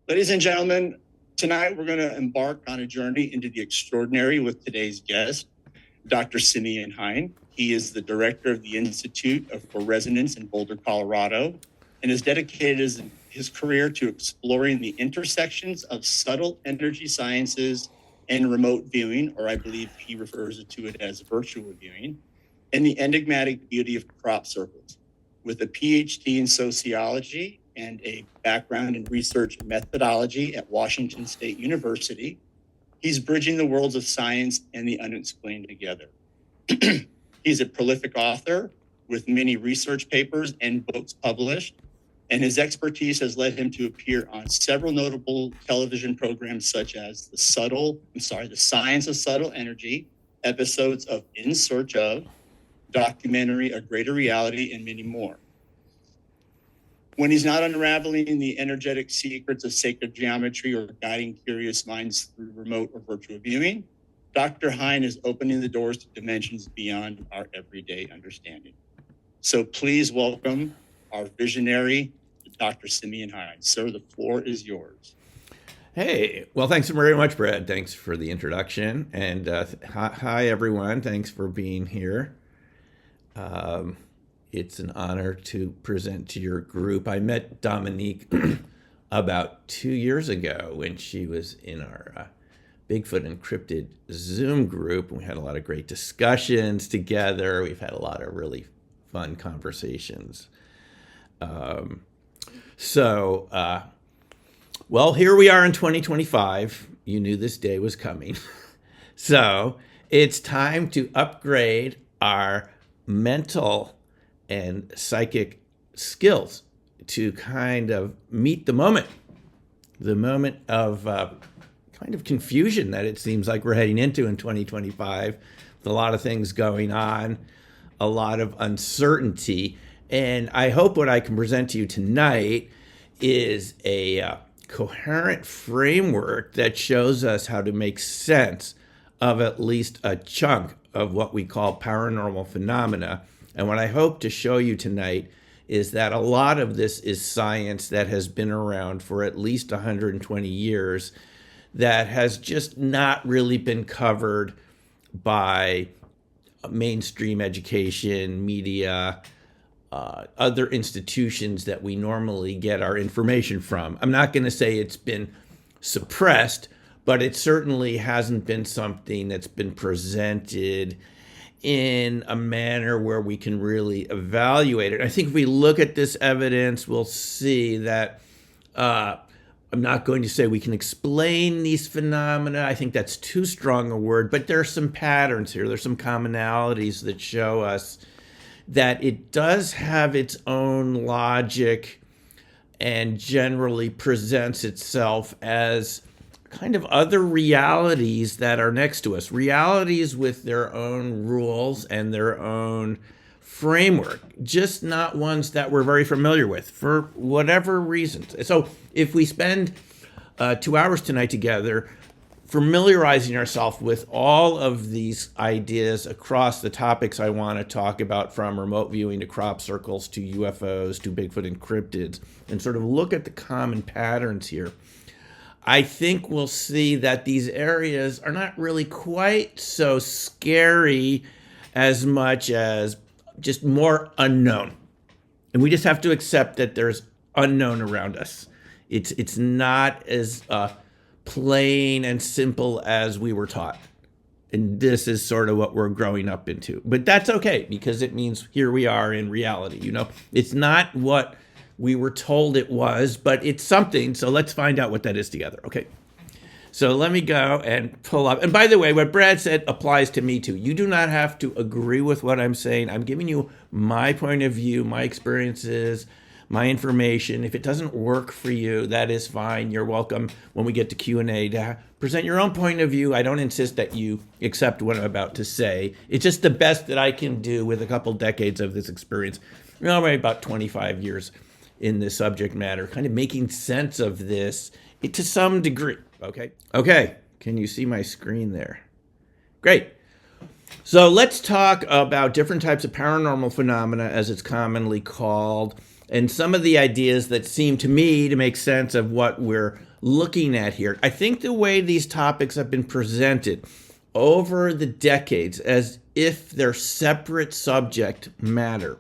Ladies and gentlemen, tonight we're going to embark on a journey into the extraordinary with today's guest, Dr. Simeon Hein. He is the director of the Institute for Resonance in Boulder, Colorado, and has dedicated his career to exploring the intersections of subtle energy sciences and remote viewing, or I believe he refers to it as virtual viewing, and the enigmatic beauty of crop circles. With a PhD in sociology and a background in research methodology at Washington State University, he's bridging the worlds of science and the unexplained together. He's a prolific author with many research papers and books published, and his expertise has led him to appear on several notable television programs such as The Science of Subtle Energy, episodes of In Search of, documentary A Greater Reality, and many more. When he's not unraveling the energetic secrets of sacred geometry or guiding curious minds through remote or virtual viewing, Dr. Hein is opening the doors to dimensions beyond our everyday understanding. So please welcome our visionary, Dr. Simeon Hein. Sir, the floor is yours. Hey, well, thanks very much, Brad. Thanks for the introduction. And hi, everyone. Thanks for being here. It's an honor to present to your group. I met Dominique about 2 years ago when she was in our Bigfoot Encrypted Zoom group. We had a lot of great discussions together. We've had a lot of really fun conversations. Well, here we are in 2025. You knew this day was coming. So it's time to upgrade our mental and psychic skills to kind of meet the moment of kind of confusion that it seems like we're heading into in 2025, with a lot of things going on, a lot of uncertainty. And I hope what I can present to you tonight is a coherent framework that shows us how to make sense of at least a chunk of what we call paranormal phenomena. And what I hope to show you tonight is that a lot of this is science that has been around for at least 120 years that has just not really been covered by mainstream education, media, other institutions that we normally get our information from. I'm not going to say it's been suppressed, but it certainly hasn't been something that's been presented in a manner where we can really evaluate it. I think if we look at this evidence, we'll see that I'm not going to say we can explain these phenomena. I think that's too strong a word, but there are some patterns here. There's some commonalities that show us that it does have its own logic and generally presents itself as kind of other realities that are next to us, realities with their own rules and their own framework, just not ones that we're very familiar with for whatever reasons. So if we spend 2 hours tonight together familiarizing ourselves with all of these ideas across the topics I want to talk about, from remote viewing to crop circles to UFOs to Bigfoot encrypted, and sort of look at the common patterns here, I think we'll see that these areas are not really quite so scary as much as just more unknown. And we just have to accept that there's unknown around us. It's not as plain and simple as we were taught. And this is sort of what we're growing up into. But that's okay, because it means here we are in reality. You know, it's not what we were told it was, but it's something. So let's find out what that is together. Okay. So let me go and pull up. And by the way, what Brad said applies to me too. You do not have to agree with what I'm saying. I'm giving you my point of view, my experiences, my information. If it doesn't work for you, that is fine. You're welcome when we get to Q&A to present your own point of view. I don't insist that you accept what I'm about to say. It's just the best that I can do with a couple decades of this experience. You know, maybe about 25 years in this subject matter, kind of making sense of this to some degree. Okay. Can you see my screen there? Great. So let's talk about different types of paranormal phenomena, as it's commonly called. and some of the ideas that seem to me to make sense of what we're looking at here. I think the way these topics have been presented over the decades as if they're separate subject matter,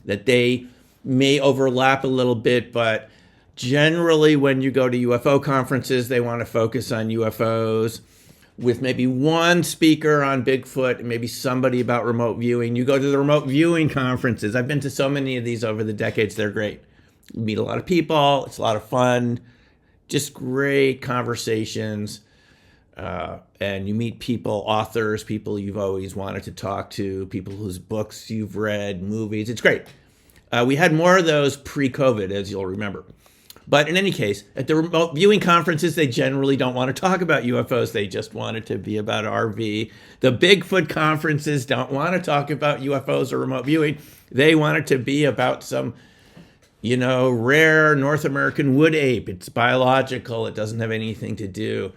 that they may overlap a little bit, but generally when you go to UFO conferences, they want to focus on UFOs with maybe one speaker on Bigfoot and maybe somebody about remote viewing. You go to the remote viewing conferences. I've been to so many of these over the decades. They're great. You meet a lot of people. It's a lot of fun. Just great conversations. And you meet people, authors, people you've always wanted to talk to, people whose books you've read, movies. It's great. We had more of those pre-COVID, as you'll remember. But in any case, at the remote viewing conferences, they generally don't want to talk about UFOs. They just want it to be about RV. The Bigfoot conferences don't want to talk about UFOs or remote viewing. They want it to be about some, rare North American wood ape. It's biological. It doesn't have anything to do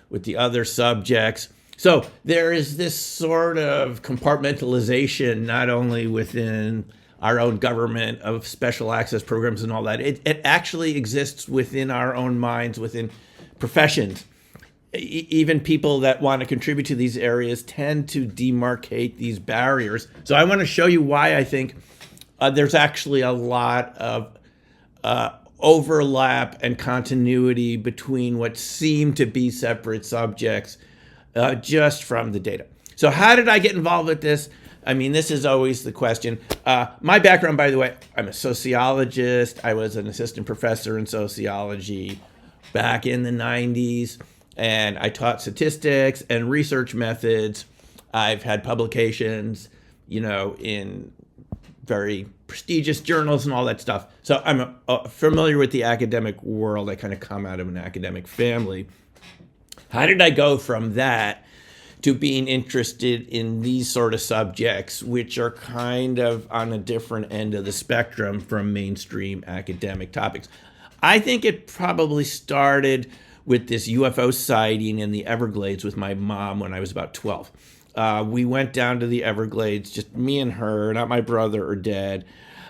with the other subjects. So there is this sort of compartmentalization, not only within our own government of special access programs and all that. It actually exists within our own minds, within professions. Even people that want to contribute to these areas tend to demarcate these barriers. So I want to show you why I think there's actually a lot of overlap and continuity between what seem to be separate subjects just from the data. So how did I get involved with this? I mean, this is always the question. My background, by the way, I'm a sociologist. I was an assistant professor in sociology back in the 90s, and I taught statistics and research methods. I've had publications, in very prestigious journals and all that stuff. So I'm familiar with the academic world. I kind of come out of an academic family. How did I go from that to being interested in these sort of subjects, which are kind of on a different end of the spectrum from mainstream academic topics? I think it probably started with this UFO sighting in the Everglades with my mom when I was about 12. We went down to the Everglades, just me and her, not my brother or dad.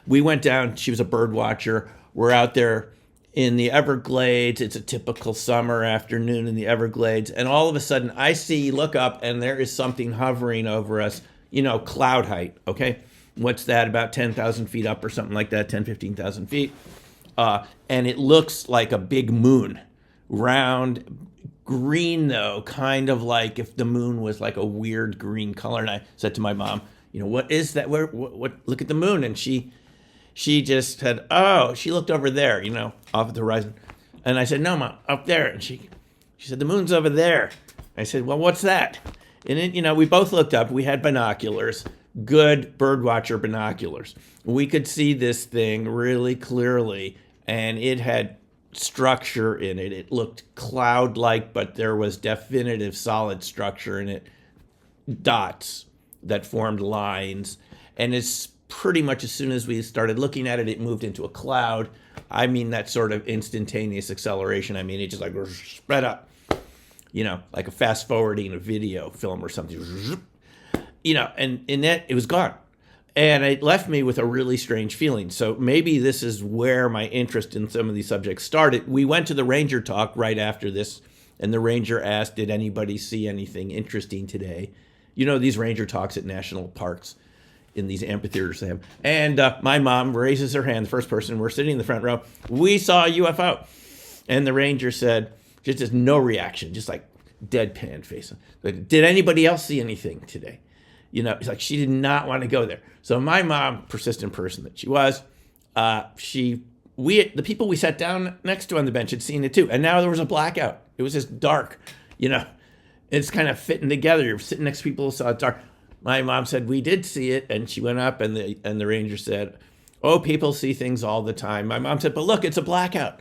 We went down, she was a bird watcher. We're out there in the Everglades. It's a typical summer afternoon in the Everglades. And all of a sudden I look up and there is something hovering over us, cloud height. Okay. What's that? About 10,000 feet up or something like that, 10, 15,000 feet. And it looks like a big moon, round, green though, kind of like if the moon was like a weird green color. And I said to my mom, what is that? What, look at the moon. And she just said, she looked over there, off at the horizon. And I said, no, Mom, up there. And she said, the moon's over there. I said, well, what's that? And then, we both looked up. We had binoculars, good birdwatcher binoculars. We could see this thing really clearly, and it had structure in it. It looked cloud-like, but there was definitive solid structure in it, dots that formed lines. And it's pretty much as soon as we started looking at it, it moved into a cloud. I mean, that sort of instantaneous acceleration. I mean, it just like spread up, like a fast forwarding a video film or something, and in that it was gone. And it left me with a really strange feeling. So maybe this is where my interest in some of these subjects started. We went to the ranger talk right after this, and the ranger asked, did anybody see anything interesting today? These ranger talks at national parks, in these amphitheaters they have. And my mom raises her hand, the first person, we're sitting in the front row, we saw a UFO. And the ranger said, just no reaction, just like deadpan face. Like, did anybody else see anything today? It's like she did not want to go there. So my mom, persistent person that she was, the people we sat down next to on the bench had seen it too. And now there was a blackout. It was just dark, It's kind of fitting together. You're sitting next to people who saw it dark. My mom said, we did see it. And she went up and the ranger said, oh, people see things all the time. My mom said, but look, it's a blackout.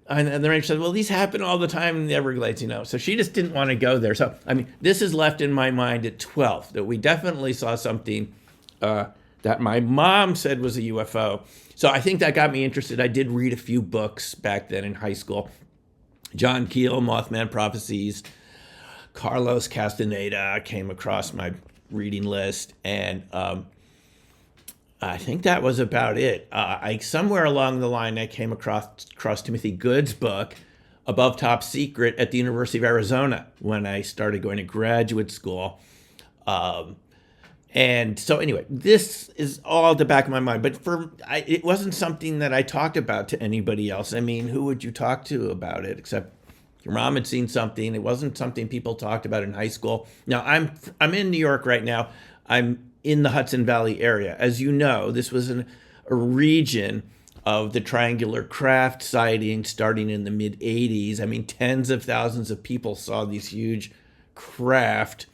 And the ranger said, well, these happen all the time in the Everglades, So she just didn't want to go there. So, this is left in my mind at 12, that we definitely saw something that my mom said was a UFO. So I think that got me interested. I did read a few books back then in high school. John Keel, Mothman Prophecies. Carlos Castaneda came across my reading list, and I think that was about it. Somewhere along the line, I came across Timothy Good's book, Above Top Secret, at the University of Arizona when I started going to graduate school. And so anyway, this is all at the back of my mind. But it wasn't something that I talked about to anybody else. I mean, who would you talk to about it except your mom had seen something? It wasn't something people talked about in high school. Now, I'm in New York right now. I'm in the Hudson Valley area. As you know, this was a region of the triangular craft sighting starting in the mid-'80s. I mean, tens of thousands of people saw these huge craft.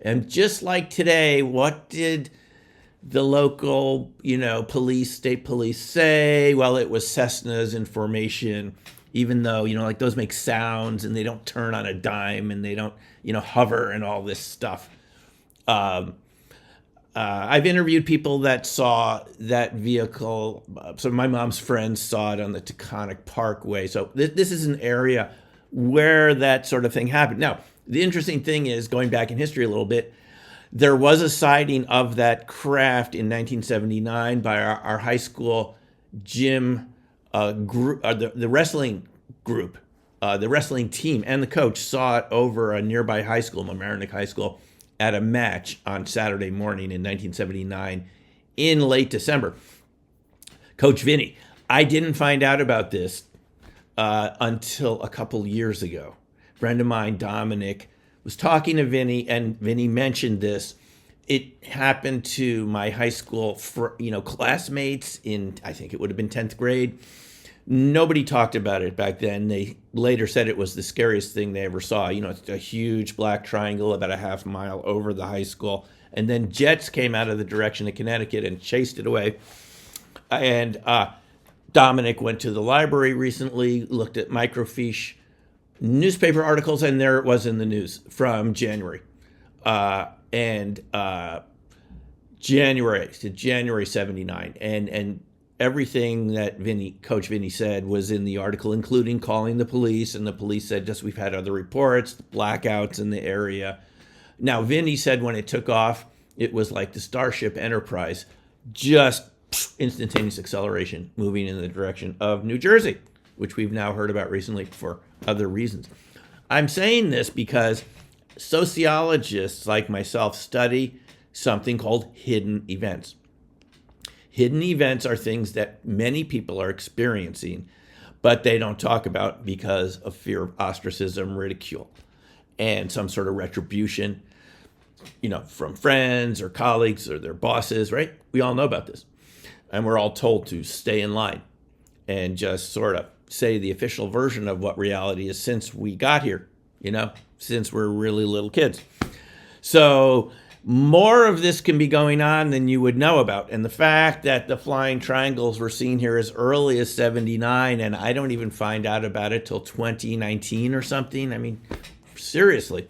And just like today, what did the local, state police say? Well, it was Cessna's information, even though, like those make sounds and they don't turn on a dime and they don't, hover and all this stuff. I've interviewed people that saw that vehicle. So my mom's friends saw it on the Taconic Parkway. So this is an area where that sort of thing happened. Now, the interesting thing is, going back in history a little bit, there was a sighting of that craft in 1979 by our high school gym group, the wrestling group, the wrestling team, and the coach saw it over a nearby high school, Mamaroneck High School, at a match on Saturday morning in 1979 in late December. Coach Vinny, I didn't find out about this until a couple years ago. A friend of mine, Dominic, was talking to Vinny, and Vinny mentioned this. It happened to my high school, classmates in, I think it would have been 10th grade. Nobody talked about it back then. They later said it was the scariest thing they ever saw. It's a huge black triangle about a half mile over the high school. And then jets came out of the direction of Connecticut and chased it away. And Dominic went to the library recently, looked at microfiche newspaper articles, and there it was in the news from January. January to January 79. And everything that Coach Vinny said was in the article, including calling the police. And the police said, we've had other reports, blackouts in the area. Now, Vinny said when it took off, it was like the Starship Enterprise, just instantaneous acceleration moving in the direction of New Jersey, which we've now heard about recently for other reasons. I'm saying this because sociologists like myself study something called hidden events. Hidden events are things that many people are experiencing, but they don't talk about because of fear of ostracism, ridicule, and some sort of retribution, from friends or colleagues or their bosses, right? We all know about this. And we're all told to stay in line and just sort of say the official version of what reality is since we got here, since we're really little kids. So more of this can be going on than you would know about. And the fact that the flying triangles were seen here as early as 79, and I don't even find out about it till 2019 or something. I mean, seriously.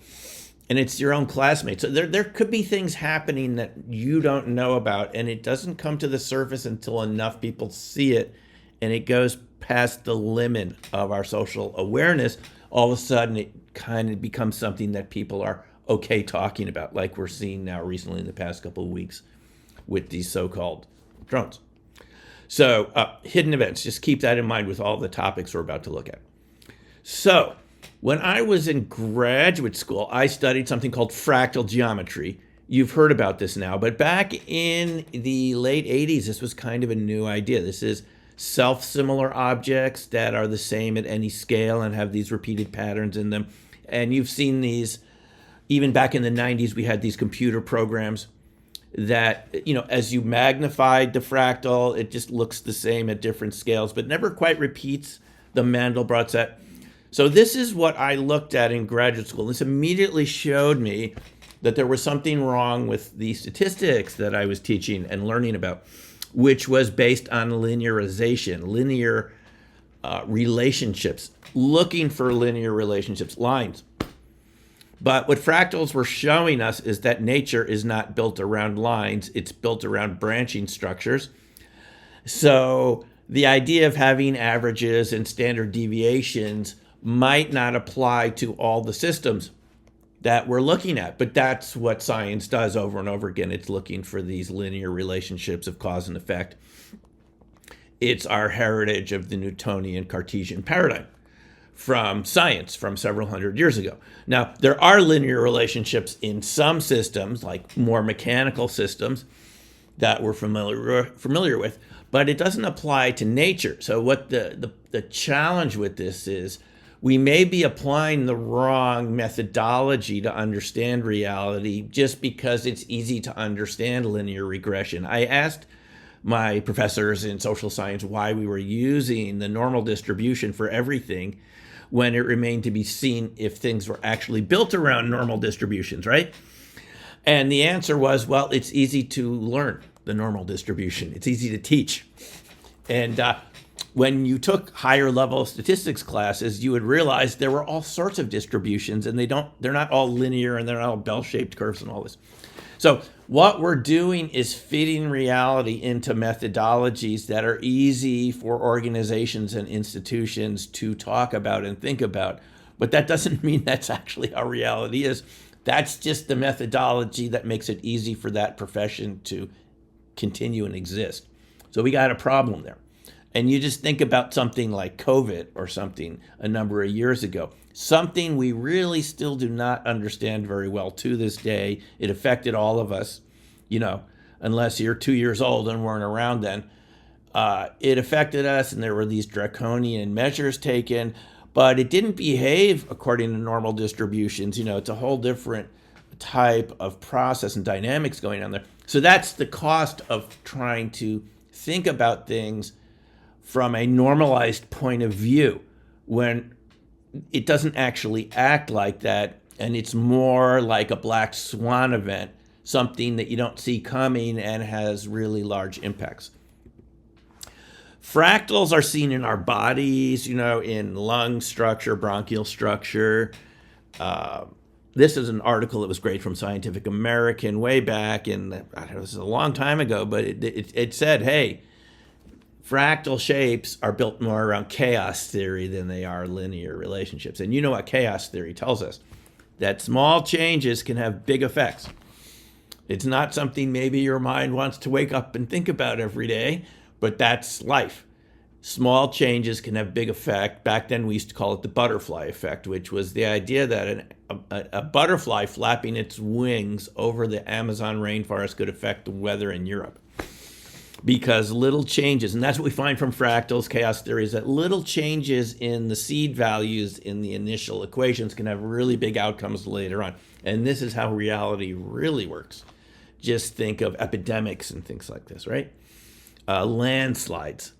And it's your own classmates. So there could be things happening that you don't know about, and it doesn't come to the surface until enough people see it, and it goes past the limit of our social awareness. All of a sudden, it kind of becomes something that people are okay talking about, like we're seeing now recently in the past couple of weeks with these so-called drones. So hidden events, just keep that in mind with all the topics we're about to look at. So when I was in graduate school, I studied something called fractal geometry. You've heard about this now, but back in the late 80s, this was kind of a new idea. This is self-similar objects that are the same at any scale and have these repeated patterns in them. And you've seen these. Even back in the 90s, we had these computer programs that, as you magnified the fractal, it just looks the same at different scales, but never quite repeats the Mandelbrot set. So this is what I looked at in graduate school. This immediately showed me that there was something wrong with the statistics that I was teaching and learning about, which was based on linearization, linear relationships, looking for linear relationships, lines. But what fractals were showing us is that nature is not built around lines, it's built around branching structures. So the idea of having averages and standard deviations might not apply to all the systems. that we're looking at. But that's what science does over and over again. It's looking for these linear relationships of cause and effect. It's our heritage of the Newtonian Cartesian paradigm from science from several hundred years ago. Now, there are linear relationships in some systems, like more mechanical systems that we're familiar with, but it doesn't apply to nature. So what the challenge with this is, we may be applying the wrong methodology to understand reality just because it's easy to understand linear regression. I asked my professors in social science why we were using the normal distribution for everything when it remained to be seen if things were actually built around normal distributions, right? And the answer was, well, it's easy to learn the normal distribution. It's easy to teach. And when you took higher level statistics classes, you would realize there were all sorts of distributions, and they're not all linear, and they're not all bell-shaped curves and all this. So what we're doing is fitting reality into methodologies that are easy for organizations and institutions to talk about and think about. But that doesn't mean that's actually how reality is. That's just the methodology that makes it easy for that profession to continue and exist. So we got a problem there. And you just think about something like COVID or something a number of years ago, something we really still do not understand very well to this day. It affected all of us, unless you're 2 years old and weren't around then. It affected us, and there were these draconian measures taken, but it didn't behave according to normal distributions. It's a whole different type of process and dynamics going on there. So that's the cost of trying to think about things from a normalized point of view, when it doesn't actually act like that, and it's more like a black swan event, something that you don't see coming and has really large impacts. Fractals are seen in our bodies, in lung structure, bronchial structure. This is an article that was great from Scientific American way back in, this is a long time ago, but it said, hey, fractal shapes are built more around chaos theory than they are linear relationships. And you know what chaos theory tells us? That small changes can have big effects. It's not something maybe your mind wants to wake up and think about every day, but that's life. Small changes can have big effect. Back then we used to call it the butterfly effect, which was the idea that a butterfly flapping its wings over the Amazon rainforest could affect the weather in Europe. Because little changes, and that's what we find from fractals, chaos theories, that little changes in the seed values in the initial equations can have really big outcomes later on. And this is how reality really works. Just think of epidemics and things like this, right? Landslides,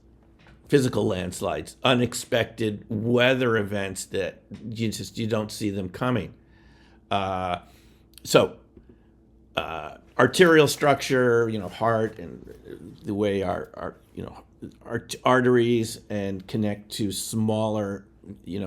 physical landslides, unexpected weather events that you don't see them coming. Arterial structure, heart, and the way our arteries and connect to smaller,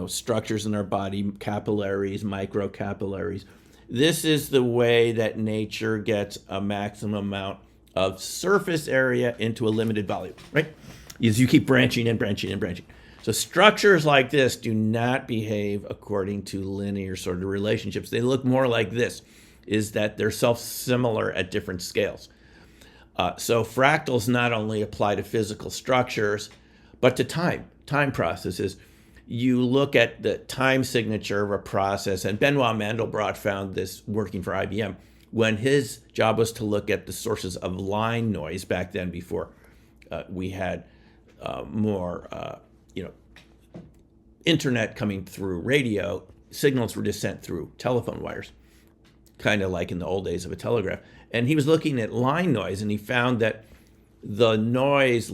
structures in our body, capillaries, microcapillaries. This is the way that nature gets a maximum amount of surface area into a limited volume, right? As you keep branching and branching and branching. So structures like this do not behave according to linear sort of relationships. They look more like this, is that they're self-similar at different scales. So fractals not only apply to physical structures, but to time processes. You look at the time signature of a process, and Benoit Mandelbrot found this working for IBM, when his job was to look at the sources of line noise back then, before we had more internet coming through radio. Signals were just sent through telephone wires, kind of like in the old days of a telegraph. And he was looking at line noise, and he found that the noise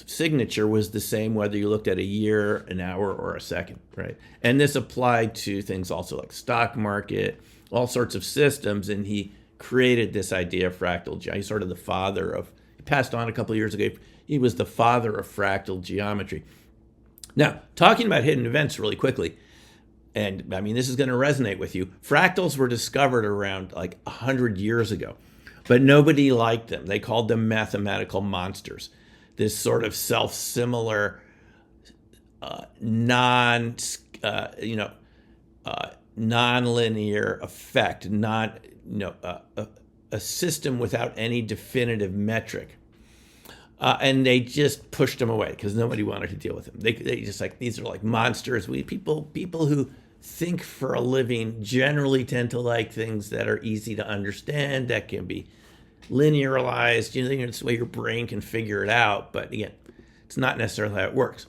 signature was the same whether you looked at a year, an hour, or a second, right? And this applied to things also like stock market, all sorts of systems, and he created this idea of fractal geometry. He's sort of the father of, he passed on a couple of years ago, he was the father of fractal geometry. Now, talking about hidden events really quickly, and I mean, this is going to resonate with you. Fractals were discovered around like 100 years ago, but nobody liked them. They called them mathematical monsters. This sort of nonlinear effect, not a system without any definitive metric. And they just pushed them away because nobody wanted to deal with them. They just like, these are like monsters. People who think for a living generally tend to like things that are easy to understand, that can be linearized. It's the way your brain can figure it out. But again, it's not necessarily how it works.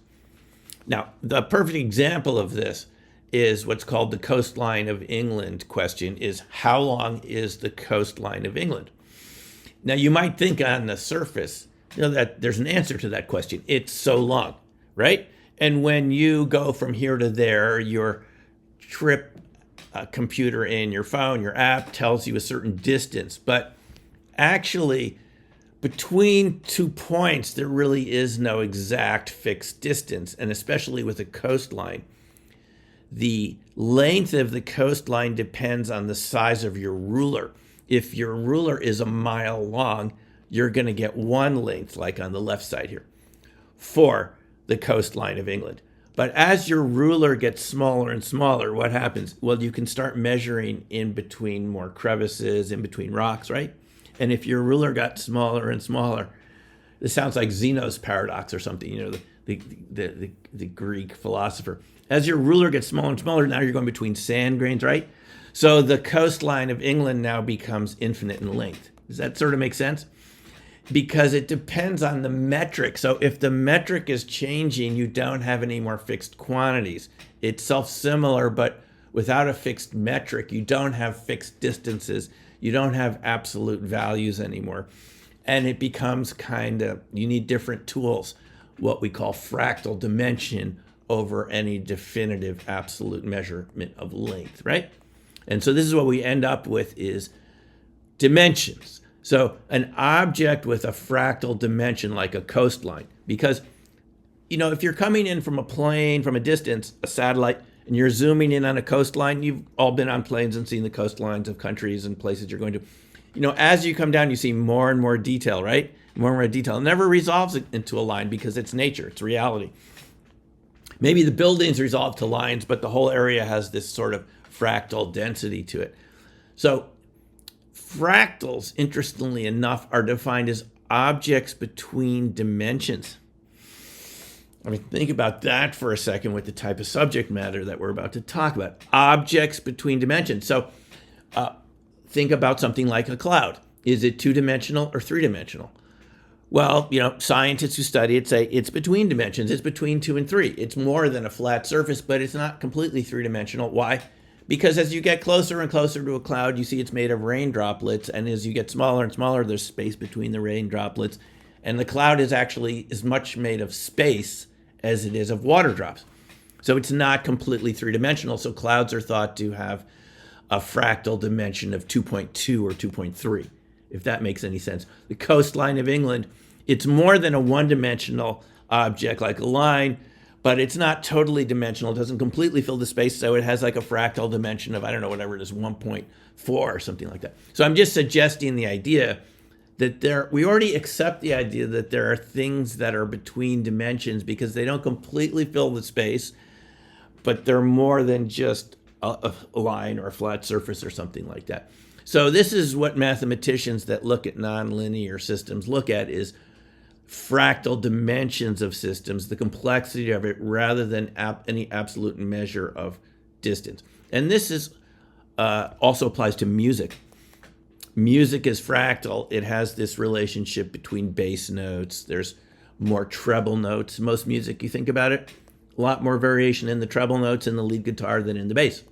Now, the perfect example of this is what's called the coastline of England question, is how long is the coastline of England? Now, you might think on the surface, that there's an answer to that question. It's so long, right? And when you go from here to there, your trip computer in your phone, your app tells you a certain distance. But actually, between 2 points, there really is no exact fixed distance. And especially with a coastline, the length of the coastline depends on the size of your ruler. If your ruler is a mile long, you're going to get one length, like on the left side here, for the coastline of England. But as your ruler gets smaller and smaller, what happens? Well, you can start measuring in between more crevices, in between rocks, right? And if your ruler got smaller and smaller, this sounds like Zeno's paradox or something, the Greek philosopher. As your ruler gets smaller and smaller, now you're going between sand grains, right? So the coastline of England now becomes infinite in length. Does that sort of make sense? Because it depends on the metric. So if the metric is changing, you don't have any more fixed quantities. It's self-similar, but without a fixed metric, you don't have fixed distances. You don't have absolute values anymore. And it becomes you need different tools, what we call fractal dimension over any definitive absolute measurement of length, right? And so this is what we end up with is dimensions. So an object with a fractal dimension like a coastline, because, if you're coming in from a plane, from a distance, a satellite, and you're zooming in on a coastline, you've all been on planes and seen the coastlines of countries and places you're going to. As you come down, you see more and more detail, right? More and more detail. It never resolves into a line because it's nature, it's reality. Maybe the buildings resolve to lines, but the whole area has this sort of fractal density to it. So fractals, interestingly enough, are defined as objects between dimensions. Think about that for a second with the type of subject matter that we're about to talk about. Objects between dimensions. So think about something like a cloud. Is it two-dimensional or three-dimensional? Well, scientists who study it say it's between dimensions. It's between 2 and 3. It's more than a flat surface, but it's not completely three-dimensional. Why? Because as you get closer and closer to a cloud, you see it's made of rain droplets. And as you get smaller and smaller, there's space between the rain droplets. And the cloud is actually as much made of space as it is of water drops. So it's not completely three-dimensional. So clouds are thought to have a fractal dimension of 2.2 or 2.3, if that makes any sense. The coastline of England, it's more than a one-dimensional object like a line, but it's not totally dimensional. It doesn't completely fill the space, so it has like a fractal dimension of, whatever it is, 1.4 or something like that. So I'm just suggesting the idea that we already accept the idea that there are things that are between dimensions because they don't completely fill the space, but they're more than just a line or a flat surface or something like that. So this is what mathematicians that look at nonlinear systems look at, is fractal dimensions of systems, the complexity of it, rather than any absolute measure of distance. And this is also applies to music. Music is fractal. It has this relationship between bass notes. There's more treble notes. Most music, you think about it, a lot more variation in the treble notes in the lead guitar than in the bass.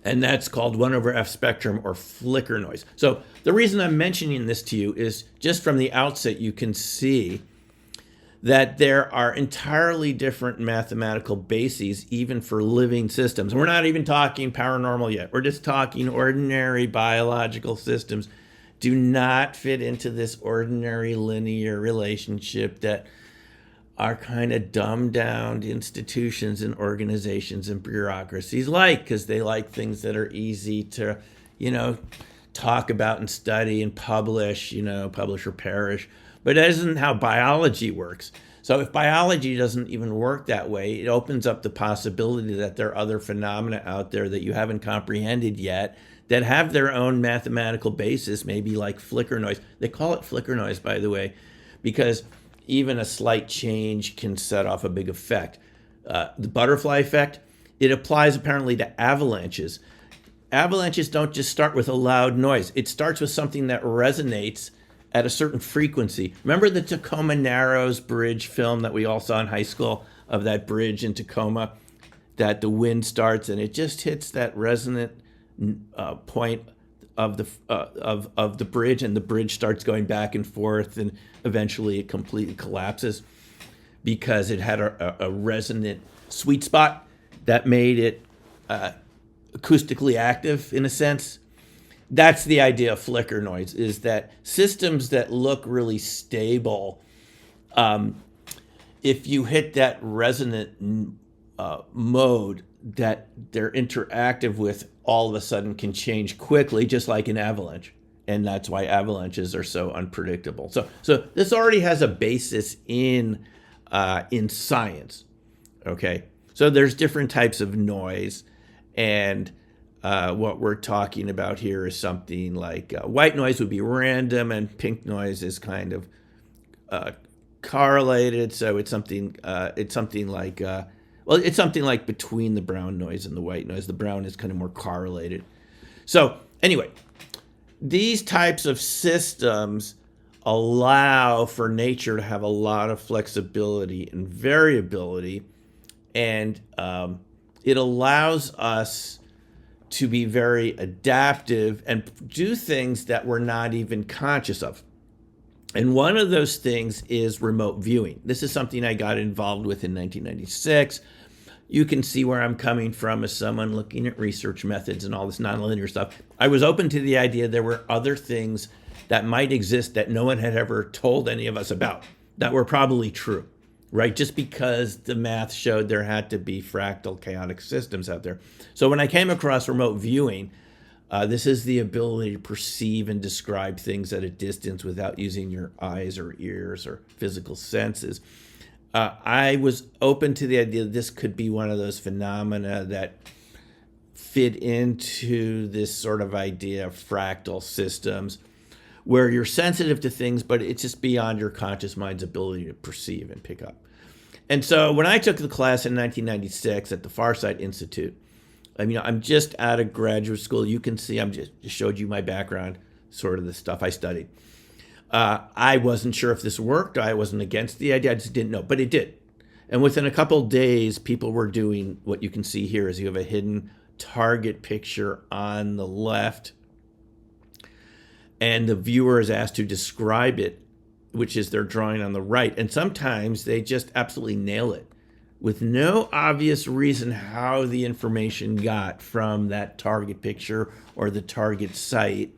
And that's called 1/f spectrum or flicker noise. So the reason I'm mentioning this to you is just from the outset, you can see that there are entirely different mathematical bases, even for living systems. We're not even talking paranormal yet. We're just talking ordinary biological systems do not fit into this ordinary linear relationship that are kind of dumbed down institutions and organizations and bureaucracies because they like things that are easy to, talk about and study and publish, publish or perish. But that isn't how biology works. So if biology doesn't even work that way, it opens up the possibility that there are other phenomena out there that you haven't comprehended yet that have their own mathematical basis, maybe like flicker noise. They call it flicker noise, by the way, because even a slight change can set off a big effect. The butterfly effect, it applies apparently to avalanches. Avalanches don't just start with a loud noise. It starts with something that resonates at a certain frequency. Remember the Tacoma Narrows Bridge film that we all saw in high school of that bridge in Tacoma, that the wind starts and it just hits that resonant point of the bridge, and the bridge starts going back and forth, and eventually it completely collapses because it had a resonant sweet spot that made it acoustically active in a sense. That's the idea of flicker noise, is that systems that look really stable, if you hit that resonant mode that they're interactive with, all of a sudden can change quickly, just like an avalanche. And that's why avalanches are so unpredictable. So this already has a basis in science, okay? So there's different types of noise, and what we're talking about here is something like white noise would be random, and pink noise is kind of correlated. So it's something like it's something like between the brown noise and the white noise. The brown is kind of more correlated. So anyway, these types of systems allow for nature to have a lot of flexibility and variability, and it allows us to be very adaptive and do things that we're not even conscious of. And one of those things is remote viewing. This is something I got involved with in 1996. You can see where I'm coming from as someone looking at research methods and all this nonlinear stuff. I was open to the idea there were other things that might exist that no one had ever told any of us about that were probably true, right? Just because the math showed there had to be fractal chaotic systems out there. So when I came across remote viewing, this is the ability to perceive and describe things at a distance without using your eyes or ears or physical senses. I was open to the idea that this could be one of those phenomena that fit into this sort of idea of fractal systems, where you're sensitive to things, but it's just beyond your conscious mind's ability to perceive and pick up. And so when I took the class in 1996 at the Farsight Institute, I mean, I'm just out of graduate school. You can see I'm just showed you my background, sort of the stuff I studied. I wasn't sure if this worked. I wasn't against the idea. I just didn't know, but it did. And within a couple of days, people were doing what you can see here is you have a hidden target picture on the left, and the viewer is asked to describe it, which is their drawing on the right. And sometimes they just absolutely nail it with no obvious reason how the information got from that target picture or the target site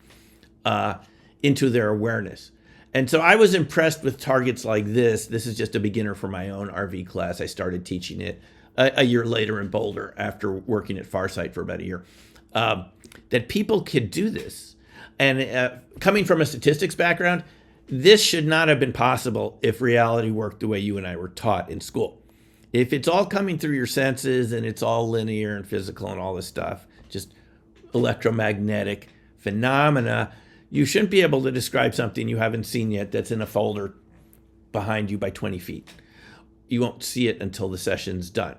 into their awareness. And so I was impressed with targets like this. This is just a beginner for my own RV class. I started teaching it a year later in Boulder after working at Farsight for about a year, that people could do this. And coming from a statistics background, this should not have been possible if reality worked the way you and I were taught in school. If it's all coming through your senses and it's all linear and physical and all this stuff, just electromagnetic phenomena, you shouldn't be able to describe something you haven't seen yet that's in a folder behind you by 20 feet. You won't see it until the session's done.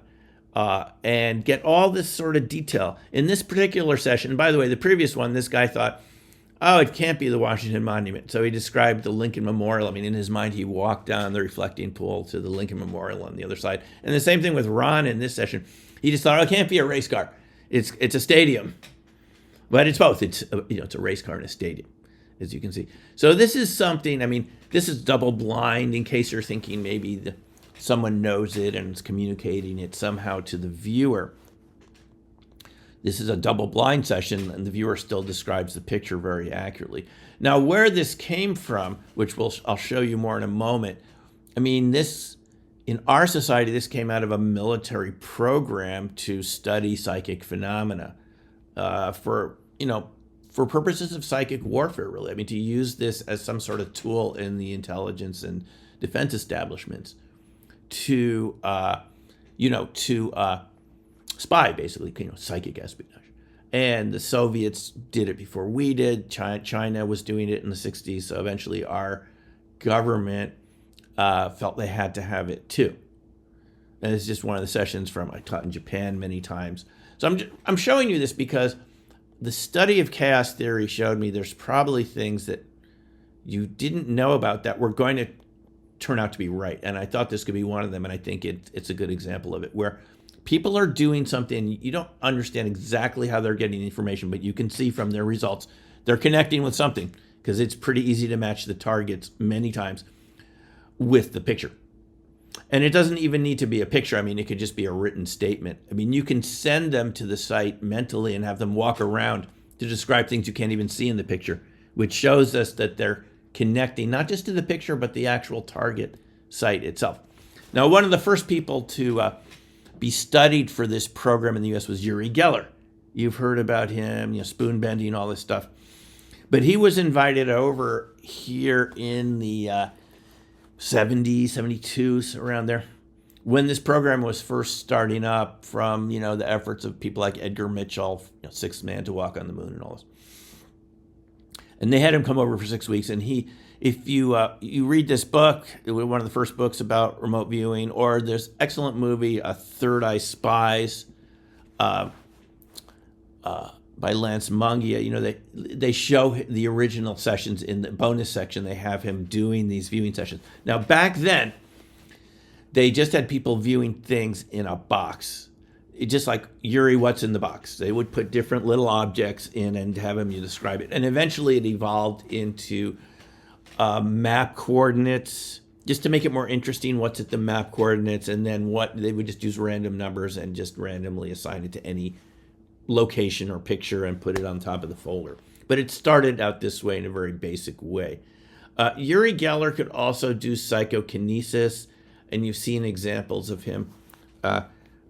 And get all this sort of detail. In this particular session, by the way, the previous one, this guy thought, oh, it can't be the Washington Monument. So he described the Lincoln Memorial. I mean, in his mind, he walked down the reflecting pool to the Lincoln Memorial on the other side. And the same thing with Ron in this session. He just thought, oh, it can't be a race car. It's a stadium. But it's both. It's a race car and a stadium, as you can see. So this is something, I mean, this is double blind in case you're thinking maybe someone knows it and is communicating it somehow to the viewer. This is a double blind session, and the viewer still describes the picture very accurately. Now, where this came from, which I'll show you more in a moment, I mean, in our society, this came out of a military program to study psychic phenomena for purposes of psychic warfare, really. I mean, to use this as some sort of tool in the intelligence and defense establishments. to spy, basically, psychic espionage. And the Soviets did it before we did. China was doing it in the 60s. So eventually our government felt they had to have it too. And it's just one of the sessions from I taught in Japan many times. So I'm showing you this because the study of chaos theory showed me there's probably things that you didn't know about that were going to turn out to be right. And I thought this could be one of them. And I think it's a good example of it, where people are doing something, you don't understand exactly how they're getting information, but you can see from their results, they're connecting with something, because it's pretty easy to match the targets many times with the picture. And it doesn't even need to be a picture. I mean, it could just be a written statement. I mean, you can send them to the site mentally and have them walk around to describe things you can't even see in the picture, which shows us that they're connecting not just to the picture, but the actual target site itself. Now, one of the first people to be studied for this program in the US was Uri Geller. You've heard about him, spoon bending, all this stuff. But he was invited over here in the 70s, 72, around there, when this program was first starting up from, the efforts of people like Edgar Mitchell, sixth man to walk on the moon and all this. And they had him come over for 6 weeks. And if you read this book, it was one of the first books about remote viewing, or there's excellent movie, Third Eye Spies, by Lance Mungia. They show the original sessions in the bonus section. They have him doing these viewing sessions. Now, back then, they just had people viewing things in a box. Just like Yuri, what's in the box? They would put different little objects in and have him describe it. And eventually it evolved into map coordinates, just to make it more interesting. What's at the map coordinates? And then they would just use random numbers and just randomly assign it to any location or picture and put it on top of the folder. But it started out this way in a very basic way. Uri Geller could also do psychokinesis, and you've seen examples of him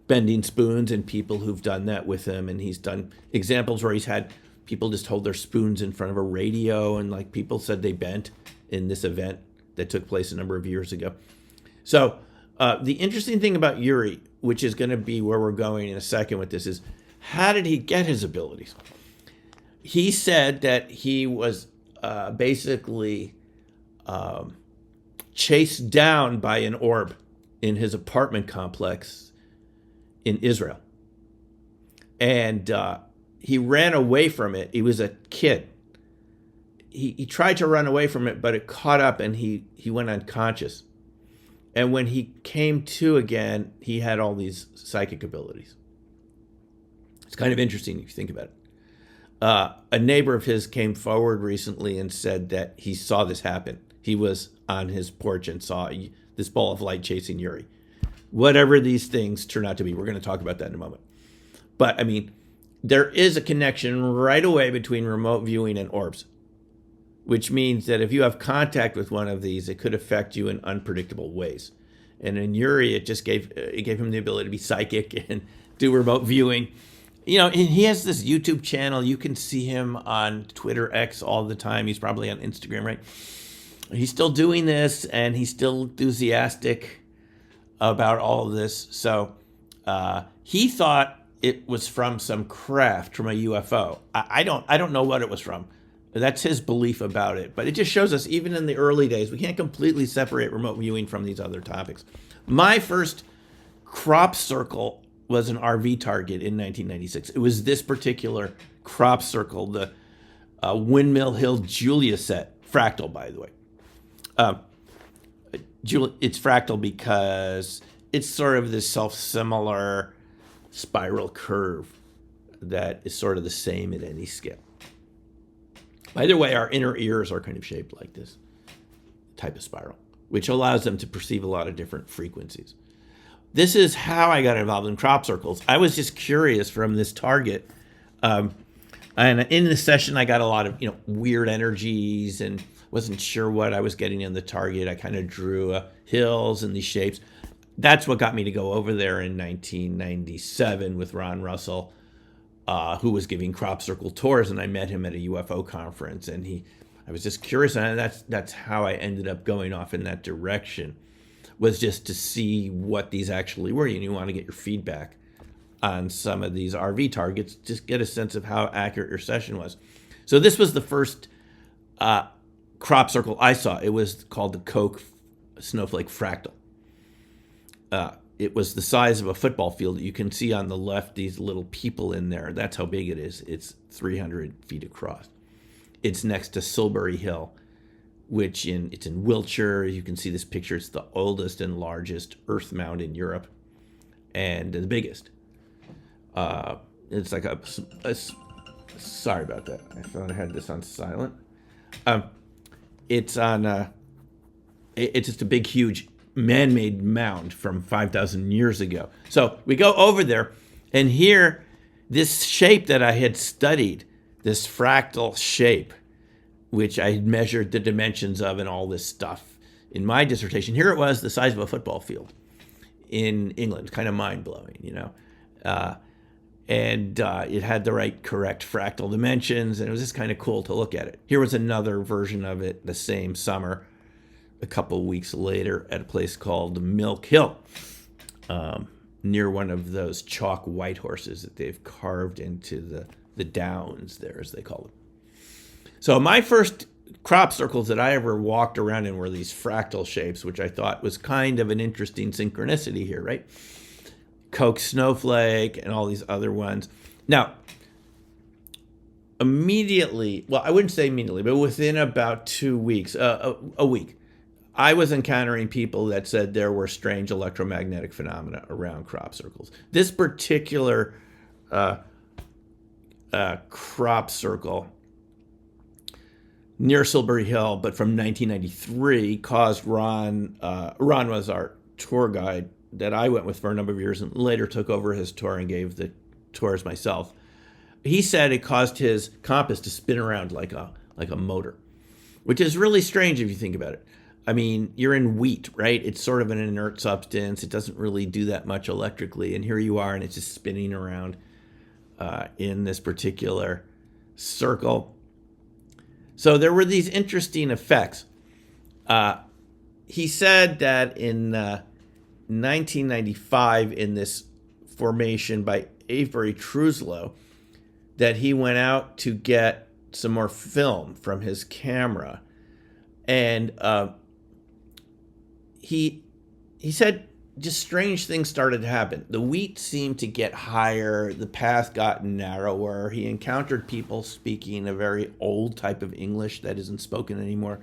bending spoons and people who've done that with him. And he's done examples where he's had people just hold their spoons in front of a radio, and people said they bent in this event that took place a number of years ago. So the interesting thing about Uri, which is going to be where we're going in a second with this, is how did he get his abilities? He said that he was basically chased down by an orb in his apartment complex in Israel. And he ran away from it. He was a kid. He tried to run away from it, but it caught up and he went unconscious. And when he came to again, he had all these psychic abilities. It's kind of interesting if you think about it. A neighbor of his came forward recently and said that he saw this happen. He was on his porch and saw this ball of light chasing Yuri. Whatever these things turn out to be, we're going to talk about that in a moment. But, I mean, there is a connection right away between remote viewing and orbs, which means that if you have contact with one of these, it could affect you in unpredictable ways. And in Yuri, it gave him the ability to be psychic and do remote viewing. And he has this YouTube channel. You can see him on Twitter X all the time. He's probably on Instagram, right? He's still doing this, and he's still enthusiastic about all of this. So he thought it was from some craft, from a UFO. I don't know what it was from. That's his belief about it. But it just shows us, even in the early days, we can't completely separate remote viewing from these other topics. My first crop circle was an RV target in 1996. It was this particular crop circle, the Windmill Hill Julia set, fractal, by the way. It's fractal because it's sort of this self-similar spiral curve that is sort of the same at any scale. By the way, our inner ears are kind of shaped like this type of spiral, which allows them to perceive a lot of different frequencies. This is how I got involved in crop circles. I was just curious from this target. And in the session, I got a lot of weird energies and wasn't sure what I was getting in the target. I kind of drew hills and these shapes. That's what got me to go over there in 1997 with Ron Russell, who was giving crop circle tours, and I met him at a UFO conference, and I was just curious, and that's how I ended up going off in that direction. was just to see what these actually were. And you want to get your feedback on some of these RV targets, just get a sense of how accurate your session was. So this was the first crop circle I saw. It was called the Koch snowflake fractal. It was the size of a football field. You can see on the left these little people in there. That's how big it is. It's 300 feet across. It's next to Silbury Hill, it's in Wiltshire. You can see this picture. It's the oldest and largest earth mound in Europe, and the biggest. It's like sorry about that. I thought I had this on silent. It's just a big, huge man-made mound from 5,000 years ago. So we go over there, and here, this shape that I had studied, this fractal shape, which I had measured the dimensions of and all this stuff in my dissertation. Here it was, the size of a football field in England. Kind of mind-blowing, you know. And it had the right correct fractal dimensions, and it was just kind of cool to look at it. Here was another version of it the same summer, a couple weeks later, at a place called Milk Hill, near one of those chalk white horses that they've carved into the downs there, as they call them. So my first crop circles that I ever walked around in were these fractal shapes, which I thought was kind of an interesting synchronicity here, right? Koch snowflake and all these other ones. Now, immediately, well, I wouldn't say immediately, but within about 2 weeks, a week, I was encountering people that said there were strange electromagnetic phenomena around crop circles. This particular crop circle near Silbury Hill, but from 1993, caused Ron was our tour guide that I went with for a number of years and later took over his tour and gave the tours myself. He said it caused his compass to spin around like a motor, which is really strange if you think about it. I mean, you're in wheat, right? It's sort of an inert substance. It doesn't really do that much electrically. And here you are, and it's just spinning around in this particular circle. So there were these interesting effects. He said that in 1995, in this formation by Avery Truslow, that he went out to get some more film from his camera. And he said just strange things started to happen. The wheat seemed to get higher. The path got narrower. He encountered people speaking a very old type of English that isn't spoken anymore,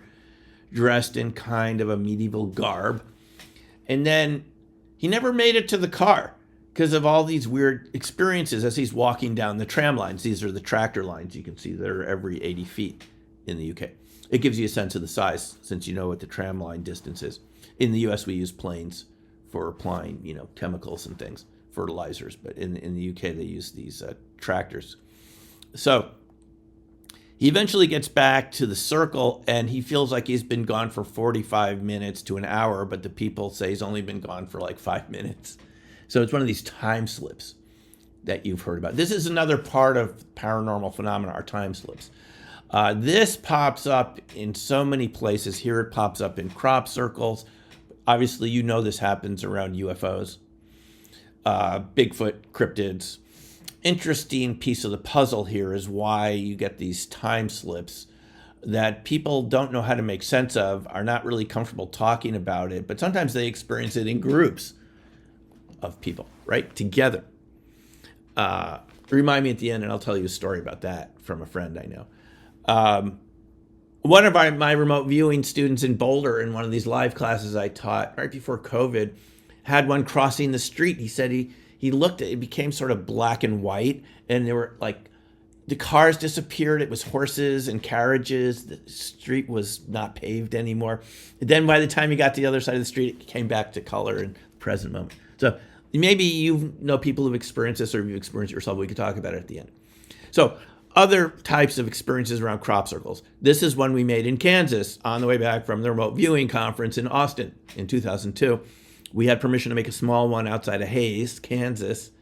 dressed in kind of a medieval garb. And then he never made it to the car because of all these weird experiences as he's walking down the tram lines. These are the tractor lines you can see that are every 80 feet in the UK. It gives you a sense of the size since you know what the tram line distance is. In the US, we use planes for applying, chemicals and things, fertilizers. But in the UK, they use these tractors. So he eventually gets back to the circle, and he feels like he's been gone for 45 minutes to an hour, but the people say he's only been gone for like 5 minutes. So it's one of these time slips that you've heard about. This is another part of paranormal phenomena, are time slips. This pops up in so many places. Here it pops up in crop circles. Obviously, this happens around UFOs, Bigfoot, cryptids. Interesting piece of the puzzle here is why you get these time slips that people don't know how to make sense of, are not really comfortable talking about it, but sometimes they experience it in groups of people, right, together. Remind me at the end, and I'll tell you a story about that from a friend I know. One of my remote viewing students in Boulder, in one of these live classes I taught right before COVID, had one crossing the street. He said he looked at it, became sort of black and white, and there were like the cars disappeared. It was horses and carriages. The street was not paved anymore. And then by the time he got to the other side of the street, it came back to color in the present moment. So maybe you know people who've experienced this, or you've experienced it yourself. We could talk about it at the end. So other types of experiences around crop circles. This is one we made in Kansas on the way back from the remote viewing conference in Austin in 2002. We had permission to make a small one outside of Hays, Kansas.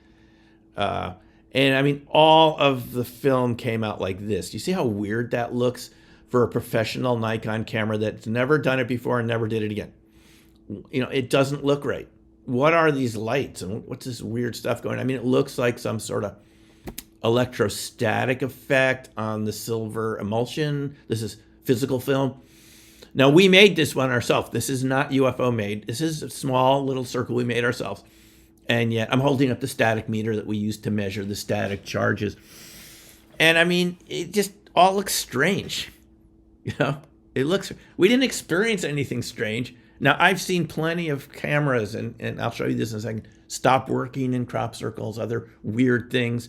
And I mean, all of the film came out like this. You see how weird that looks for a professional Nikon camera that's never done it before and never did it again. it doesn't look right. What are these lights and what's this weird stuff going on? I mean, it looks like some sort of electrostatic effect on the silver emulsion. This is physical film. Now, we made this one ourselves. This is not UFO made. This is a small little circle we made ourselves. And yet I'm holding up the static meter that we used to measure the static charges. And I mean, it just all looks strange. We didn't experience anything strange. Now, I've seen plenty of cameras, and I'll show you this in a second, stop working in crop circles, other weird things.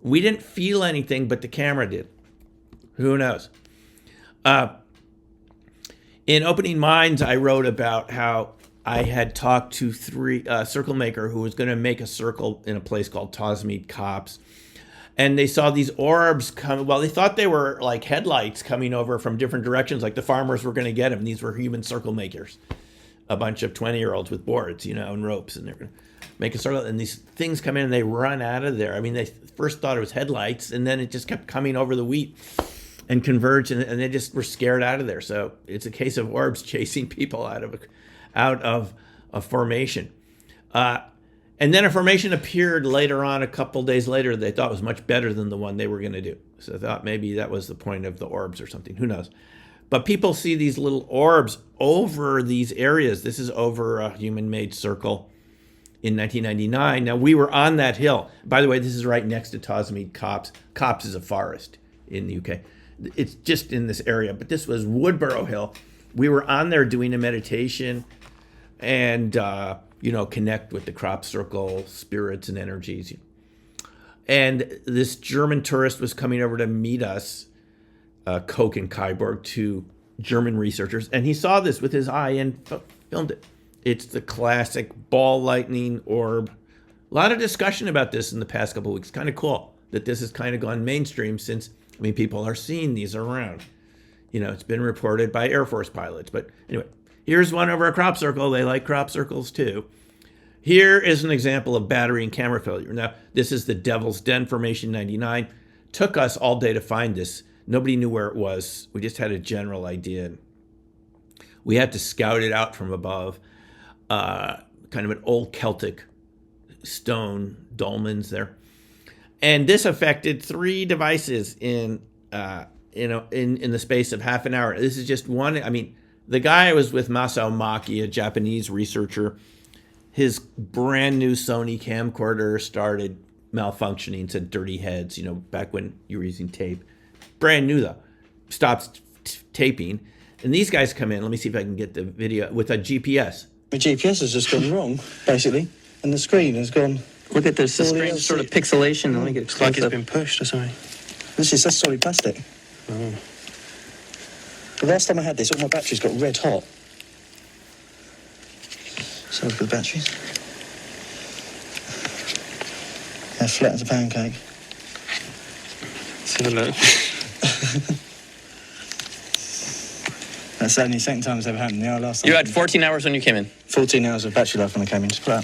We didn't feel anything, but the camera did. Who knows? In Opening Minds, I wrote about how I had talked to a circle maker who was going to make a circle in a place called Tosmead Copse. And they saw these orbs come. Well, they thought they were like headlights coming over from different directions, like the farmers were going to get them. These were human circle makers, a bunch of 20-year-olds with boards, and ropes, and they're going to make a circle. And these things come in and they run out of there. I mean, they first thought it was headlights, and then it just kept coming over the wheat and converged, and they just were scared out of there. So it's a case of orbs chasing people out of a formation. And then a formation appeared later on, a couple days later, they thought was much better than the one they were going to do. So I thought maybe that was the point of the orbs or something. Who knows? But people see these little orbs over these areas. This is over a human-made circle in 1999. Now, we were on that hill. By the way, this is right next to Tosmead Copse. Copse is a forest in the UK. It's just in this area. But this was Woodborough Hill. We were on there doing a meditation and connect with the crop circle spirits and energies. And this German tourist was coming over to meet us, Koch and Kyborg, two German researchers, and he saw this with his eye and filmed it. It's the classic ball lightning orb. A lot of discussion about this in the past couple of weeks. Kind of cool that this has kind of gone mainstream since, people are seeing these around. It's been reported by Air Force pilots. But anyway, here's one over a crop circle. They like crop circles too. Here is an example of battery and camera failure. Now, this is the Devil's Den Formation 99. Took us all day to find this. Nobody knew where it was. We just had a general idea. We had to scout it out from above. Kind of an old Celtic stone dolmens there. And this affected 3 devices in the space of half an hour. This is just one. The guy was with Masao Maki, a Japanese researcher. His brand new Sony camcorder started malfunctioning, said dirty heads, back when you were using tape. Brand new though. Stopped taping. And these guys come in. Let me see if I can get the video with a GPS. The GPS has just gone wrong, basically. And the screen has gone. Look at this. The screen sort of pixelation. Let me get it's like it's been pushed or something. That's solid plastic. Oh. The last time I had this, all my batteries got red hot. So look at the batteries. They're flat as a pancake. Let's have a look. That's only the second time it's ever happened. The last time you had 14 hours when you came in. 14 hours of battery life when I came in. Just put out.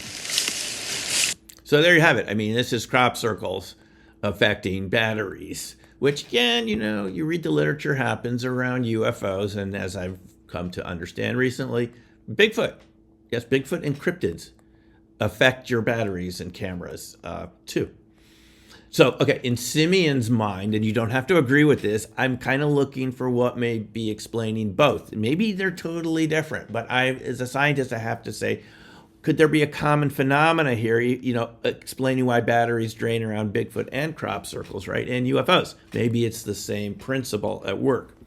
So there you have it. This is crop circles affecting batteries, which again, you read the literature happens around UFOs. And as I've come to understand recently, Bigfoot. Yes, Bigfoot and cryptids affect your batteries and cameras too. So, okay, in Simeon's mind, and you don't have to agree with this, I'm kind of looking for what may be explaining both. Maybe they're totally different, but as a scientist, I have to say, could there be a common phenomena here, explaining why batteries drain around Bigfoot and crop circles, right, and UFOs? Maybe it's the same principle at work.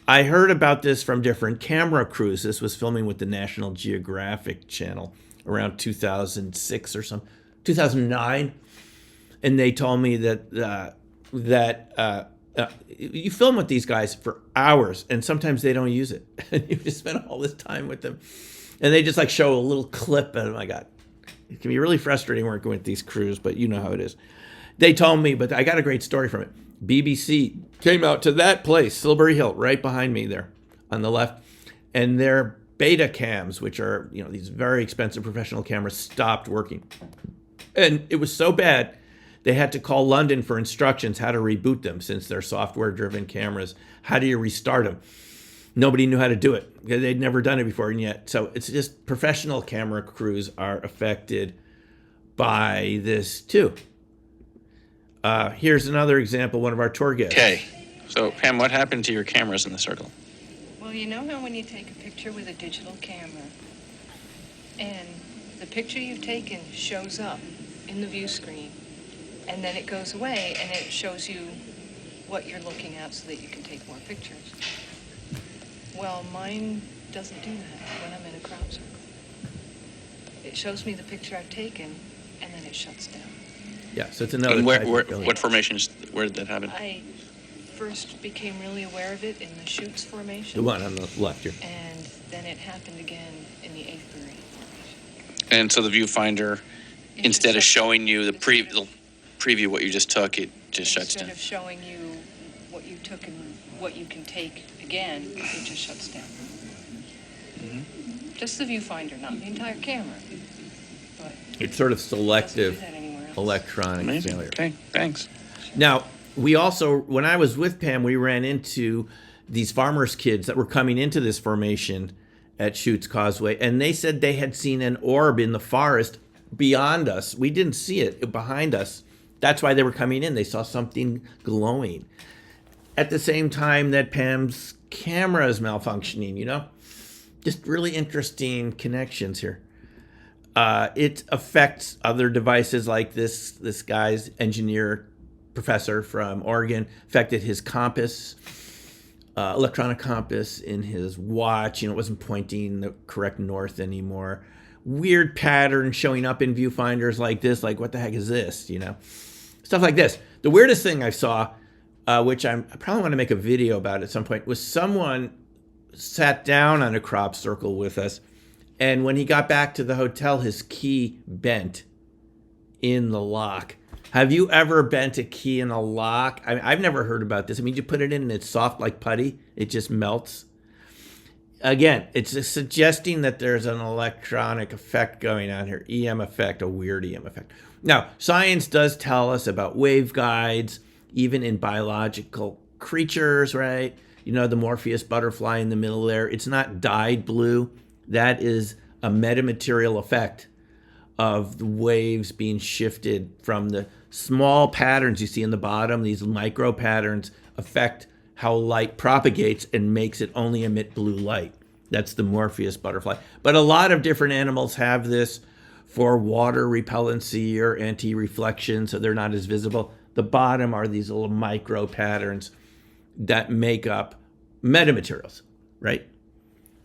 I heard about this from different camera crews. This was filming with the National Geographic Channel around 2006 or 2009. And they told me that you film with these guys for hours, and sometimes they don't use it. And you just spend all this time with them. And they just show a little clip, and oh my God. It can be really frustrating working with these crews, but you know how it is. They told me, but I got a great story from it. BBC came out to that place, Silbury Hill, right behind me there on the left. And their beta cams, which are, these very expensive professional cameras, stopped working. And it was so bad, they had to call London for instructions how to reboot them since they're software-driven cameras. How do you restart them? Nobody knew how to do it because they'd never done it before, and yet. So it's just professional camera crews are affected by this too. Here's another example, one of our tour guests. Okay. So, Pam, what happened to your cameras in the circle? Well, you know how when you take a picture with a digital camera and the picture you've taken shows up in the view screen and then it goes away and it shows you what you're looking at so that you can take more pictures. Well, mine doesn't do that when I'm in a crop circle. It shows me the picture I've taken and then it shuts down. Yeah, so it's another. And type what formations? Where did that happen? I first became really aware of it in the Chutes formation. The one on the left here. And then it happened again in the Avebury formation. And so the viewfinder, instead of showing you the preview what you just took, it just shuts down. Instead of showing you what you took and what you can take again, it just shuts down. Mm-hmm. Just the viewfinder, not the entire camera. But It's sort of it doesn't selective do that anywhere else. electronic Amazing. failure. Okay, thanks. Now, we also, when I was with Pam, we ran into these farmers' kids that were coming into this formation at Chutes Causeway, and they said they had seen an orb in the forest beyond us. We didn't see it behind us. That's why they were coming in. They saw something glowing. At the same time that Pam's camera is malfunctioning, you know? Just really interesting connections here. It affects other devices like this guy's engineer professor from Oregon, affected his compass, electronic compass in his watch. You know, it wasn't pointing the correct north anymore. Weird patterns showing up in viewfinders like this, like what the heck is this, you know? Stuff like this. The weirdest thing I saw, which I probably want to make a video about at some point, was someone sat down on a crop circle with us, and when he got back to the hotel, his key bent in the lock. Have you ever bent a key in a lock? I've never heard about this. I mean, you put it in and it's soft like putty. It just melts. Again, it's suggesting that there's an electronic effect going on here. EM effect, a weird EM effect. Now, science does tell us about waveguides, even in biological creatures, right? You know, the Morpheus butterfly in the middle there. It's not dyed blue. That is a metamaterial effect of the waves being shifted from the small patterns you see in the bottom. These micro patterns affect how light propagates and makes it only emit blue light. That's the Morpheus butterfly. But a lot of different animals have this for water repellency or anti-reflection, so they're not as visible. The bottom are these little micro patterns that make up metamaterials, right?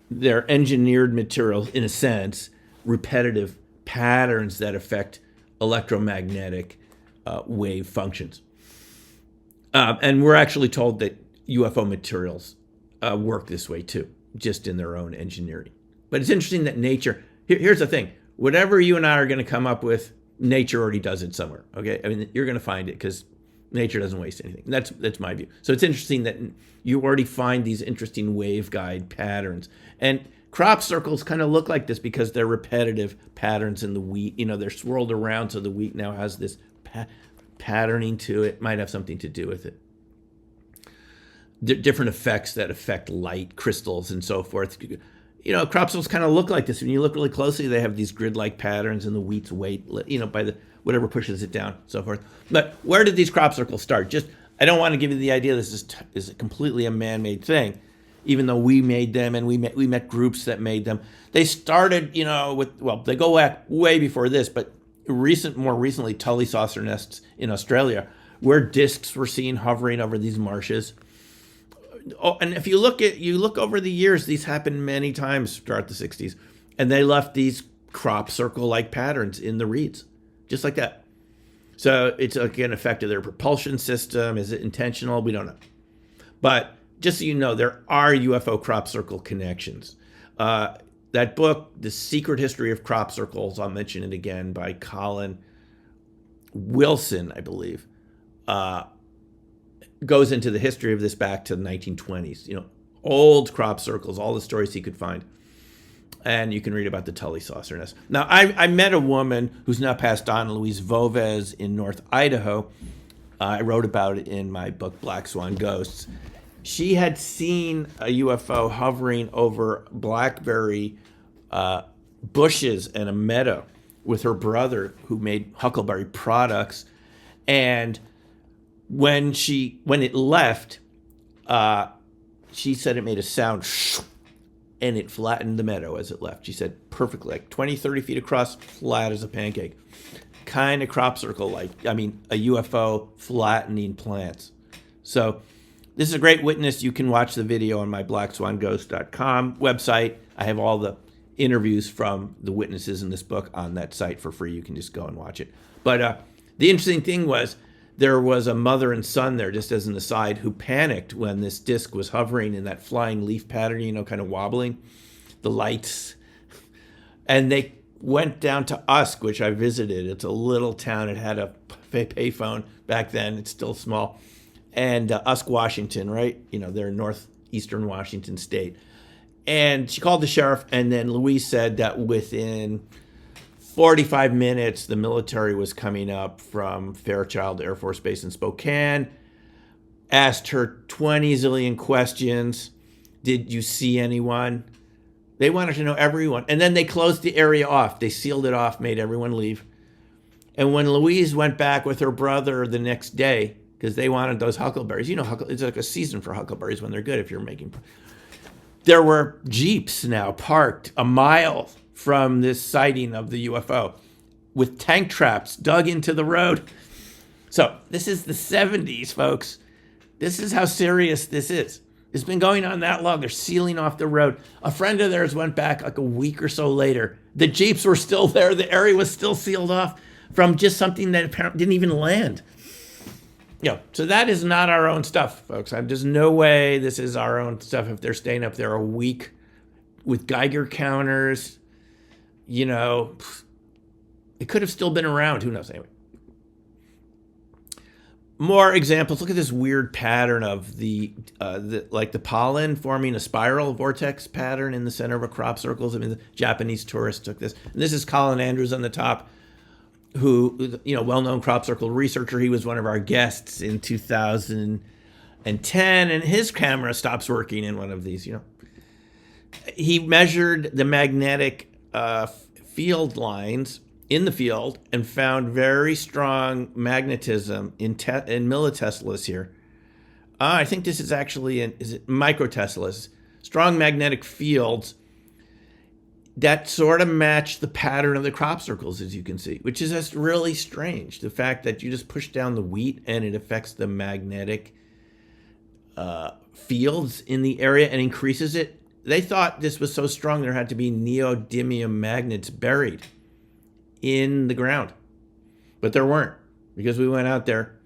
They're engineered materials, in a sense, repetitive patterns that affect electromagnetic wave functions. And we're actually told that UFO materials work this way too, just in their own engineering. But it's interesting that nature, here's the thing, whatever you and I are going to come up with, nature already does it somewhere, okay? I mean, you're going to find it because nature doesn't waste anything. That's my view. So it's interesting that you already find these interesting waveguide patterns. And crop circles kind of look like this because they're repetitive patterns in the wheat. You know, they're swirled around, so the wheat now has this patterning to it. Might have something to do with it. Different effects that affect light, crystals, and so forth. You know, crop circles kind of look like this. When you look really closely, they have these grid-like patterns in the wheat's weight, you know, by the whatever pushes it down, so forth. But where did these crop circles start? I don't want to give you the idea this is completely a man-made thing, even though we made them and we met groups that made them. They started, you know, they go back way before this, but more recently, Tully saucer nests in Australia, where discs were seen hovering over these marshes. Oh, and if you look over the years, these happened many times throughout the 60s, and they left these crop circle-like patterns in the reeds, just like that. So it's again affected their propulsion system. Is it intentional? We don't know. But just so you know, there are UFO crop circle connections. That book, The Secret History of Crop Circles, I'll mention it again, by Colin Wilson, I believe, goes into the history of this back to the 1920s. You know, old crop circles, all the stories he could find. And you can read about the Tully saucer nest. Now, I met a woman who's now passed on, Louise Voves, in North Idaho. I wrote about it in my book, Black Swan Ghosts. she had seen a UFO hovering over blackberry bushes in a meadow with her brother who made huckleberry products. And when it left, she said it made a sound and it flattened the meadow as it left. She said perfectly, like 20, 30 feet across, flat as a pancake. Kind of crop circle, a UFO flattening plants. So this is a great witness. You can watch the video on my blackswanghost.com website. I have all the interviews from the witnesses in this book on that site for free. You can just go and watch it. But the interesting thing was there was a mother and son there, just as an aside, who panicked when this disc was hovering in that flying leaf pattern, kind of wobbling, the lights. And they went down to Usk, which I visited. It's a little town. It had a payphone back then. It's still small. And Usk, Washington, right? They're in northeastern Washington state. And she called the sheriff, and then Louise said that within 45 minutes, the military was coming up from Fairchild Air Force Base in Spokane, asked her 20 zillion questions. Did you see anyone? They wanted to know everyone. And then they closed the area off. They sealed it off, made everyone leave. And when Louise went back with her brother the next day, because they wanted those huckleberries, it's like a season for huckleberries when they're good if you're making. There were Jeeps now parked a mile from this sighting of the UFO with tank traps dug into the road. So this is the 70s, folks. This is how serious this is. It's been going on that long. They're sealing off the road. A friend of theirs went back like a week or so later. The Jeeps were still there. The area was still sealed off from just something that apparently didn't even land. So that is not our own stuff, folks. There's no way this is our own stuff if they're staying up there a week with Geiger counters. It could have still been around. Who knows? Anyway. More examples. Look at this weird pattern of the pollen forming a spiral vortex pattern in the center of a crop circles. The Japanese tourists took this. And this is Colin Andrews on the top, who, well-known crop circle researcher. He was one of our guests in 2010, and his camera stops working in one of these, He measured the magnetic field lines in the field and found very strong magnetism in milliteslas here. I think this is actually is it microteslas? Strong magnetic fields that sort of match the pattern of the crop circles, as you can see, which is just really strange. The fact that you just push down the wheat and it affects the magnetic fields in the area and increases it. They thought this was so strong there had to be neodymium magnets buried in the ground. But there weren't, because we went out there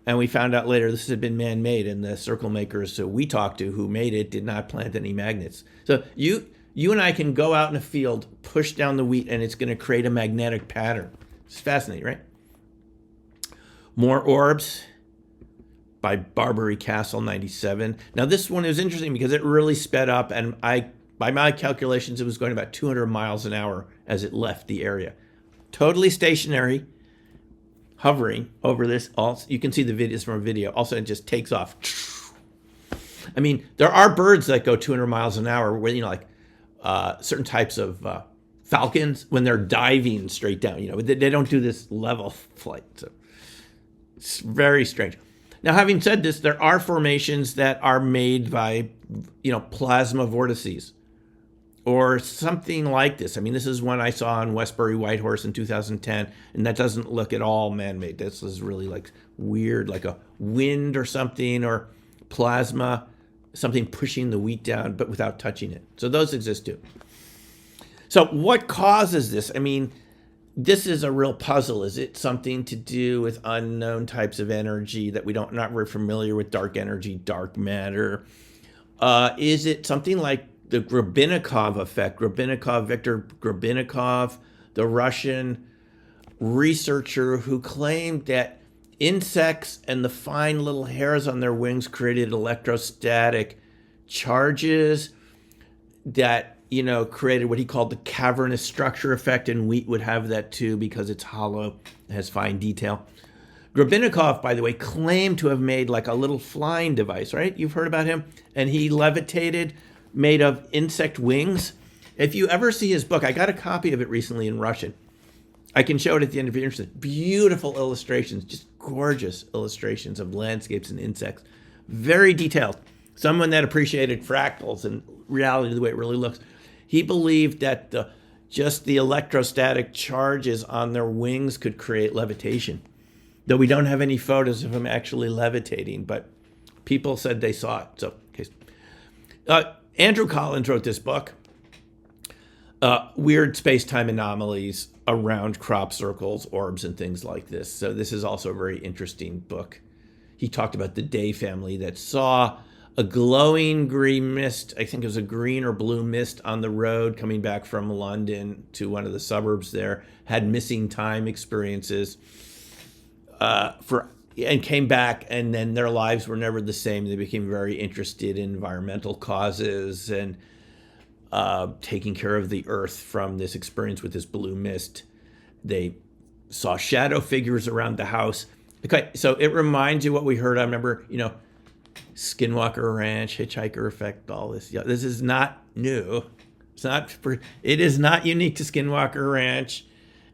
and we found out later this had been man-made, and the circle makers we talked to who made it did not plant any magnets. So you and I can go out in a field, push down the wheat, and it's going to create a magnetic pattern. It's fascinating, right? More orbs by Barbary Castle 97. Now this one is interesting because it really sped up, and by my calculations, it was going about 200 miles an hour as it left the area. Totally stationary, hovering over this. Also, you can see the videos from a video. Also, it just takes off. There are birds that go 200 miles an hour, where certain types of falcons, when they're diving straight down. They don't do this level flight. So it's very strange. Now, having said this, there are formations that are made by, plasma vortices or something like this. This is one I saw on Westbury Whitehorse in 2010, and that doesn't look at all man-made. This is really weird, like a wind or something, or plasma, something pushing the wheat down, but without touching it. So those exist too. So what causes this? This is a real puzzle. Is it something to do with unknown types of energy that not very familiar with? Dark energy, dark matter? Is it something like the Grabinikov effect? Viktor Grabinikov, the Russian researcher who claimed that insects and the fine little hairs on their wings created electrostatic charges that, created what he called the cavernous structure effect, and wheat would have that too because it's hollow, it has fine detail. Grebennikov, by the way, claimed to have made like a little flying device, right? You've heard about him. And he levitated, made of insect wings. If you ever see his book, I got a copy of it recently in Russian. I can show it at the end if you're interested. Beautiful illustrations, just gorgeous illustrations of landscapes and insects. Very detailed. Someone that appreciated fractals and reality the way it really looks. He believed that just the electrostatic charges on their wings could create levitation. Though we don't have any photos of him actually levitating, but people said they saw it. So, Andrew Collins wrote this book, Weird Space-Time Anomalies Around Crop Circles, Orbs, and things like this. So this is also a very interesting book. He talked about the Day family that saw a glowing green mist. I think it was a green or blue mist on the road coming back from London to one of the suburbs there, had missing time experiences and came back, and then their lives were never the same. They became very interested in environmental causes and taking care of the earth from this experience with this blue mist. They saw shadow figures around the house. Okay, so it reminds you what we heard. I remember, Skinwalker Ranch, Hitchhiker Effect, all this. Yeah, this is not new. It is not unique to Skinwalker Ranch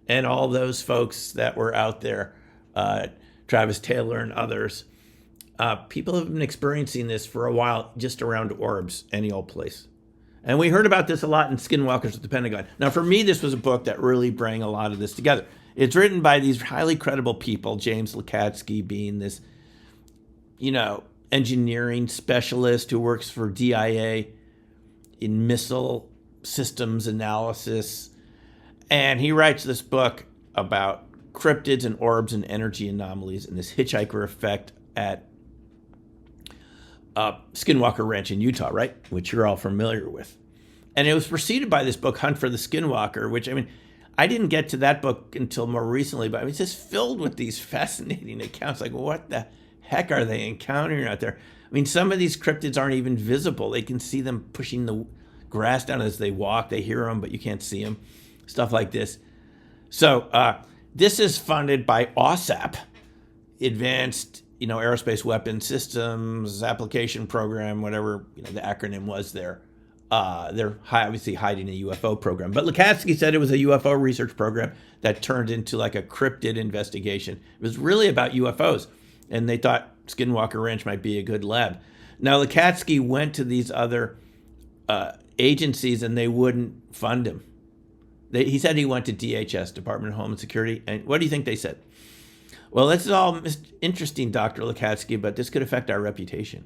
and all those folks that were out there, Travis Taylor and others. People have been experiencing this for a while, just around Orbs, any old place. And we heard about this a lot in Skinwalkers at the Pentagon. Now, for me, this was a book that really brought a lot of this together. It's written by these highly credible people, Jame Lakatski being this, engineering specialist who works for DIA in missile systems analysis. And he writes this book about cryptids and orbs and energy anomalies and this Hitchhiker Effect at Skinwalker Ranch in Utah, right? Which you're all familiar with. And it was preceded by this book, Hunt for the Skinwalker, which, I didn't get to that book until more recently, but it's just filled with these fascinating accounts. Like, what the heck are they encountering out there? Some of these cryptids aren't even visible. They can see them pushing the grass down as they walk. They hear them, but you can't see them. Stuff like this. So this is funded by OSAP, Advanced Aerospace Weapons Systems Application Program, whatever the acronym was there. They're obviously hiding a UFO program. But Lakatski said it was a UFO research program that turned into like a cryptid investigation. It was really about UFOs. And they thought Skinwalker Ranch might be a good lab. Now, Lakatski went to these other agencies and they wouldn't fund him. He said he went to DHS, Department of Homeland Security. And what do you think they said? Well, this is all interesting, Dr. Lakatski, but this could affect our reputation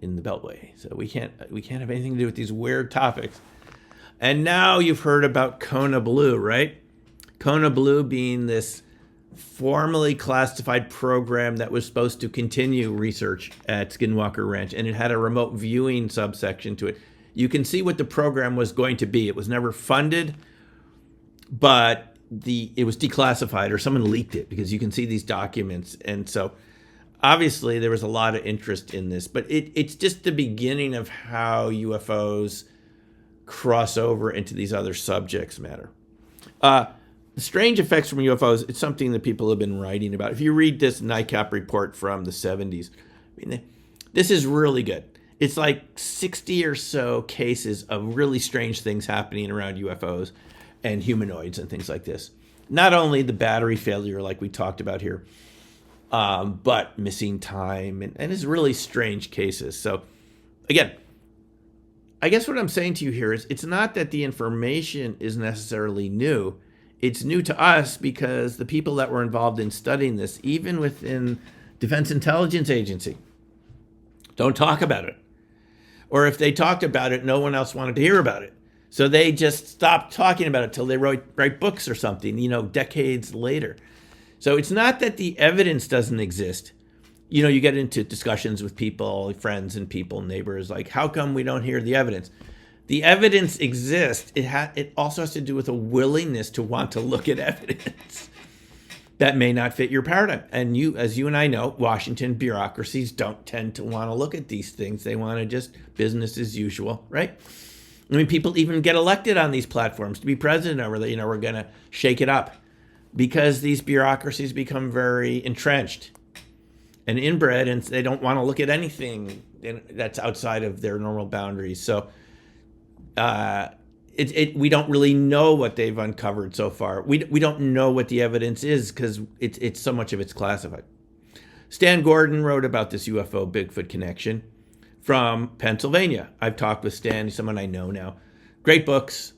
in the Beltway. So we can't have anything to do with these weird topics. And now you've heard about Kona Blue, right? Kona Blue being this formally classified program that was supposed to continue research at Skinwalker Ranch, and it had a remote viewing subsection to it. You can see what the program was going to be. It was never funded, but it was declassified, or someone leaked it, because you can see these documents. And so obviously there was a lot of interest in this, but it's just the beginning of how UFOs cross over into these other subjects matter. The strange effects from UFOs, it's something that people have been writing about. If you read this NICAP report from the 70s, this is really good. It's like 60 or so cases of really strange things happening around UFOs and humanoids and things like this. Not only the battery failure like we talked about here, but missing time and it's really strange cases. So again, I guess what I'm saying to you here is it's not that the information is necessarily new. It's new to us because the people that were involved in studying this, even within Defense Intelligence Agency, don't talk about it. Or if they talked about it, no one else wanted to hear about it. So they just stopped talking about it till they write books or something, decades later. So it's not that the evidence doesn't exist. You get into discussions with people, friends and people, neighbors, like, how come we don't hear the evidence? The evidence exists. It also has to do with a willingness to want to look at evidence that may not fit your paradigm. And as you and I know, Washington bureaucracies don't tend to want to look at these things. They want to just business as usual, right? People even get elected on these platforms to be president over there. We're going to shake it up. because these bureaucracies become very entrenched and inbred, and they don't want to look at anything that's outside of their normal boundaries. So we don't really know what they've uncovered so far. We don't know what the evidence is because it's so much of it's classified. Stan Gordon wrote about this UFO Bigfoot connection from Pennsylvania. I've talked with Stan, he's someone I know now. Great books.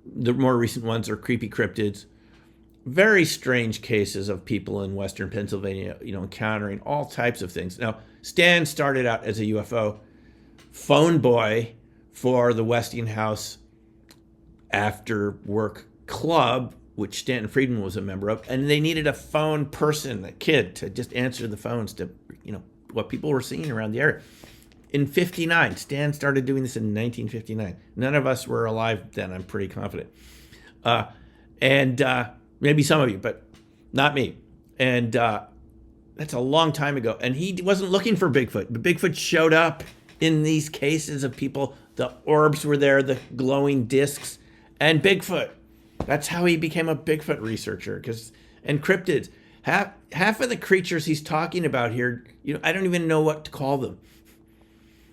The more recent ones are Creepy Cryptids. Very strange cases of people in Western Pennsylvania, encountering all types of things. Now, Stan started out as a UFO phone boy for the Westinghouse After Work Club, which Stanton Friedman was a member of, and they needed a phone person, a kid, to just answer the phones to, what people were seeing around the area. In 59, Stan started doing this in 1959. None of us were alive then, I'm pretty confident. And maybe some of you, but not me. And that's a long time ago. And he wasn't looking for Bigfoot, but Bigfoot showed up in these cases of people. The orbs were there, the glowing discs, and Bigfoot. That's how he became a Bigfoot researcher. And cryptids, half of the creatures he's talking about here, I don't even know what to call them.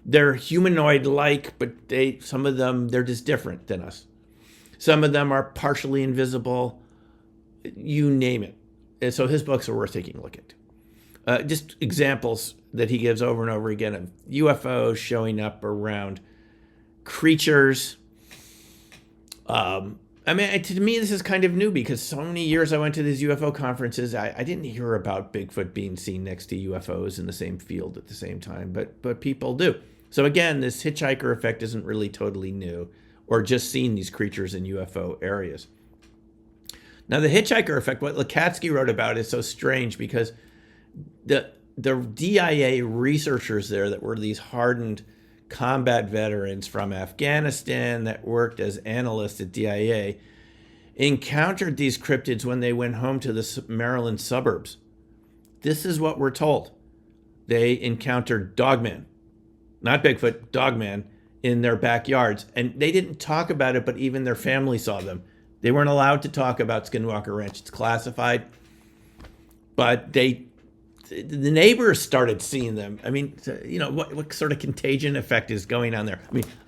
They're humanoid-like, but some of them, they're just different than us. Some of them are partially invisible, you name it. And so his books are worth taking a look at. Just examples that he gives over and over again of UFOs showing up around creatures. To me, this is kind of new because so many years I went to these UFO conferences, I didn't hear about Bigfoot being seen next to UFOs in the same field at the same time, but people do. So again, this Hitchhiker Effect isn't really totally new, or just seeing these creatures in UFO areas. Now, the Hitchhiker Effect, what Lakatski wrote about, is so strange because the DIA researchers there that were these hardened combat veterans from Afghanistan that worked as analysts at DIA encountered these cryptids when they went home to the Maryland suburbs. This is what we're told. They encountered Dogman, not Bigfoot, Dogman, in their backyards. And they didn't talk about it, but even their family saw them. They weren't allowed to talk about Skinwalker Ranch. It's classified. But the neighbors started seeing them. What sort of contagion effect is going on there?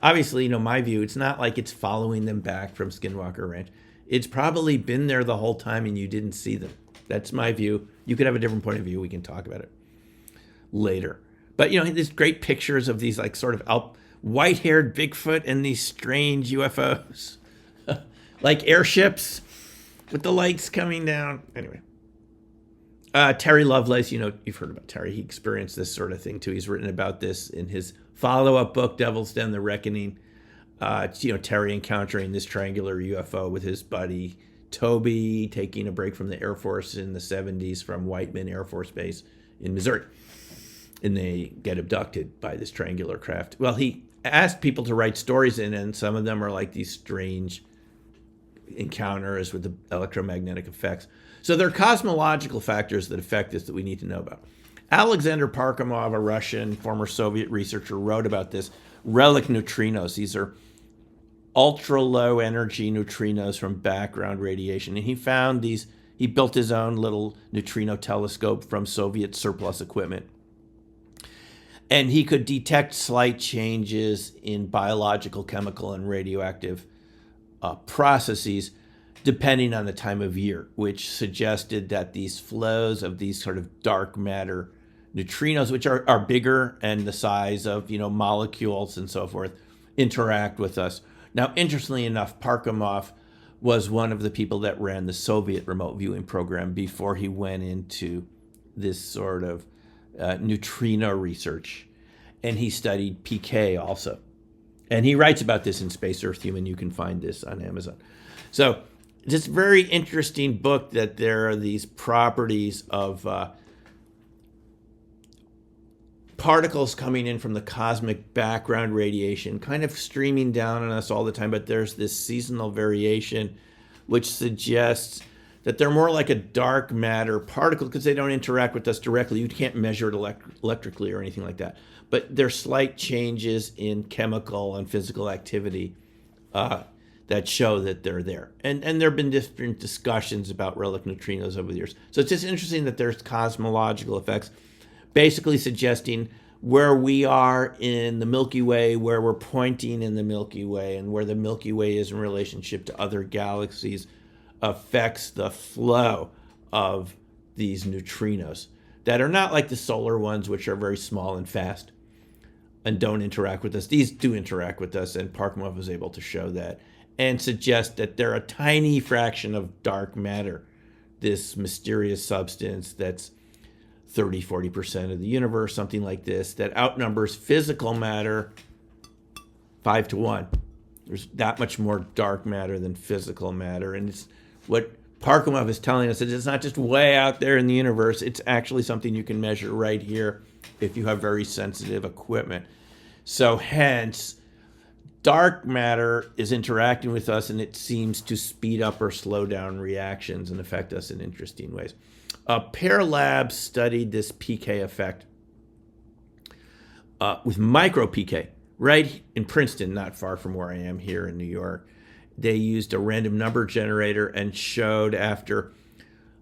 Obviously, my view, it's not like it's following them back from Skinwalker Ranch. It's probably been there the whole time and you didn't see them. That's my view. You could have a different point of view. We can talk about it later. But, there's great pictures of these sort of white-haired Bigfoot and these strange UFOs. Like airships with the lights coming down. Anyway. Terry Lovelace, you've heard about Terry. He experienced this sort of thing too. He's written about this in his follow-up book, Devil's Den, The Reckoning. Terry encountering this triangular UFO with his buddy Toby, taking a break from the Air Force in the 70s from Whiteman Air Force Base in Missouri. And they get abducted by this triangular craft. Well, he asked people to write stories in, and some of them are like these strange encounters with the electromagnetic effects. So there are cosmological factors that affect this that we need to know about. Alexander Parkhomov, a Russian former Soviet researcher, wrote about this relic neutrinos. These are ultra low energy neutrinos from background radiation. And he found these, he built his own little neutrino telescope from Soviet surplus equipment. And he could detect slight changes in biological, chemical, and radioactive processes depending on the time of year, which suggested that these flows of these sort of dark matter neutrinos, which are bigger and the size of, molecules and so forth, interact with us. Now, interestingly enough, Parkhomov was one of the people that ran the Soviet remote viewing program before he went into this sort of neutrino research. And he studied PK also. And he writes about this in Space Earth Human. You can find this on Amazon. So it's a very interesting book that there are these properties of particles coming in from the cosmic background radiation, kind of streaming down on us all the time. But there's this seasonal variation, which suggests that they're more like a dark matter particle because they don't interact with us directly. You can't measure it electrically or anything like that. But there's slight changes in chemical and physical activity that that show that they're there. And there have been different discussions about relic neutrinos over the years. So it's just interesting that there's cosmological effects basically suggesting where we are in the Milky Way, where we're pointing in the Milky Way, and where the Milky Way is in relationship to other galaxies affects the flow of these neutrinos that are not like the solar ones, which are very small and fast and don't interact with us. These do interact with us, and Parkhomov was able to show that and suggest that they're a tiny fraction of dark matter, this mysterious substance that's 30, 40% of the universe, something like this, that outnumbers physical matter 5 to 1. There's that much more dark matter than physical matter. And it's what Parkhomov is telling us, that it's not just way out there in the universe, it's actually something you can measure right here if you have very sensitive equipment. So hence, dark matter is interacting with us, and it seems to speed up or slow down reactions and affect us in interesting ways. Pear Labs studied this PK effect with micro PK right in Princeton, not far from where I am here in New York. They used a random number generator and showed after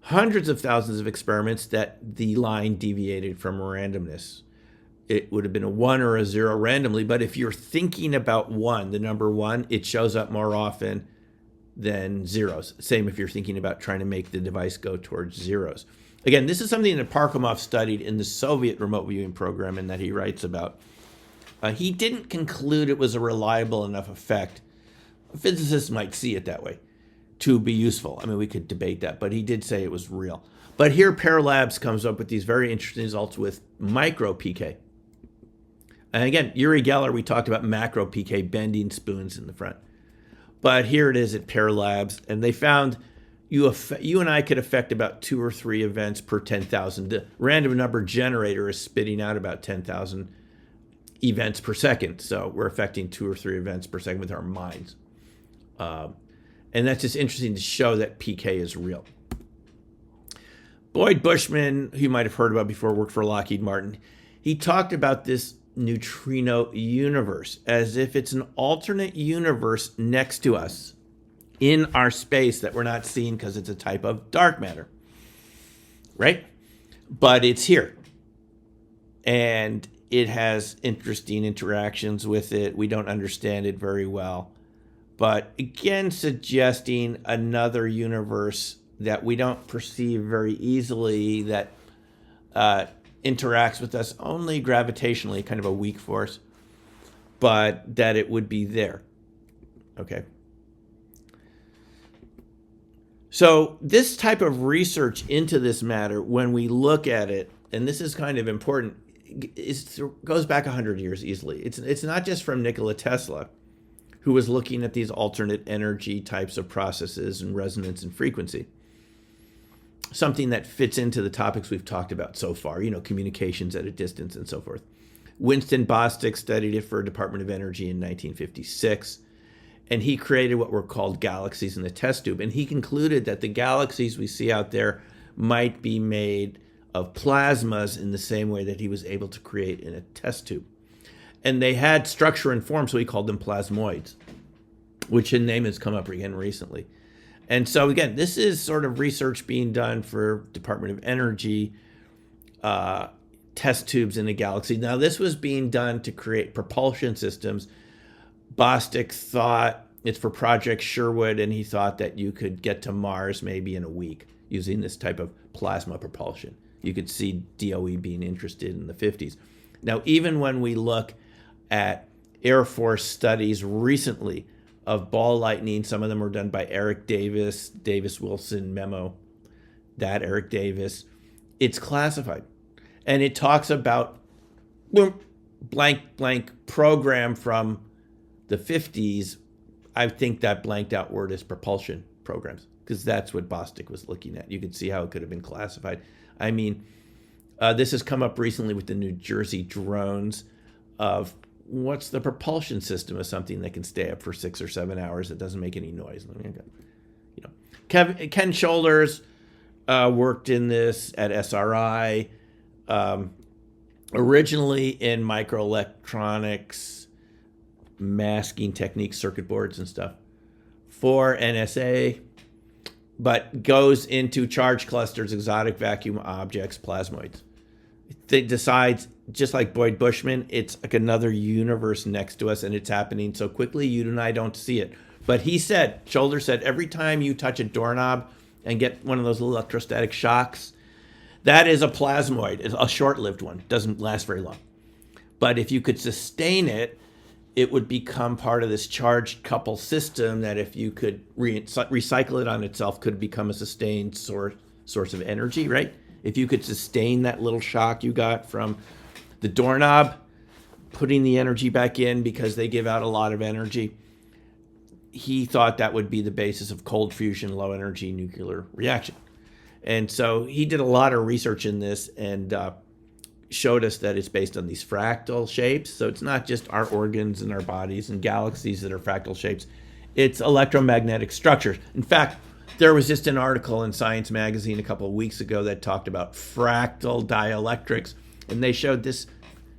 hundreds of thousands of experiments that the line deviated from randomness. It would have been a 1 or a 0 randomly, but if you're thinking about 1, the number 1, it shows up more often than zeros. Same if you're thinking about trying to make the device go towards zeros. Again, this is something that Parkhomov studied in the Soviet remote viewing program and that he writes about. He didn't conclude it was a reliable enough effect. Physicists might see it that way to be useful. I mean, we could debate that, but he did say it was real. But here, Pear Labs comes up with these very interesting results with micro PK. And again, Uri Geller, we talked about macro PK, bending spoons in the front. But here it is at Pear Labs, and they found you and I could affect about 2 or 3 events per 10,000. The random number generator is spitting out about 10,000 events per second. So we're affecting 2 or 3 events per second with our minds. And that's just interesting to show that PK is real. Boyd Bushman, who you might have heard about before, worked for Lockheed Martin. He talked about this neutrino universe as if it's an alternate universe next to us in our space that we're not seeing because it's a type of dark matter, right? But it's here. And it has interesting interactions with it. We don't understand it very well. But again, suggesting another universe that we don't perceive very easily, that interacts with us only gravitationally, kind of a weak force, but that it would be there. Okay. So this type of research into this matter, when we look at it, and this is kind of important, it goes back 100 years easily. It's not just from Nikola Tesla, who was looking at these alternate energy types of processes and resonance and frequency. Something that fits into the topics we've talked about so far, communications at a distance and so forth. Winston Bostick studied it for Department of Energy in 1956, and he created what were called galaxies in the test tube. And he concluded that the galaxies we see out there might be made of plasmas in the same way that he was able to create in a test tube. And they had structure and form, so he called them plasmoids, which a name has come up again recently. And so again, this is sort of research being done for Department of Energy test tubes in a galaxy. Now, this was being done to create propulsion systems. Bostick thought it's for Project Sherwood, and he thought that you could get to Mars maybe in a week using this type of plasma propulsion. You could see DOE being interested in the 50s. Now, even when we look at Air Force studies recently of ball lightning, some of them were done by Eric Davis, Davis-Wilson memo, that Eric Davis, it's classified. And it talks about blank program from the 50s. I think that blanked out word is propulsion programs, because that's what Bostick was looking at. You could see how it could have been classified. I mean, this has come up recently with the New Jersey drones of what's the propulsion system of something that can stay up for 6 or 7 hours that doesn't make any noise. Ken Shoulders worked in this at SRI, originally in microelectronics, masking techniques, circuit boards and stuff. for NSA, but goes into charged clusters, exotic vacuum objects, plasmoids. It decides, just like Boyd Bushman, it's like another universe next to us, and it's happening so quickly you and I don't see it. But he said, Shoulder said, every time you touch a doorknob and get one of those electrostatic shocks, that is a plasmoid. It's a short-lived one. It doesn't last very long. But if you could sustain it, it would become part of this charged couple system that, if you could recycle it on itself, could become a sustained source of energy, right? If you could sustain that little shock you got from the doorknob, putting the energy back in because they give out a lot of energy, he thought that would be the basis of cold fusion, low energy nuclear reaction. And so he did a lot of research in this and showed us that it's based on these fractal shapes. So it's not just our organs and our bodies and galaxies that are fractal shapes. It's electromagnetic structures. In fact, there was just an article in Science Magazine a couple of weeks ago that talked about fractal dielectrics, and they showed this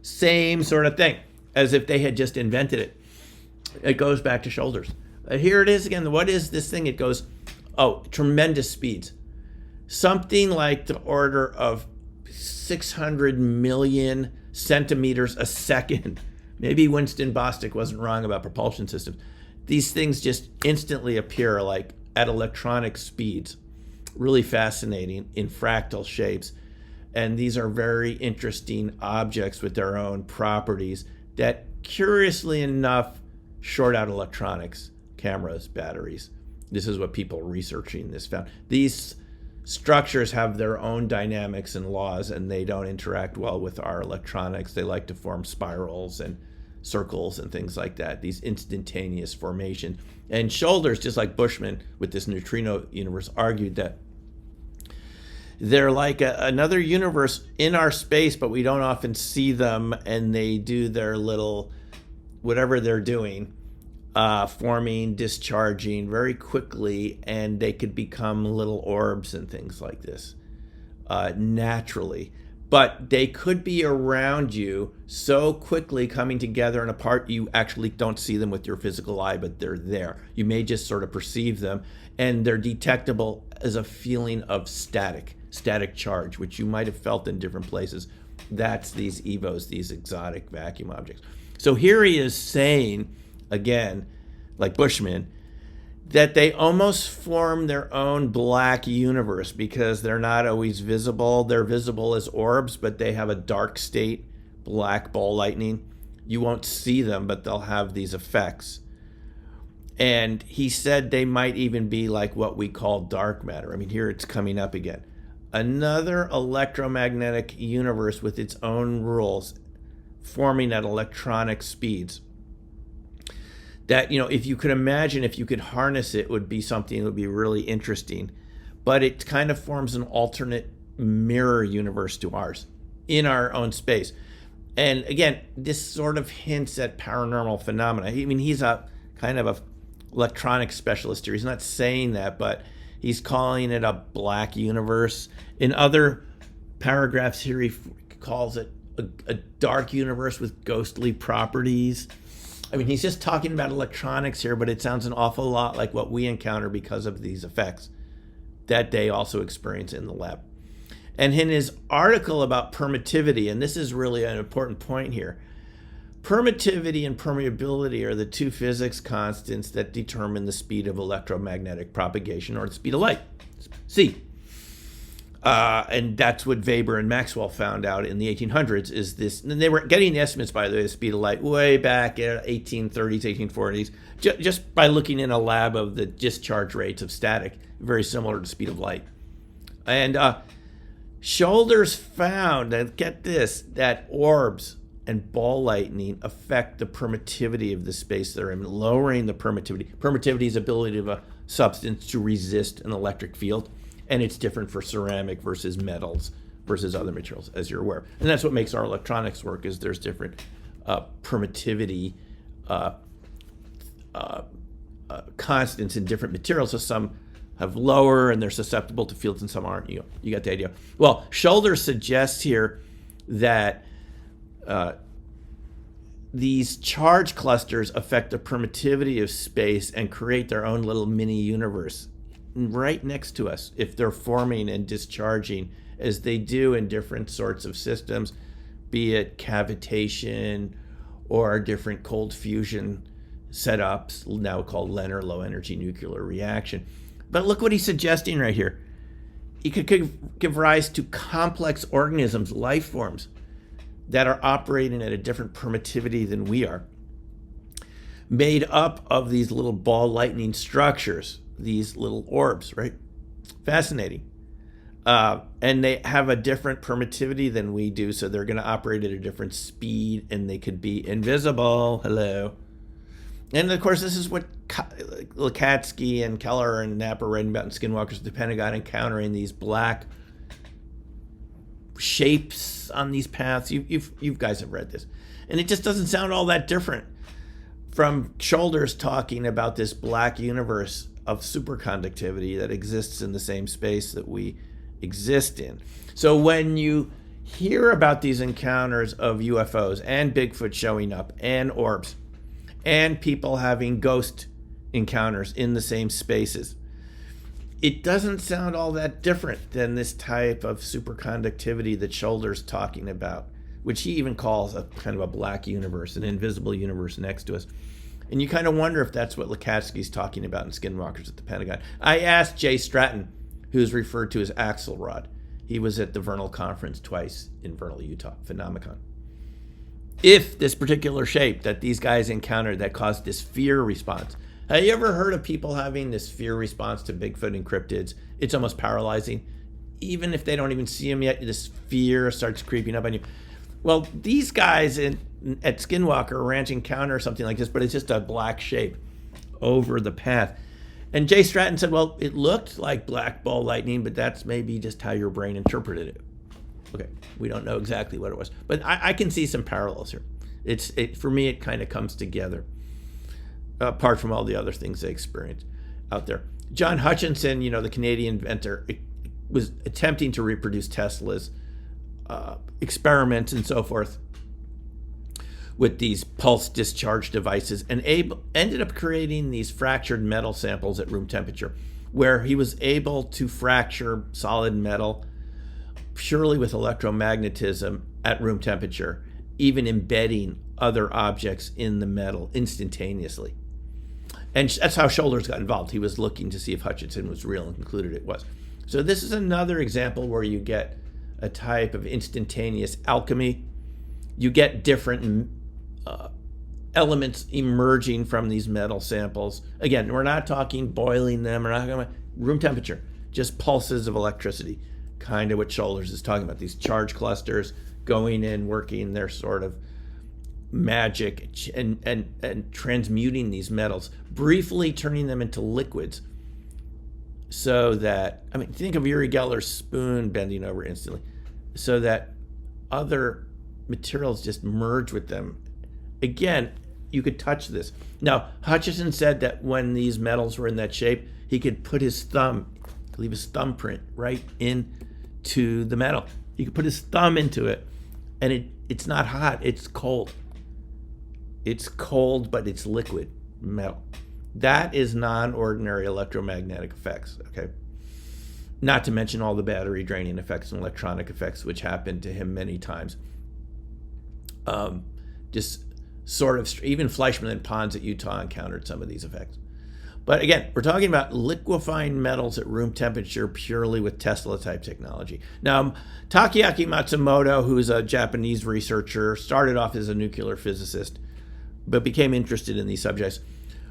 same sort of thing, as if they had just invented it. It goes back to Shoulders. Here it is again. What is this thing? It goes, tremendous speeds. Something like the order of 600 million centimeters a second. Maybe Winston Bostick wasn't wrong about propulsion systems. These things just instantly appear like at electronic speeds. Really fascinating in fractal shapes. And these are very interesting objects with their own properties that, curiously enough, short out electronics, cameras, batteries. This is what people researching this found. These structures have their own dynamics and laws, and they don't interact well with our electronics. They like to form spirals and circles and things like that, these instantaneous formations. And Shoulders, just like Bushman with this neutrino universe, argued that they're like another universe in our space, but we don't often see them, and they do their little whatever they're doing, forming, discharging very quickly, and they could become little orbs and things like this naturally. But they could be around you so quickly, coming together and apart, you actually don't see them with your physical eye, but they're there. You may just sort of perceive them, and they're detectable as a feeling of static charge, which you might have felt in different places. That's these EVOs, these exotic vacuum objects. So here he is saying, again, like Bushman, that they almost form their own black universe because they're not always visible. They're visible as orbs, but they have a dark state, black ball lightning. You won't see them, but they'll have these effects. And he said they might even be like what we call dark matter. I mean, here it's coming up again. Another electromagnetic universe with its own rules, forming at electronic speeds. That, if you could imagine, if you could harness it, would be something that would be really interesting. But it kind of forms an alternate mirror universe to ours in our own space. And again, this sort of hints at paranormal phenomena. I mean, he's a kind of a electronic specialist here. He's not saying that, but he's calling it a black universe. In other paragraphs here, he calls it a dark universe with ghostly properties. I mean, he's just talking about electronics here, but it sounds an awful lot like what we encounter because of these effects that they also experience in the lab. And in his article about permittivity, and this is really an important point here, permittivity and permeability are the two physics constants that determine the speed of electromagnetic propagation, or the speed of light, c. And that's what Weber and Maxwell found out in the 1800s, is this, and they were getting the estimates, by the way, the speed of light way back in 1830s, 1840s, just by looking in a lab of the discharge rates of static, very similar to the speed of light. And Shoulders found, and get this, that orbs and ball lightning affect the permittivity of the space they're in, lowering the permittivity. Permittivity is the ability of a substance to resist an electric field. And it's different for ceramic versus metals versus other materials, as you're aware. And that's what makes our electronics work, is there's different permittivity constants in different materials. So some have lower and they're susceptible to fields and some aren't. You got the idea. Well, Shoulders suggests here that these charge clusters affect the permittivity of space and create their own little mini universe right next to us if they're forming and discharging as they do in different sorts of systems, be it cavitation or different cold fusion setups, now called LEN or low energy nuclear reaction. But look what he's suggesting right here. It could give rise to complex organisms, life forms, that are operating at a different permittivity than we are, made up of these little ball lightning structures, these little orbs, right? Fascinating. And they have a different permittivity than we do, so they're going to operate at a different speed, and they could be invisible. Hello. And of course, this is what Lakatski and Keller and Knapp are writing about in Skinwalkers at the Pentagon, encountering these black shapes on these paths. You guys have read this, and it just doesn't sound all that different from Shoulders talking about this black universe of superconductivity that exists in the same space that we exist in. So when you hear about these encounters of UFOs and Bigfoot showing up and orbs and people having ghost encounters in the same spaces, it doesn't sound all that different than this type of superconductivity that Shoulders talking about, which he even calls a kind of a black universe, an invisible universe next to us. And you kind of wonder if that's what Lakatski's talking about in Skinwalkers at the Pentagon. I asked Jay Stratton, who's referred to as Axelrod. He was at the Vernal Conference twice in Vernal, Utah, Phenomicon. If this particular shape that these guys encountered that caused this fear response, have you ever heard of people having this fear response to Bigfoot and cryptids? It's almost paralyzing. Even if they don't even see them yet, this fear starts creeping up on you. Well, these guys at Skinwalker Ranch encounter something like this, but it's just a black shape over the path. And Jay Stratton said, well, it looked like black ball lightning, but that's maybe just how your brain interpreted it. Okay, we don't know exactly what it was, but I can see some parallels here. For me, it kind of comes together, apart from all the other things they experienced out there. John Hutchinson, the Canadian inventor, was attempting to reproduce Tesla's experiments and so forth with these pulse discharge devices, and ended up creating these fractured metal samples at room temperature, where he was able to fracture solid metal purely with electromagnetism at room temperature, even embedding other objects in the metal instantaneously. And that's how Shoulders got involved. He was looking to see if Hutchinson was real and concluded it was. So this is another example where you get a type of instantaneous alchemy. You get different elements emerging from these metal samples. Again, we're not talking boiling them, we're not talking about room temperature, just pulses of electricity, kind of what Shoulders is talking about, these charge clusters going in, working their sort of magic and transmuting these metals, briefly turning them into liquids, so that, think of Uri Geller's spoon bending over instantly, so that other materials just merge with them. Again, you could touch this. Now, Hutchison said that when these metals were in that shape, he could put his thumb, leave his thumbprint right into the metal. He could put his thumb into it, and it's not hot, it's cold. It's cold, but it's liquid metal. That is non-ordinary electromagnetic effects, okay? Not to mention all the battery draining effects and electronic effects, which happened to him many times. Just sort of, even Fleischmann and Pons at Utah encountered some of these effects. But again, we're talking about liquefying metals at room temperature purely with Tesla-type technology. Now, Takeaki Matsumoto, who's a Japanese researcher, started off as a nuclear physicist, but became interested in these subjects,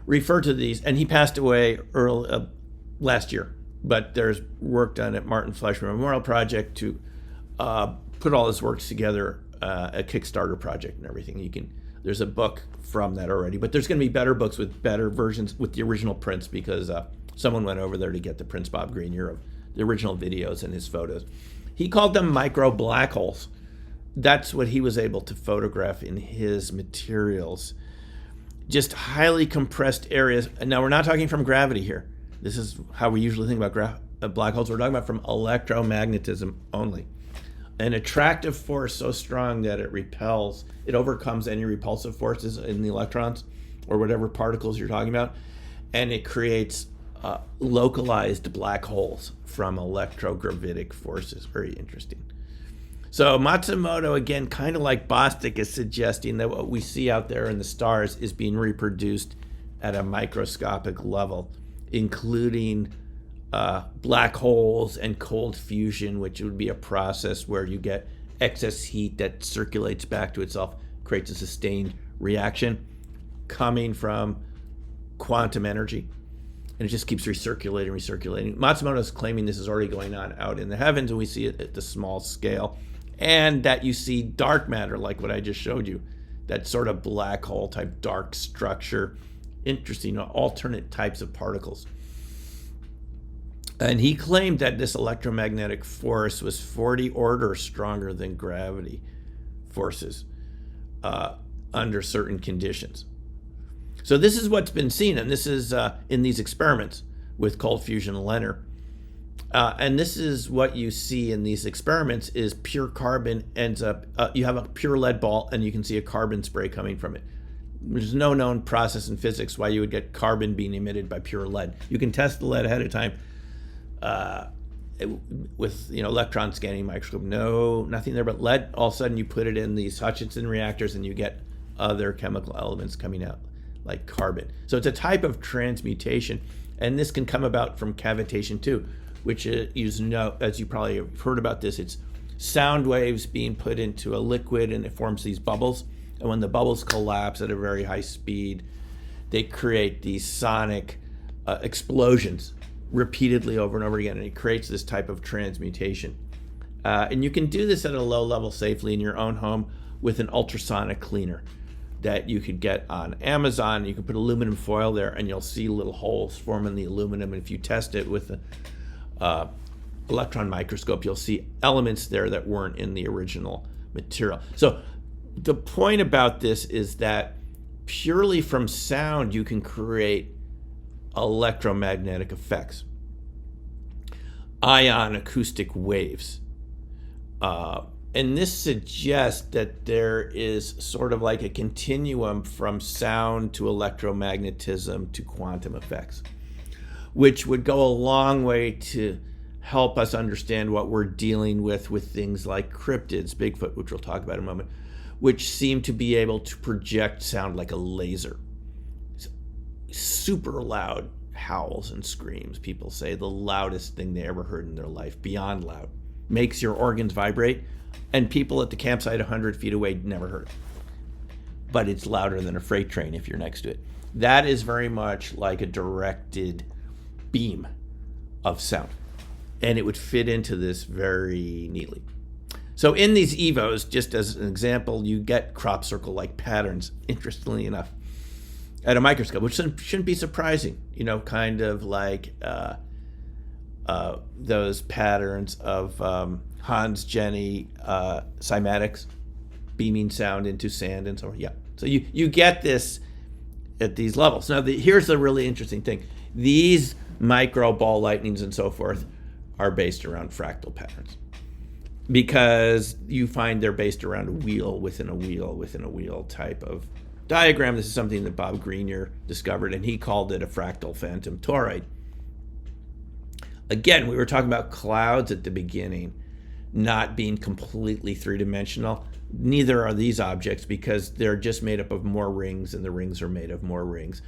referred to these, and he passed away last year. But there's work done at Martin Fleischmann Memorial Project to put all his works together, a Kickstarter project and everything. There's a book from that already, but there's going to be better books with better versions with the original prints, because someone went over there to get the prints, Bob Grenier, of the original videos and his photos. He called them micro black holes. That's what he was able to photograph in his materials. Just highly compressed areas. Now, we're not talking from gravity here. This is how we usually think about black holes. We're talking about from electromagnetism only. an attractive force so strong that it overcomes any repulsive forces in the electrons or whatever particles you're talking about, and it creates localized black holes from electrogravitic forces. Very interesting. So Matsumoto, again, kind of like Bostic, is suggesting that what we see out there in the stars is being reproduced at a microscopic level, including black holes and cold fusion, which would be a process where you get excess heat that circulates back to itself, creates a sustained reaction coming from quantum energy. And it just keeps recirculating. Matsumoto is claiming this is already going on out in the heavens, and we see it at the small scale. And that you see dark matter, like what I just showed you, that sort of black hole type dark structure. Interesting, alternate types of particles. And he claimed that this electromagnetic force was 40 orders stronger than gravity forces under certain conditions. So this is what's been seen, and this is in these experiments with cold fusion and Leonard. And this is what you see in these experiments is pure carbon ends up, you have a pure lead ball and you can see a carbon spray coming from it. There's no known process in physics why you would get carbon being emitted by pure lead. You can test the lead ahead of time with electron scanning microscope. No, nothing there but lead. All of a sudden you put it in these Hutchinson reactors and you get other chemical elements coming out like carbon. So it's a type of transmutation, and this can come about from cavitation too, which is, as you probably have heard about this, it's sound waves being put into a liquid and it forms these bubbles. And when the bubbles collapse at a very high speed, they create these sonic explosions repeatedly over and over again, and it creates this type of transmutation. And you can do this at a low level safely in your own home with an ultrasonic cleaner that you could get on Amazon. You can put aluminum foil there and you'll see little holes form in the aluminum. And if you test it with an electron microscope, you'll see elements there that weren't in the original material. So the point about this is that purely from sound, you can create electromagnetic effects, ion acoustic waves. And this suggests that there is sort of like a continuum from sound to electromagnetism to quantum effects, which would go a long way to help us understand what we're dealing with things like cryptids, Bigfoot, which we'll talk about in a moment, which seem to be able to project sound like a laser. Super loud howls and screams. People say the loudest thing they ever heard in their life, beyond loud, makes your organs vibrate. And people at the campsite 100 feet away never heard it. But it's louder than a freight train if you're next to it. That is very much like a directed beam of sound. And it would fit into this very neatly. So in these EVOs, just as an example, you get crop circle-like patterns, interestingly enough, at a microscope, which shouldn't be surprising. Kind of like those patterns of Hans Jenny cymatics, beaming sound into sand and so on. Yeah. So you get this at these levels. Now, here's the really interesting thing. These micro ball lightnings and so forth are based around fractal patterns, because you find they're based around a wheel within a wheel within a wheel type of diagram. This is something that Bob Grenier discovered, and he called it a fractal phantom toroid. Again, we were talking about clouds at the beginning not being completely three-dimensional. Neither are these objects, because they're just made up of more rings, and the rings are made of more rings.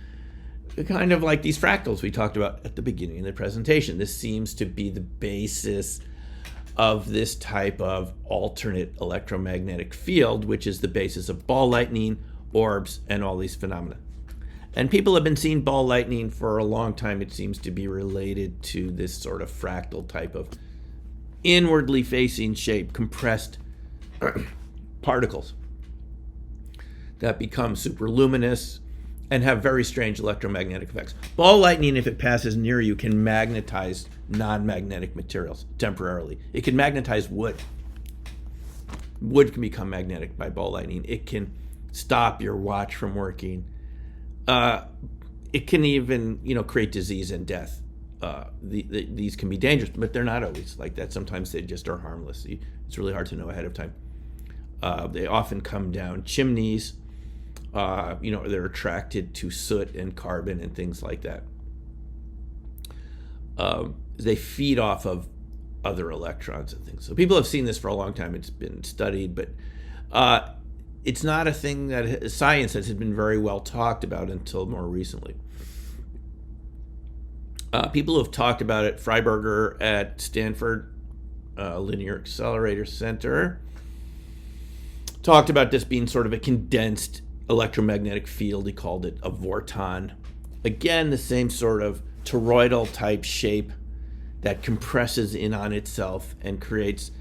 Kind of like these fractals we talked about at the beginning of the presentation. This seems to be the basis of this type of alternate electromagnetic field, which is the basis of ball lightning, orbs, and all these phenomena. And people have been seeing ball lightning for a long time. It seems to be related to this sort of fractal type of inwardly facing shape, compressed particles that become superluminous and have very strange electromagnetic effects. Ball lightning, if it passes near you, can magnetize non-magnetic materials temporarily. It can magnetize wood. Wood can become magnetic by ball lightning. It can stop your watch from working. It can even, create disease and death these can be dangerous, but they're not always like that. Sometimes they just are harmless. It's really hard to know ahead of time. They often come down chimneys. They're attracted to soot and carbon and things like that. They feed off of other electrons and things. So people have seen this for a long time. It's been studied, but it's not a thing that science has been very well talked about until more recently. People who have talked about it, Freiberger at Stanford Linear Accelerator Center, talked about this being sort of a condensed electromagnetic field. He called it a vorton. Again, the same sort of toroidal type shape that compresses in on itself and creates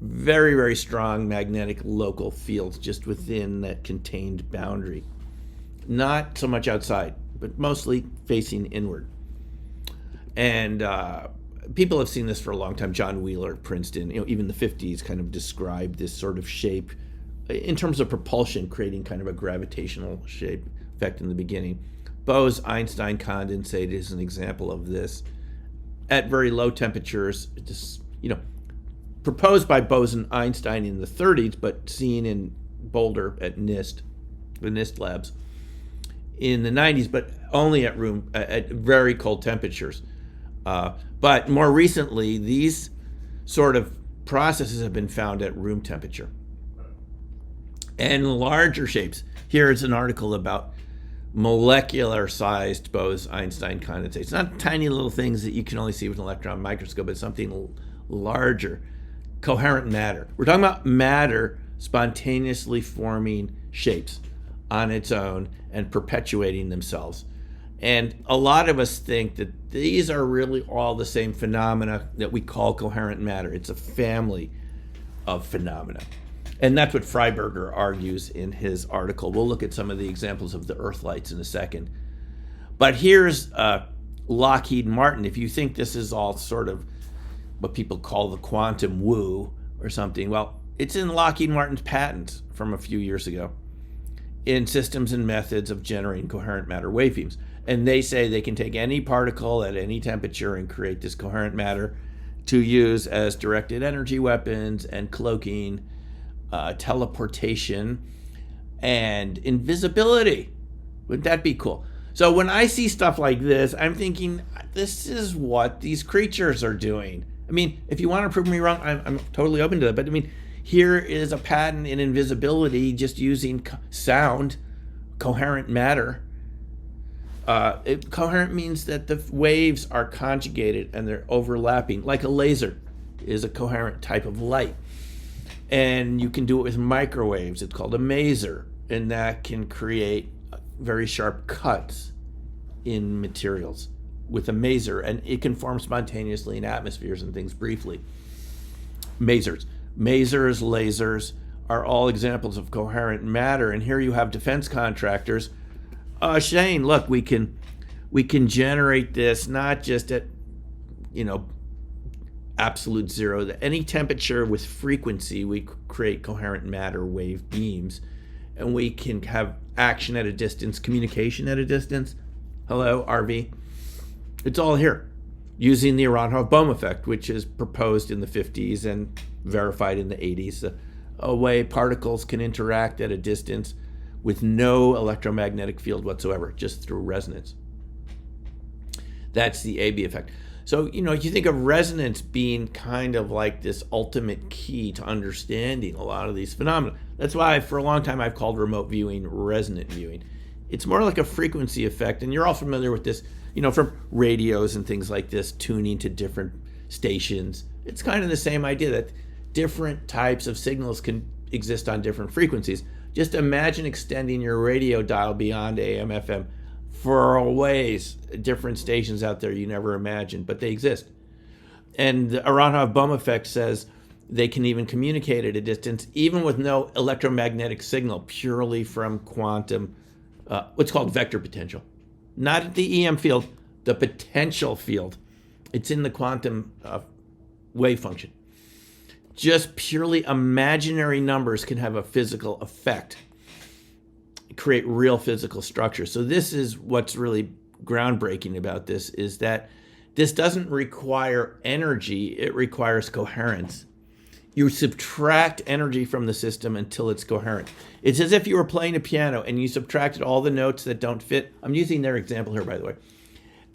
very, very strong magnetic local fields just within that contained boundary. Not so much outside, but mostly facing inward. And people have seen this for a long time. John Wheeler at Princeton, even the 50s kind of described this sort of shape in terms of propulsion, creating kind of a gravitational shape effect in the beginning. Bose-Einstein condensate is an example of this. At very low temperatures, just, proposed by Bose and Einstein in the 30s, but seen in Boulder at NIST, the NIST labs, in the 90s, but only at very cold temperatures. But more recently, these sort of processes have been found at room temperature. And larger shapes. Here is an article about molecular-sized Bose-Einstein condensates. Not tiny little things that you can only see with an electron microscope, but something larger. Coherent matter. We're talking about matter spontaneously forming shapes on its own and perpetuating themselves. And a lot of us think that these are really all the same phenomena that we call coherent matter. It's a family of phenomena. And that's what Freiberger argues in his article. We'll look at some of the examples of the Earthlights in a second. But here's Lockheed Martin. If you think this is all sort of what people call the quantum woo or something, well, it's in Lockheed Martin's patent from a few years ago in systems and methods of generating coherent matter wavebeams. And they say they can take any particle at any temperature and create this coherent matter to use as directed energy weapons and cloaking, teleportation, and invisibility. Wouldn't that be cool? So when I see stuff like this, I'm thinking, this is what these creatures are doing. I mean, if you want to prove me wrong, I'm totally open to that. But I mean, here is a patent in invisibility just using sound, coherent matter. Coherent means that the waves are conjugated and they're overlapping, like a laser is a coherent type of light. And you can do it with microwaves. It's called a maser, and that can create very sharp cuts in materials with a maser, and it can form spontaneously in atmospheres and things briefly. Masers, lasers are all examples of coherent matter. And here you have defense contractors. Shane, look, we can generate this not just at absolute zero. At any temperature with frequency, we create coherent matter wave beams, and we can have action at a distance, communication at a distance. Hello, RV. It's all here using the Aharonov-Bohm Effect, which is proposed in the 50s and verified in the 80s. A way particles can interact at a distance with no electromagnetic field whatsoever, just through resonance. That's the AB effect. So, you think of resonance being kind of like this ultimate key to understanding a lot of these phenomena. That's why for a long time I've called remote viewing resonant viewing. It's more like a frequency effect, and you're all familiar with this, from radios and things like this, tuning to different stations. It's kind of the same idea that different types of signals can exist on different frequencies. Just imagine extending your radio dial beyond AM, FM for ways, different stations out there you never imagined, but they exist. And the Aharonov-Bohm effect says they can even communicate at a distance, even with no electromagnetic signal, purely from quantum, what's called vector potential. Not at the EM field, the potential field. It's in the quantum wave function. Just purely imaginary numbers can have a physical effect, create real physical structure. So this is what's really groundbreaking about this, is that This doesn't require energy, it requires coherence. You subtract energy from the system until it's coherent. It's as if you were playing a piano and you subtracted all the notes that don't fit. I'm using their example here, by the way.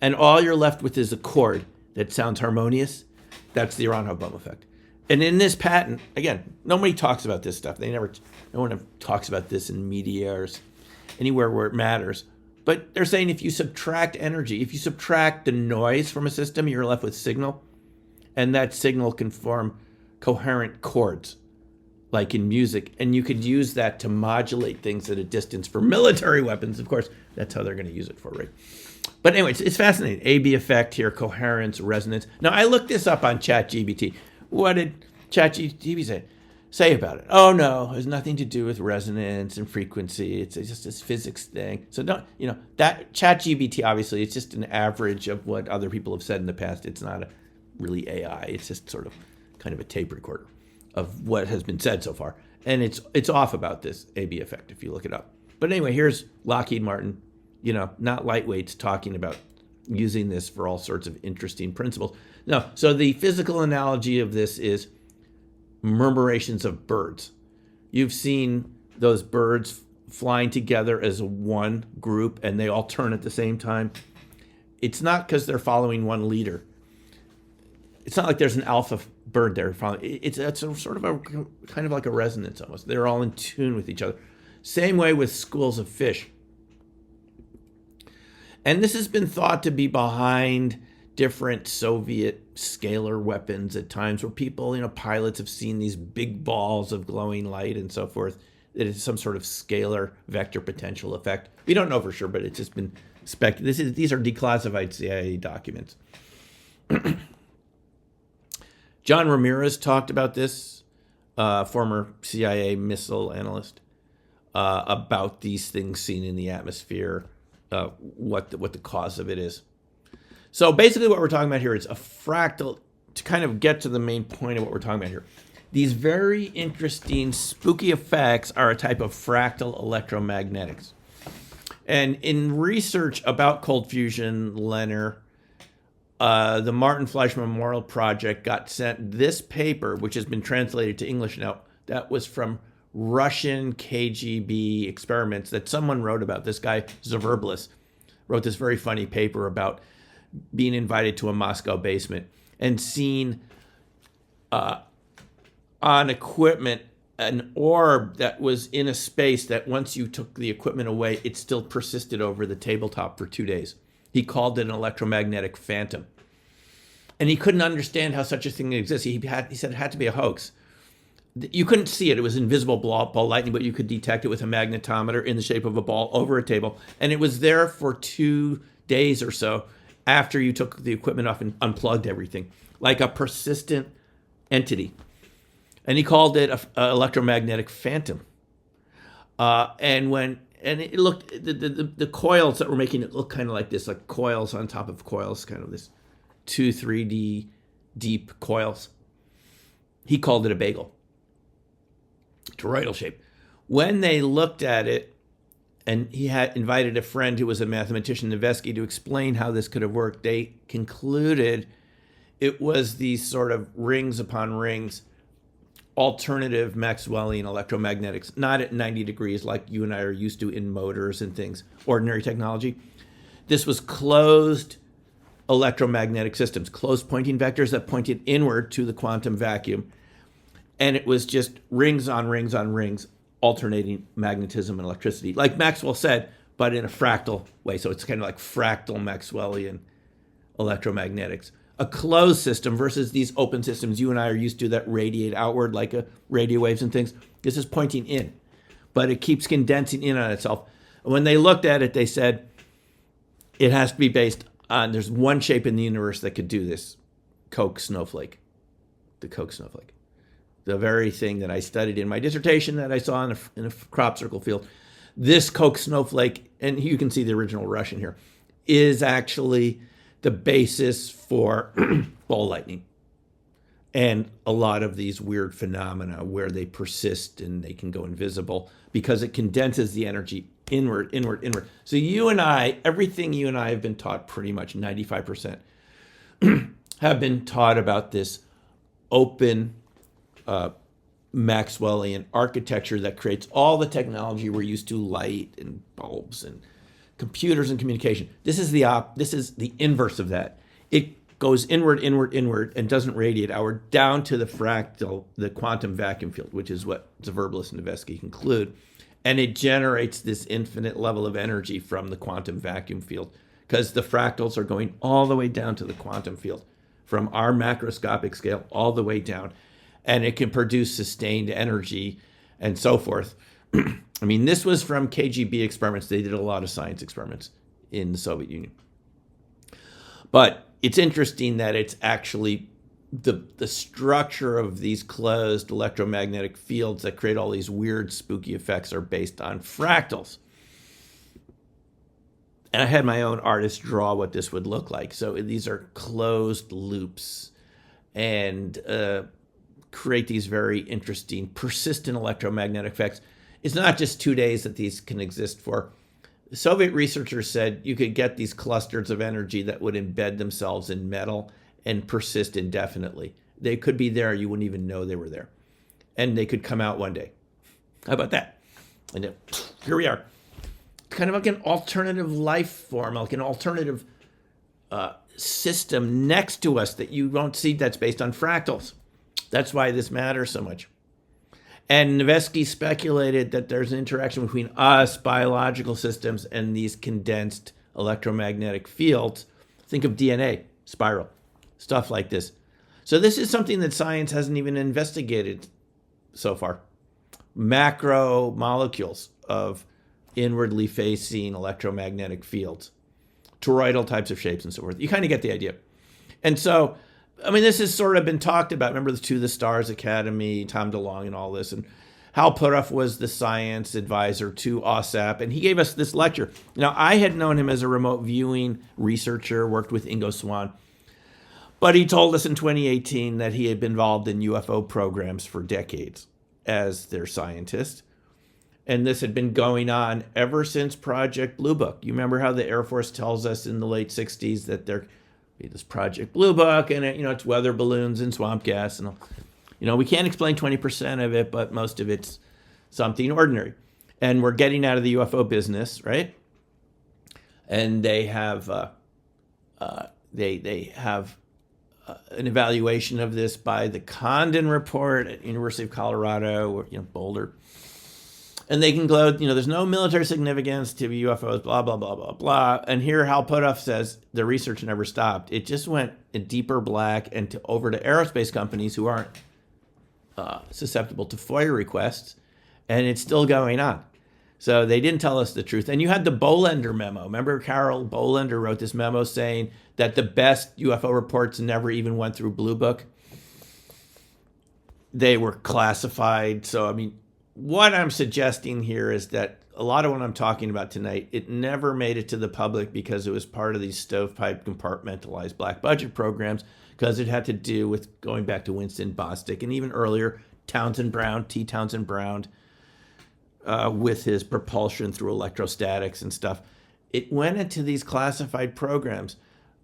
And all you're left with is a chord that sounds harmonious. That's the Aharonov-Bohm effect. And in this patent, again, nobody talks about this stuff. No one talks about this in media or anywhere where it matters. But they're saying if you subtract energy, if you subtract the noise from a system, you're left with signal. And that signal can form coherent chords, like in music. And you could use that to modulate things at a distance for military weapons. Of course, that's how they're going to use it for, right? But anyway, it's fascinating. AB effect here, coherence, resonance. Now, I looked this up on ChatGPT. What did ChatGPT say about it? Oh, no, it has nothing to do with resonance and frequency. It's just this physics thing. So don't, that ChatGPT, obviously, it's just an average of what other people have said in the past. It's not really AI. It's just sort of kind of a tape recorder of what has been said so far. And it's off about this AB effect if you look it up. But anyway, here's Lockheed Martin, not lightweights, talking about using this for all sorts of interesting principles. No, so the physical analogy of this is murmurations of birds. You've seen those birds flying together as one group and they all turn at the same time. It's not because they're following one leader. It's not like there's an alpha bird there following. It's sort of a kind of like a resonance almost. They're all in tune with each other. Same way with schools of fish. And this has been thought to be behind different Soviet scalar weapons at times where people, pilots have seen these big balls of glowing light and so forth. It is some sort of scalar vector potential effect. We don't know for sure, but it's just been speculated. These are declassified CIA documents. John Ramirez talked about this, former CIA missile analyst, about these things seen in the atmosphere, what the cause of it is. So basically what we're talking about here is a fractal, to kind of get to the main point of what we're talking about here. These very interesting, spooky effects are a type of fractal electromagnetics. And in research about cold fusion, Lehner, the Martin Fleisch Memorial Project got sent this paper, which has been translated to English now. That was from Russian KGB experiments that someone wrote about. This guy, Zverbelis, wrote this very funny paper about being invited to a Moscow basement and seeing on equipment an orb that was in a space that once you took the equipment away, it still persisted over the tabletop for 2 days. He called it an electromagnetic phantom. And he couldn't understand how such a thing exists. He said it had to be a hoax. You couldn't see it. It was invisible ball lightning, but you could detect it with a magnetometer in the shape of a ball over a table. And it was there for 2 days or so after you took the equipment off and unplugged everything, like a persistent entity. And he called it an electromagnetic phantom. And it looked, the coils that were making it look kind of like this, like coils on top of coils, kind of this 3D deep coils. He called it a bagel, toroidal shape. When they looked at it, and he had invited a friend who was a mathematician, Nevesky, to explain how this could have worked, they concluded it was these sort of rings upon rings, alternative Maxwellian electromagnetics, not at 90 degrees like you and I are used to in motors and things, ordinary technology. This was closed electromagnetic systems, closed pointing vectors that pointed inward to the quantum vacuum. And it was just rings on rings on rings, alternating magnetism and electricity, like Maxwell said, but in a fractal way. So it's kind of like fractal Maxwellian electromagnetics. A closed system versus these open systems you and I are used to that radiate outward like radio waves and things. This is pointing in, but it keeps condensing in on itself. When they looked at it, they said it has to be based on, there's one shape in the universe that could do this, Koch snowflake, the Koch snowflake. The very thing that I studied in my dissertation that I saw in a crop circle field. This Koch snowflake, and you can see the original Russian here, is actually the basis for ball lightning and a lot of these weird phenomena where they persist and they can go invisible because it condenses the energy inward. So you and I, everything you and I have been taught pretty much 95%, have been taught about this open Maxwellian architecture that creates all the technology we're used to, light and bulbs and computers and communication. This is the inverse of that. It goes inward, and doesn't radiate outward down to the fractal, the quantum vacuum field, which is what Zverblis and Nevesky conclude. And it generates this infinite level of energy from the quantum vacuum field, because the fractals are going all the way down to the quantum field, from our macroscopic scale all the way down. And it can produce sustained energy and so forth. I mean, this was from KGB experiments. They did a lot of science experiments in the Soviet Union. But it's interesting that it's actually the structure of these closed electromagnetic fields that create all these weird, spooky effects are based on fractals. And I had my own artist draw what this would look like. So these are closed loops, and create these very interesting, persistent electromagnetic effects. It's not just 2 days that these can exist for. The Soviet researchers said you could get these clusters of energy that would embed themselves in metal and persist indefinitely. They could be there, you wouldn't even know they were there. And they could come out one day. How about that? And then, here we are. Kind of like an alternative life form, like an alternative system next to us that you won't see, that's based on fractals. That's why this matters so much. And Nevesky speculated that there's an interaction between us, biological systems, and these condensed electromagnetic fields. Think of DNA, spiral, stuff like this. So this is something that science hasn't even investigated so far. Macro molecules of inwardly facing electromagnetic fields, toroidal types of shapes and so forth. You kind of get the idea. And so, I mean, this has sort of been talked about. Remember the To the Stars Academy, Tom DeLonge and all this. And Hal Puthoff was the science advisor to OSAP, and he gave us this lecture. Now, I had known him as a remote viewing researcher, worked with Ingo Swann. But he told us in 2018 that he had been involved in UFO programs for decades as their scientist. And this had been going on ever since Project Blue Book. You remember how the Air Force tells us in the late 60s that they're this Project Blue Book, and it's weather balloons and swamp gas, and we can't explain 20% of it, but most of it's something ordinary. And we're getting out of the UFO business, right? And they have they have an evaluation of this by the Condon Report at University of Colorado, or Boulder. And they conclude, there's no military significance to UFOs, blah, blah, blah, blah, blah. And here Hal Puthoff says the research never stopped. It just went in deeper black and over to aerospace companies who aren't susceptible to FOIA requests. And it's still going on. So they didn't tell us the truth. And you had the Bolender memo. Remember Carol Bolender wrote this memo saying that the best UFO reports never even went through Blue Book. They were classified. So, I mean, what I'm suggesting here is that a lot of what I'm talking about tonight, it never made it to the public because it was part of these stovepipe compartmentalized black budget programs, because it had to do with going back to Winston Bostic and even earlier Townsend Brown, T. Townsend Brown, with his propulsion through electrostatics and stuff. It went into these classified programs,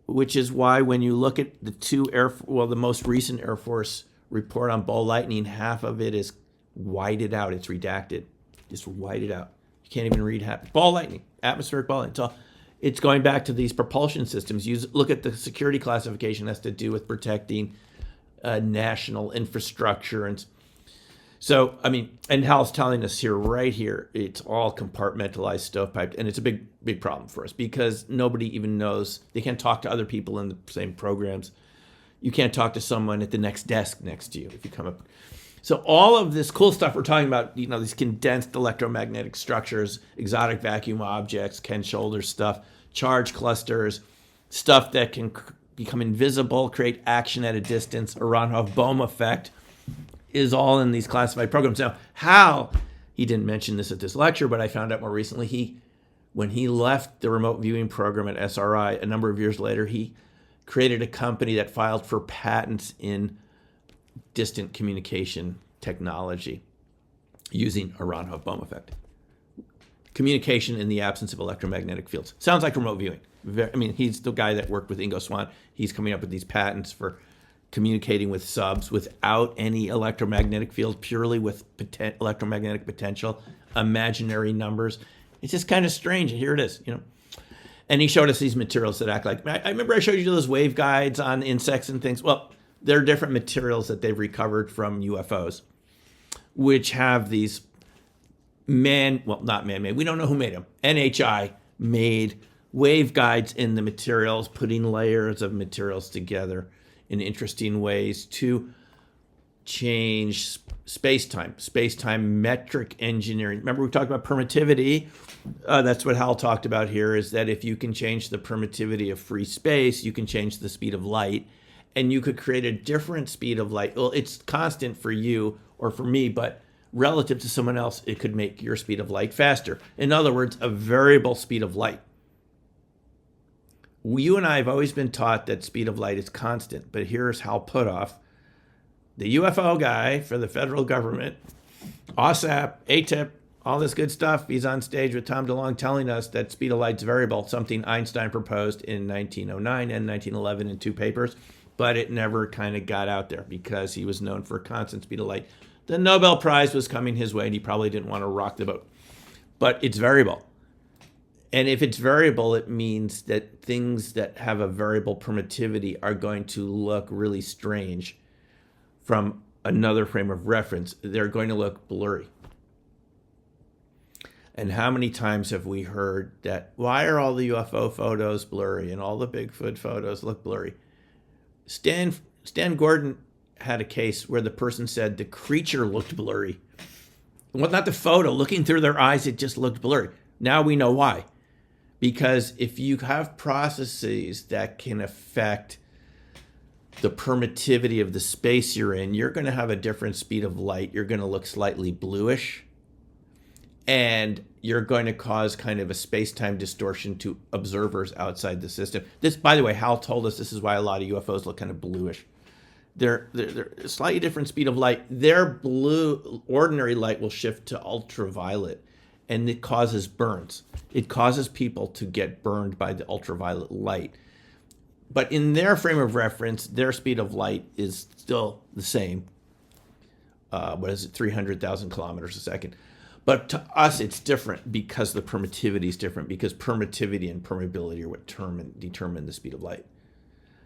which is why when you look at the most recent Air Force report on ball lightning, half of it is whited out. It's redacted. Just whited out. You can't even read half. Ball lightning, atmospheric ball lightning. It's going back to these propulsion systems. You look at the security classification, has to do with protecting national infrastructure. And so, I mean, and Hal's telling us here, right here, it's all compartmentalized stovepiped. And it's a big, big problem for us because nobody even knows. They can't talk to other people in the same programs. You can't talk to someone at the next desk next to you if you come up. So all of this cool stuff we're talking about, these condensed electromagnetic structures, exotic vacuum objects, Ken Shoulder stuff, charge clusters, stuff that can become invisible, create action at a distance, Aharonov-Bohm Effect, is all in these classified programs. Now, Hal, he didn't mention this at this lecture, but I found out more recently, when he left the remote viewing program at SRI, a number of years later, he created a company that filed for patents in distant communication technology using Aharonov-Bohm effect. Communication in the absence of electromagnetic fields. Sounds like remote viewing. He's the guy that worked with Ingo Swann. He's coming up with these patents for communicating with subs without any electromagnetic field, purely with electromagnetic potential, imaginary numbers. It's just kind of strange. Here it is, And he showed us these materials that act like, I remember I showed you those waveguides on insects and things. Well, they're different materials that they've recovered from UFOs, which have these not man-made, we don't know who made them. NHI made waveguides in the materials, putting layers of materials together in interesting ways to change space-time metric engineering. Remember we talked about permittivity? That's what Hal talked about here, is that if you can change the permittivity of free space, you can change the speed of light, and you could create a different speed of light. Well, it's constant for you or for me, but relative to someone else, it could make your speed of light faster. In other words, a variable speed of light. You and I have always been taught that speed of light is constant, but here's Hal Puthoff, the UFO guy for the federal government, OSAP, ATIP, all this good stuff. He's on stage with Tom DeLonge telling us that speed of light's variable, something Einstein proposed in 1909 and 1911 in 2 papers, but it never kind of got out there because he was known for a constant speed of light. The Nobel Prize was coming his way, and he probably didn't want to rock the boat. But it's variable. And if it's variable, it means that things that have a variable permittivity are going to look really strange from another frame of reference. They're going to look blurry. And how many times have we heard that, why are all the UFO photos blurry and all the Bigfoot photos look blurry? Stan Gordon had a case where the person said the creature looked blurry. Well, not the photo. Looking through their eyes, it just looked blurry. Now we know why. Because if you have processes that can affect the permittivity of the space you're in, you're going to have a different speed of light. You're going to look slightly bluish. And you're going to cause kind of a space-time distortion to observers outside the system. This, by the way, Hal told us this is why a lot of UFOs look kind of bluish. They're a slightly different speed of light. Their blue, ordinary light will shift to ultraviolet, and it causes burns. It causes people to get burned by the ultraviolet light. But in their frame of reference, their speed of light is still the same. 300,000 kilometers a second. But to us, it's different because the permittivity is different, because permittivity and permeability are what determine the speed of light.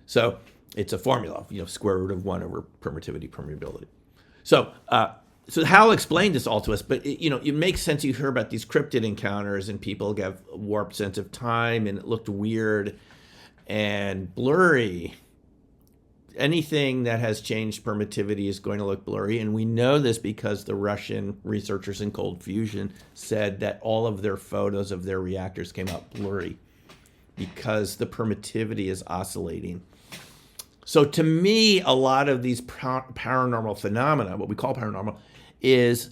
So it's a formula, square root of 1 over permittivity, permeability. So Hal explained this all to us, but it makes sense. You hear about these cryptid encounters and people have a warped sense of time, and it looked weird and blurry. Anything that has changed permittivity is going to look blurry, and we know this because the Russian researchers in cold fusion said that all of their photos of their reactors came out blurry because the permittivity is oscillating. So to me, a lot of these paranormal phenomena, what we call paranormal, is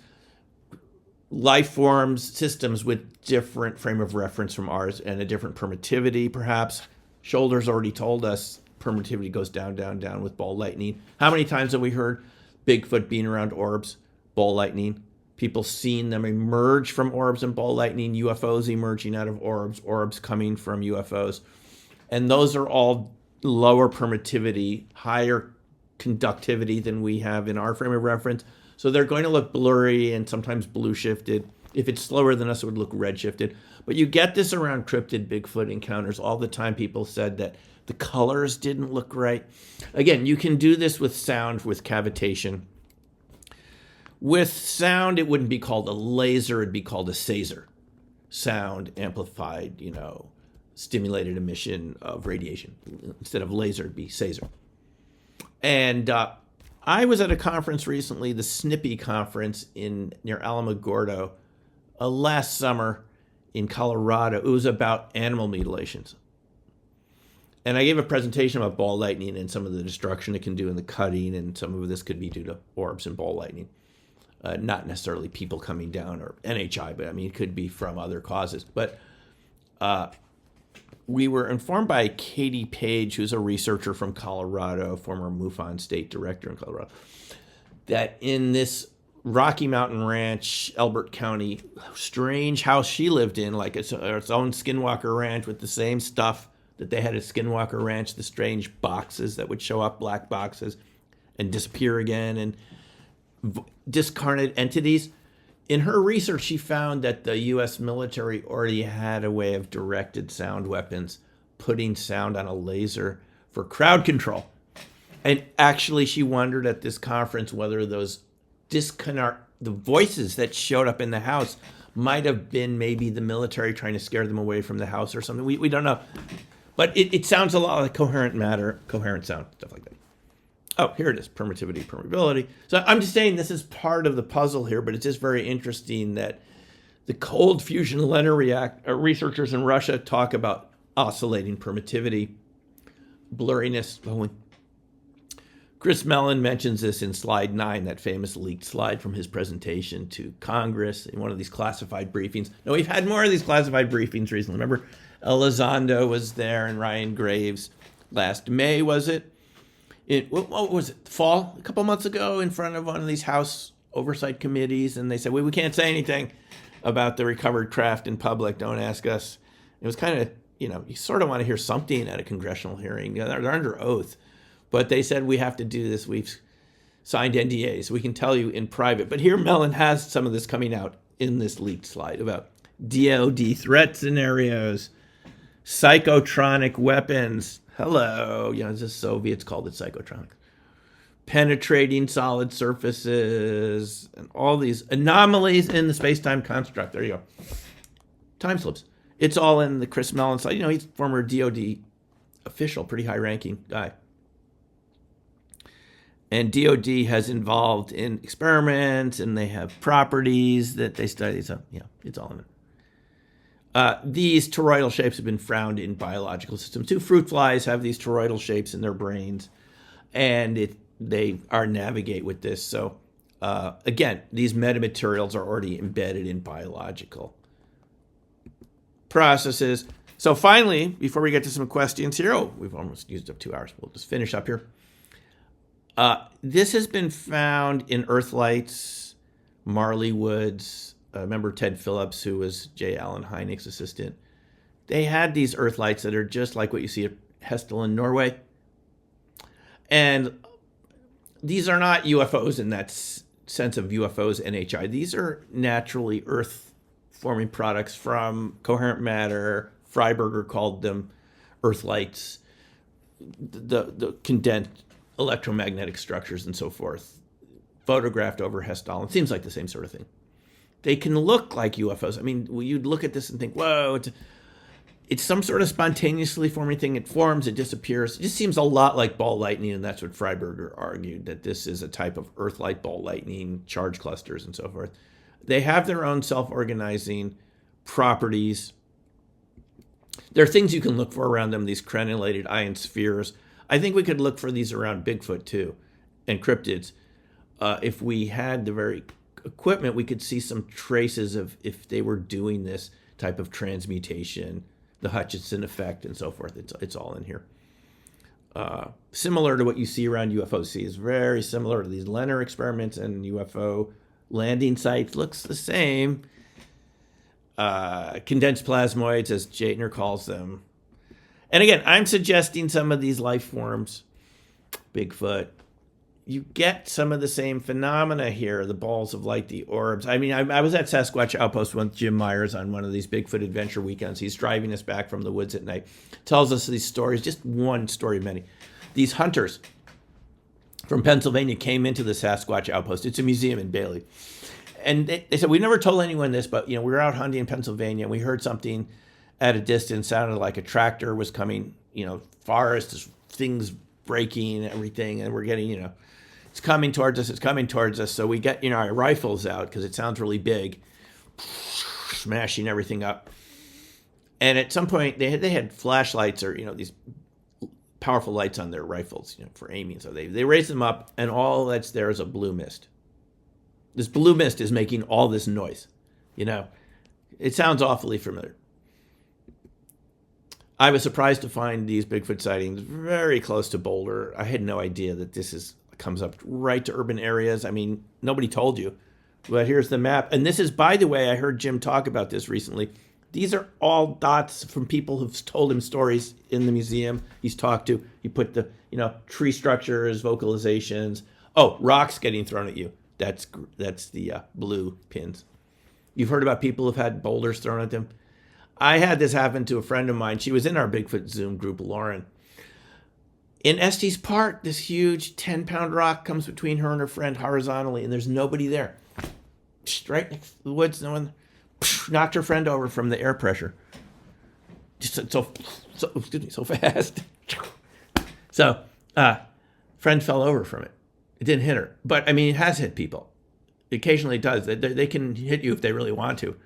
life forms, systems with different frame of reference from ours and a different permittivity, perhaps. Shoulders already told us permittivity goes down, down, down with ball lightning. How many times have we heard Bigfoot being around orbs, ball lightning? People seeing them emerge from orbs and ball lightning, UFOs emerging out of orbs, orbs coming from UFOs. And those are all lower permittivity, higher conductivity than we have in our frame of reference. So they're going to look blurry and sometimes blue shifted. If it's slower than us, it would look red shifted. But you get this around cryptid Bigfoot encounters all the time. People said that the colors didn't look right. Again, you can do this with sound, with cavitation. With sound, it wouldn't be called a laser, it'd be called a Saser. Sound amplified, stimulated emission of radiation. Instead of laser, it'd be Saser. And I was at a conference recently, the Snippy conference near Alamogordo, last summer in Colorado. It was about animal mutilations. And I gave a presentation about ball lightning and some of the destruction it can do in the cutting, and some of this could be due to orbs and ball lightning. Not necessarily people coming down or NHI, but it could be from other causes. But we were informed by Katie Page, who's a researcher from Colorado, former MUFON state director in Colorado, that in this Rocky Mountain Ranch, Elbert County, strange house she lived in, like its own Skinwalker ranch with the same stuff that they had at Skinwalker Ranch, the strange boxes that would show up, black boxes, and disappear again, and discarnate entities. In her research, she found that the U.S. military already had a way of directed sound weapons, putting sound on a laser for crowd control. And actually, she wondered at this conference whether those the voices that showed up in the house might have been maybe the military trying to scare them away from the house or something. We don't know. But it sounds a lot like coherent matter, coherent sound, stuff like that. Oh, here it is, permittivity, permeability. So I'm just saying this is part of the puzzle here, but it's just very interesting that the cold fusion LENR researchers in Russia talk about oscillating permittivity, blurriness. Chris Mellon mentions this in slide 9, that famous leaked slide from his presentation to Congress in one of these classified briefings. Now, we've had more of these classified briefings recently. Remember, Elizondo was there and Ryan Graves last May, was it? What was it, fall, a couple months ago, in front of one of these House oversight committees, and they said, we can't say anything about the recovered craft in public, don't ask us. It was kind of, you sort of want to hear something at a congressional hearing. They're under oath, but they said we have to do this. We've signed NDAs, we can tell you in private. But here Mellon has some of this coming out in this leaked slide about DoD threat scenarios, psychotronic weapons. Hello, the Soviets called it psychotronic. Penetrating solid surfaces, and all these anomalies in the space-time construct. There you go. Time slips. It's all in the Chris Mellon slide. He's former DoD official, pretty high-ranking guy. And DoD has involved in experiments, and they have properties that they study. So, it's all in it. These toroidal shapes have been found in biological systems too. Fruit flies have these toroidal shapes in their brains, and they navigate with this. So again, these metamaterials are already embedded in biological processes. So finally, before we get to some questions here, we've almost used up 2 hours. We'll just finish up here. This has been found in earth lights, Marley Woods. Remember Ted Phillips, who was J. Allen Hynek's assistant? They had these earth lights that are just like what you see at Hestel in Norway. And these are not UFOs in that sense of UFOs NHI. These are naturally earth-forming products from coherent matter. Freiberger called them earth lights, the condensed electromagnetic structures and so forth, photographed over Hestal. It seems like the same sort of thing. They can look like UFOs. I mean, you'd look at this and think, whoa, it's some sort of spontaneously forming thing. It forms, it disappears. It just seems a lot like ball lightning, and that's what Freiberger argued, that this is a type of Earth-like ball lightning, charge clusters, and so forth. They have their own self-organizing properties. There are things you can look for around them, these crenulated ion spheres. I think we could look for these around Bigfoot, too, and cryptids. If we had the very equipment, we could see some traces of if they were doing this type of transmutation, the Hutchinson effect, and so forth. It's all in here. Similar to what you see around UFOs. See, it's very similar to these LENR experiments and UFO landing sites. Looks the same. Condensed plasmoids, as Jaitner calls them. And again, I'm suggesting some of these life forms, Bigfoot, you get some of the same phenomena here, the balls of light, the orbs. I mean, I was at Sasquatch Outpost with Jim Myers on one of these Bigfoot adventure weekends. He's driving us back from the woods at night, tells us these stories, just one story of many. These hunters from Pennsylvania came into the Sasquatch Outpost. It's a museum in Bailey. And they said, we never told anyone this, but we were out hunting in Pennsylvania, and we heard something at a distance, sounded like a tractor was coming, forest, things breaking, everything, and we're getting, it's coming towards us. So we get, our rifles out because it sounds really big, smashing everything up. And at some point they had flashlights or, these powerful lights on their rifles, for aiming. So they raise them up, and all that's there is a blue mist. This blue mist is making all this noise. It sounds awfully familiar. I was surprised to find these Bigfoot sightings very close to Boulder. I had no idea that this comes up right to urban areas. I mean, nobody told you. But here's the map. And this is, by the way, I heard Jim talk about this recently. These are all dots from people who've told him stories in the museum he's talked to. He put the, tree structures, vocalizations. Oh, rocks getting thrown at you. That's the blue pins. You've heard about people who've had boulders thrown at them. I had this happen to a friend of mine. She was in our Bigfoot Zoom group, Lauren. In Estes Park, this huge 10-pound rock comes between her and her friend horizontally, and there's nobody there. Right next to the woods, no one. Knocked her friend over from the air pressure. Just so fast. So, friend fell over from it. It didn't hit her, but it has hit people. Occasionally it does. They can hit you if they really want to,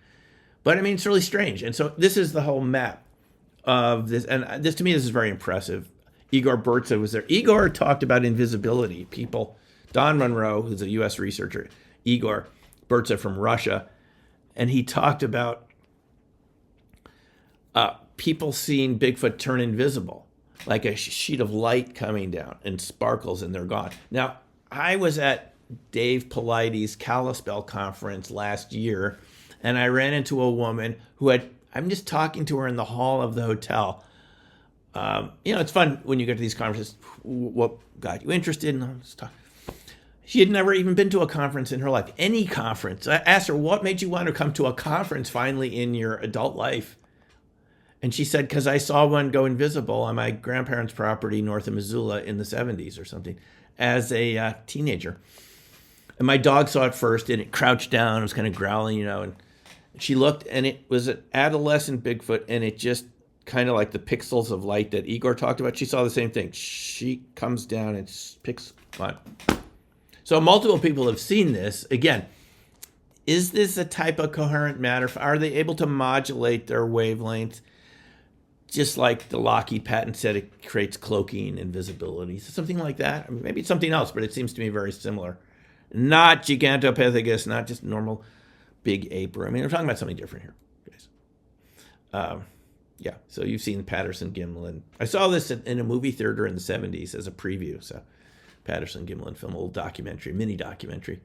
but it's really strange. And so this is the whole map of this, and this to me this is very impressive. Igor Burtsa was there. Igor talked about invisibility. People, Don Monroe, who's a U.S. researcher, Igor Burtsa from Russia. And he talked about people seeing Bigfoot turn invisible, like a sheet of light coming down and sparkles and they're gone. Now, I was at Dave Paulides' Kalispell conference last year, and I ran into a woman who I'm just talking to her in the hall of the hotel. It's fun when you get to these conferences. What got you interested in this talk? She had never even been to a conference in her life, any conference. I asked her, what made you want to come to a conference finally in your adult life? And she said, because I saw one go invisible on my grandparents' property north of Missoula in the 70s or something as a teenager. And my dog saw it first, and it crouched down. It was kind of growling, and she looked, and it was an adolescent Bigfoot, and it just kind of like the pixels of light that Igor talked about. She saw the same thing. She comes down and picks on. So multiple people have seen this. Again, is this a type of coherent matter? Are they able to modulate their wavelength? Just like the Lockheed patent said, it creates cloaking and visibility. Something like that. Maybe it's something else, but it seems to me very similar. Not Gigantopithecus, not just normal big ape. We're talking about something different here, guys. Yeah, so you've seen Patterson Gimlin. I saw this in a movie theater in the 70s as a preview. So Patterson Gimlin film, a little documentary, mini documentary.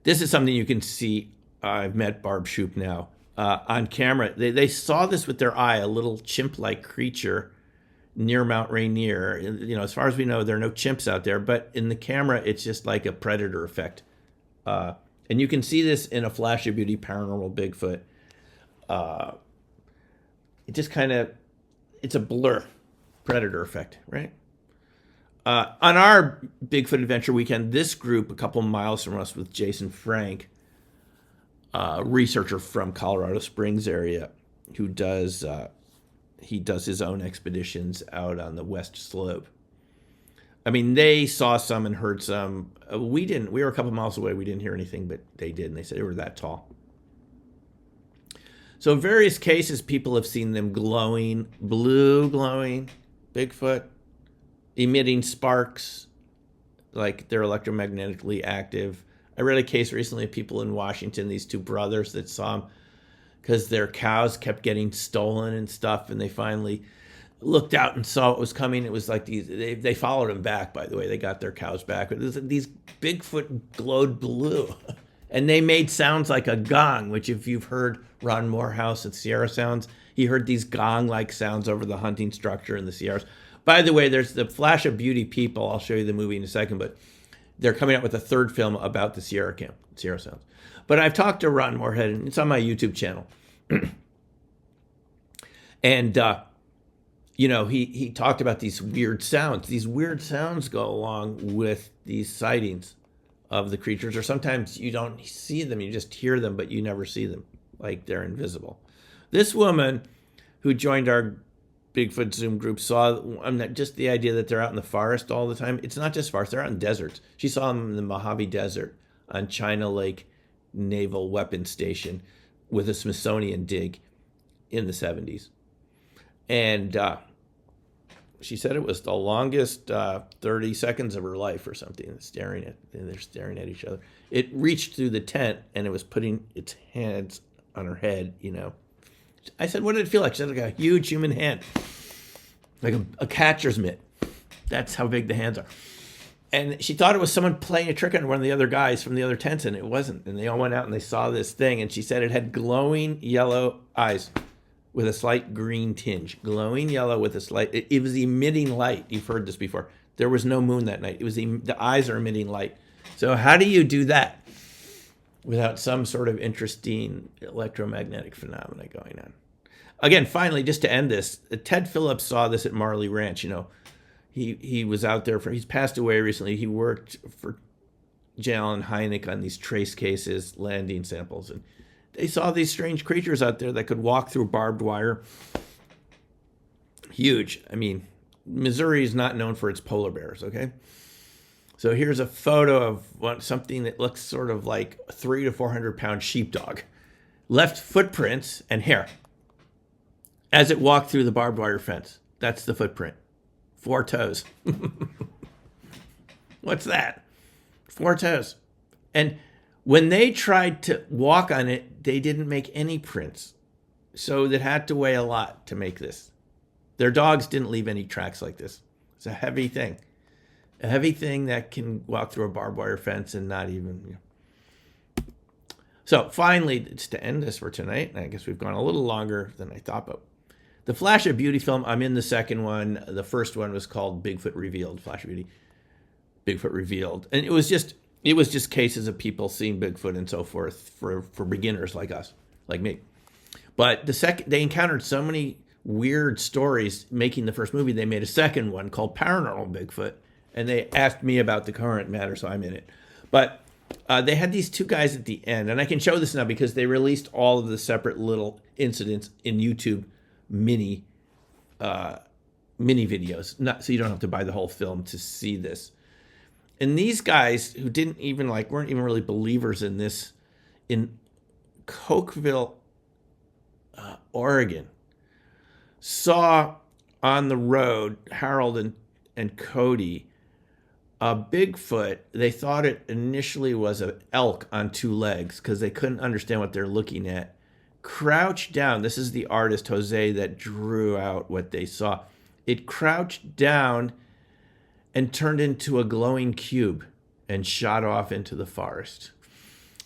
This is something you can see. I've met Barb Shoup now on camera. They saw this with their eye, a little chimp-like creature near Mount Rainier. As far as we know, there are no chimps out there, but in the camera, it's just like a predator effect. And you can see this in a Flash of Beauty paranormal Bigfoot. It just it's a blur, predator effect, right? On our Bigfoot Adventure Weekend, this group, a couple miles from us with Jason Frank, researcher from Colorado Springs area, who does his own expeditions out on the West Slope. They saw some and heard some. We didn't. We were a couple miles away. We didn't hear anything, but they did, and they said they were that tall. So in various cases, people have seen them glowing, blue glowing, Bigfoot, emitting sparks, like they're electromagnetically active. I read a case recently of people in Washington, these two brothers that saw them because their cows kept getting stolen and stuff, and they finally looked out and saw what was coming. It was like they followed them back, by the way. They got their cows back. But these Bigfoot glowed blue, and they made sounds like a gong, which if you've heard Ron Morehouse at Sierra Sounds, he heard these gong-like sounds over the hunting structure in the Sierras. By the way, there's the Flash of Beauty people. I'll show you the movie in a second, but they're coming out with a third film about the Sierra Sounds. But I've talked to Ron Morehead, and it's on my YouTube channel. And, he talked about these weird sounds. These weird sounds go along with these sightings of the creatures, or sometimes you don't see them, you just hear them, but you never see them, like they're invisible. This woman who joined our Bigfoot Zoom group saw just the idea that they're out in the forest all the time. It's not just forests, they're out in deserts. She saw them in the Mojave Desert on China Lake Naval Weapons Station with a Smithsonian dig in the 70s. And she said it was the longest 30 seconds of her life or something, they're staring at each other. It reached through the tent, and it was putting its hands on her head, I said, what did it feel like? She said, like a huge human hand, like a catcher's mitt. That's how big the hands are. And she thought it was someone playing a trick on one of the other guys from the other tents, and it wasn't. And they all went out and they saw this thing, and she said it had glowing yellow eyes with a slight green tinge. Glowing yellow with a slight... It was emitting light. You've heard this before. There was no moon that night. It was the eyes are emitting light. So how do you do that without some sort of interesting electromagnetic phenomena going on? Again, finally, just to end this, Ted Phillips saw this at Marley Ranch. He was out there he's passed away recently. He worked for J. Allen Hynek on these trace cases, landing samples, and they saw these strange creatures out there that could walk through barbed wire. Huge. I mean, Missouri is not known for its polar bears, okay? So here's a photo of something that looks sort of like a 300 to 400 pound sheepdog. Left footprints and hair as it walked through the barbed wire fence. That's the footprint. 4 toes. What's that? 4 toes. And when they tried to walk on it, they didn't make any prints. So it had to weigh a lot to make this. Their dogs didn't leave any tracks like this. It's a heavy thing. A heavy thing that can walk through a barbed wire fence and not even... So finally, it's to end this for tonight. I guess we've gone a little longer than I thought, but the Flash of Beauty film, I'm in the second one. The first one was called Bigfoot Revealed, Flash of Beauty, Bigfoot Revealed. And it was just cases of people seeing Bigfoot and so forth for beginners like us, like me. But they encountered so many weird stories making the first movie, they made a second one called Paranormal Bigfoot, and they asked me about the coherent matter, so I'm in it. But they had these 2 guys at the end, and I can show this now because they released all of the separate little incidents in YouTube mini videos, so you don't have to buy the whole film to see this. And these guys who weren't even really believers in this, in Cokeville, Oregon, saw on the road Harold and Cody a Bigfoot. They thought it initially was an elk on 2 legs because they couldn't understand what they're looking at. Crouched down. This is the artist Jose that drew out what they saw. It crouched down and turned into a glowing cube and shot off into the forest.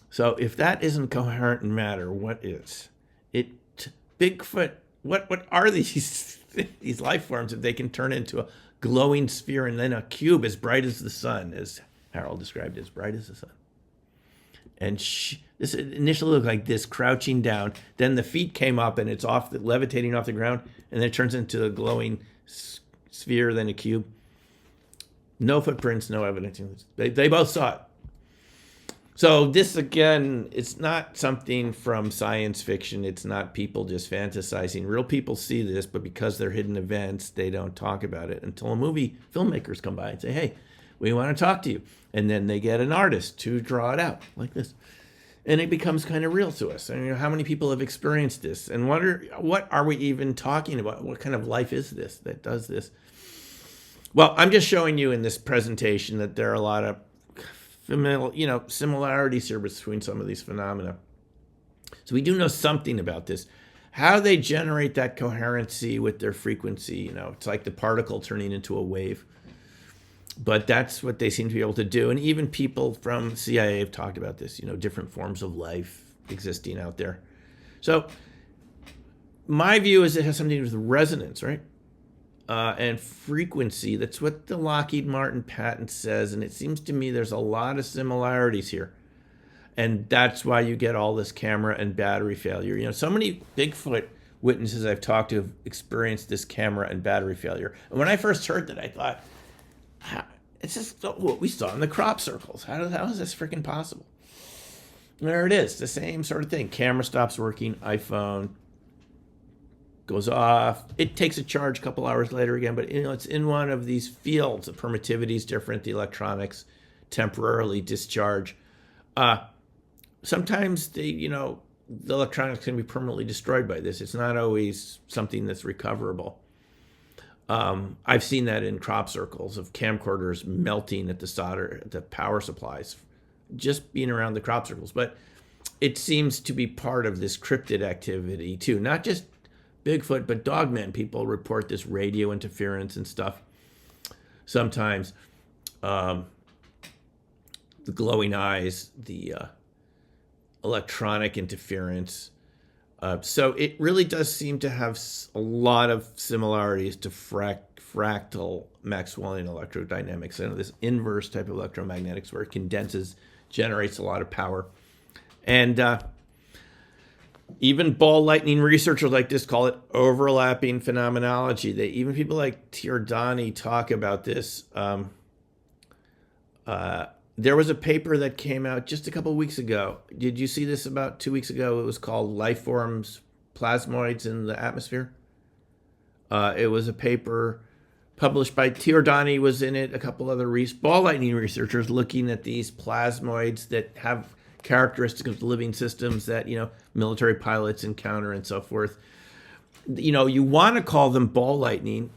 So if that isn't coherent matter, what is? Bigfoot, what are these life forms if they can turn into a glowing sphere and then a cube as bright as the sun, as Harold described it, as bright as the sun? And this initially looked like this, crouching down. Then the feet came up and it's levitating off the ground, and then it turns into a glowing sphere, then a cube. No footprints, no evidence. They both saw it. So this, again, it's not something from science fiction. It's not people just fantasizing. Real people see this, but because they're hidden events, they don't talk about it until a movie filmmakers come by and say, hey, we want to talk to you. And then they get an artist to draw it out like this. And it becomes kind of real to us. And how many people have experienced this? And what are we even talking about? What kind of life is this that does this? Well, I'm just showing you in this presentation that there are a lot of similarities here between some of these phenomena. So we do know something about this. How they generate that coherency with their frequency, it's like the particle turning into a wave. But that's what they seem to be able to do. And even people from CIA have talked about this, different forms of life existing out there. So my view is it has something to do with resonance, right? And frequency. That's what the Lockheed Martin patent says. And it seems to me there's a lot of similarities here. And that's why you get all this camera and battery failure. So many Bigfoot witnesses I've talked to have experienced this camera and battery failure. And when I first heard that, I thought, it's just what we saw in the crop circles. How is this freaking possible? And there it is, the same sort of thing. Camera stops working, iPhone goes off. It takes a charge a couple hours later again, but it's in one of these fields. The permittivity is different. The electronics temporarily discharge. Sometimes the electronics can be permanently destroyed by this. It's not always something that's recoverable. I've seen that in crop circles of camcorders melting at the power supplies, just being around the crop circles. But it seems to be part of this cryptid activity too, not just Bigfoot, but dogmen. People report this radio interference and stuff sometimes. the glowing eyes, the electronic interference. So it really does seem to have a lot of similarities to fractal Maxwellian electrodynamics. I know this inverse type of electromagnetics where it condenses, generates a lot of power. And even ball lightning researchers like this call it overlapping phenomenology. Even people like Tiordani talk about this. There was a paper that came out just a couple of weeks ago. Did you see this about 2 weeks ago? It was called Life Forms, Plasmoids in the Atmosphere. It was a paper published by Tiordani, was in it, a couple other ball lightning researchers looking at these plasmoids that have characteristics of living systems that, military pilots encounter and so forth. You want to call them ball lightning,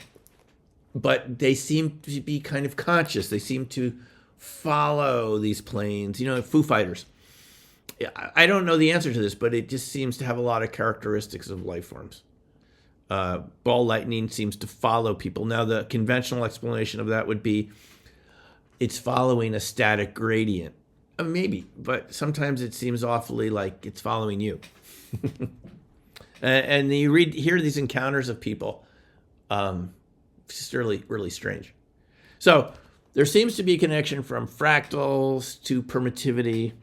but they seem to be kind of conscious. They seem to follow these planes, Foo Fighters. I don't know the answer to this, but it just seems to have a lot of characteristics of life forms. Ball lightning seems to follow people. Now, the conventional explanation of that would be it's following a static gradient. Maybe, but sometimes it seems awfully like it's following you. And you hear these encounters of people. It's just really, really strange. So there seems to be a connection from fractals to permittivity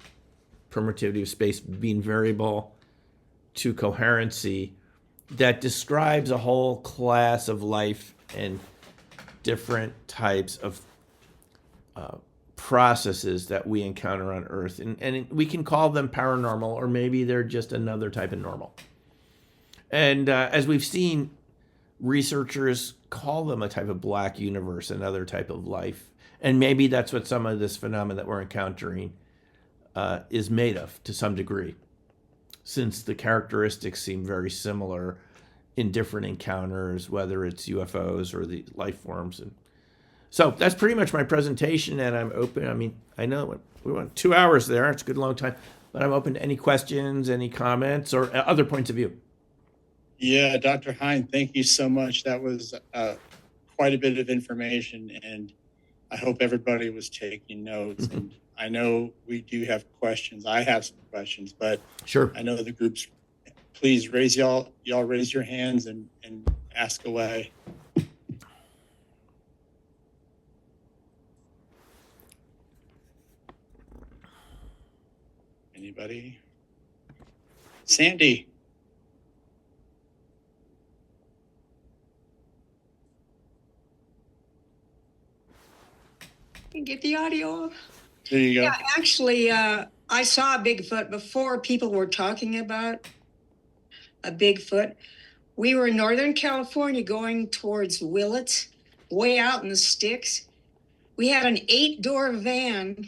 of space being variable, to coherency, that describes a whole class of life and different types of processes that we encounter on Earth. And we can call them paranormal, or maybe they're just another type of normal. And as we've seen, researchers call them a type of black universe, another type of life. And maybe that's what some of this phenomena that we're encountering is made of to some degree, since the characteristics seem very similar in different encounters, whether it's UFOs or the life forms. And so that's pretty much my presentation, and I'm open. I mean, I know we went 2 hours there. It's a good long time, but I'm open to any questions, any comments, or other points of view. Yeah, Dr. Hine, thank you so much. That was quite a bit of information, and I hope everybody was taking notes. And I know we do have questions. I have some questions, but sure, I know the groups. Please raise y'all raise your hands and ask away. Anybody? Sandy. Get the audio off. There you go. Yeah, actually, I saw a Bigfoot before people were talking about a Bigfoot. We were in Northern California going towards Willits, way out in the sticks. We had an 8-door van,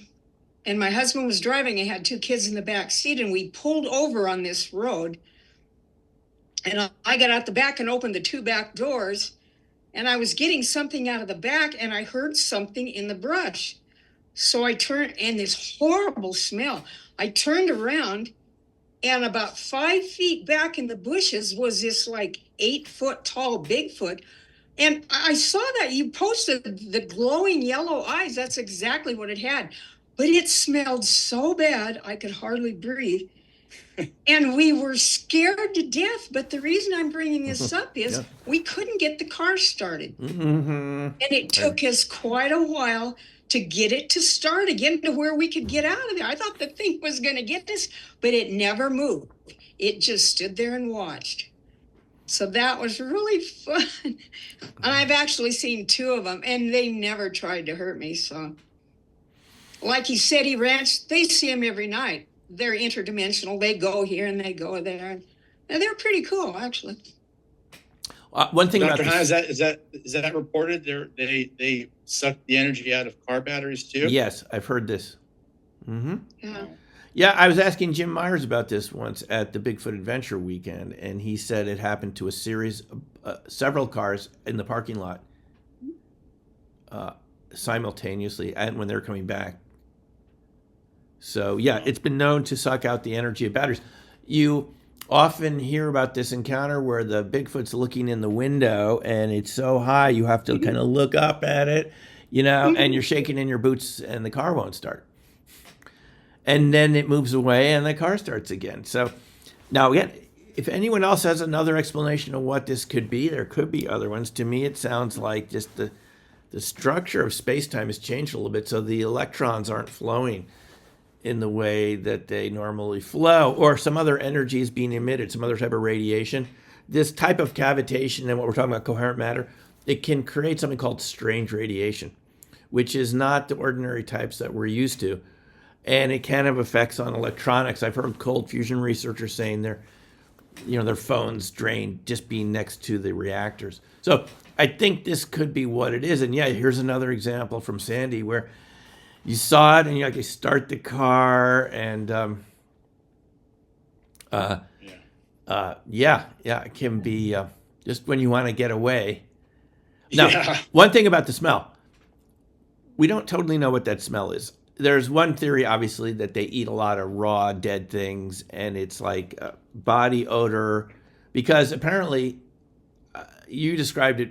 and my husband was driving. I had 2 kids in the back seat, and we pulled over on this road. And I got out the back and opened the 2 back doors. And I was getting something out of the back, and I heard something in the brush. So I turned, and this horrible smell. I turned around, and about 5 feet back in the bushes was this like 8-foot tall Bigfoot. And I saw that you posted the glowing yellow eyes. That's exactly what it had. But it smelled so bad, I could hardly breathe. And we were scared to death. But the reason I'm bringing this up is we couldn't get the car started. And it took us quite a while to get it to start again to where we could get out of there. I thought the thing was going to get us, but it never moved. It just stood there and watched. So that was really fun. And I've actually seen 2 of them, and they never tried to hurt me. So like he said, he ranch, they see them every night. They're interdimensional. They go here and they go there. And they're pretty cool, actually. One thing Dr. about Hine, is that reported? They suck the energy out of car batteries too? Yes, I've heard this. Yeah. Yeah, I was asking Jim Myers about this once at the Bigfoot Adventure weekend, and he said it happened to a series, several cars in the parking lot simultaneously, and when they were coming back. So yeah, it's been known to suck out the energy of batteries. You often hear about this encounter where the Bigfoot's looking in the window and it's so high you have to kind of look up at it, and you're shaking in your boots and the car won't start. and then it moves away and the car starts again. So now again, if anyone else has another explanation of what this could be, there could be other ones. To me, it sounds like just the structure of space-time has changed a little bit, so the electrons aren't flowing in the way that they normally flow, or some other energy is being emitted, some other type of radiation. This type of cavitation, and what we're talking about, coherent matter, it can create something called strange radiation, which is not the ordinary types that we're used to. And it can have effects on electronics. I've heard cold fusion researchers saying their phones drain just being next to the reactors. So I think this could be what it is. And yeah, here's another example from Sandy where you saw it and you start the car and it can be just when you want to get away. Now, one thing about the smell, we don't totally know what that smell is. There's one theory, obviously, that they eat a lot of raw, dead things, and it's like body odor, because apparently you described it,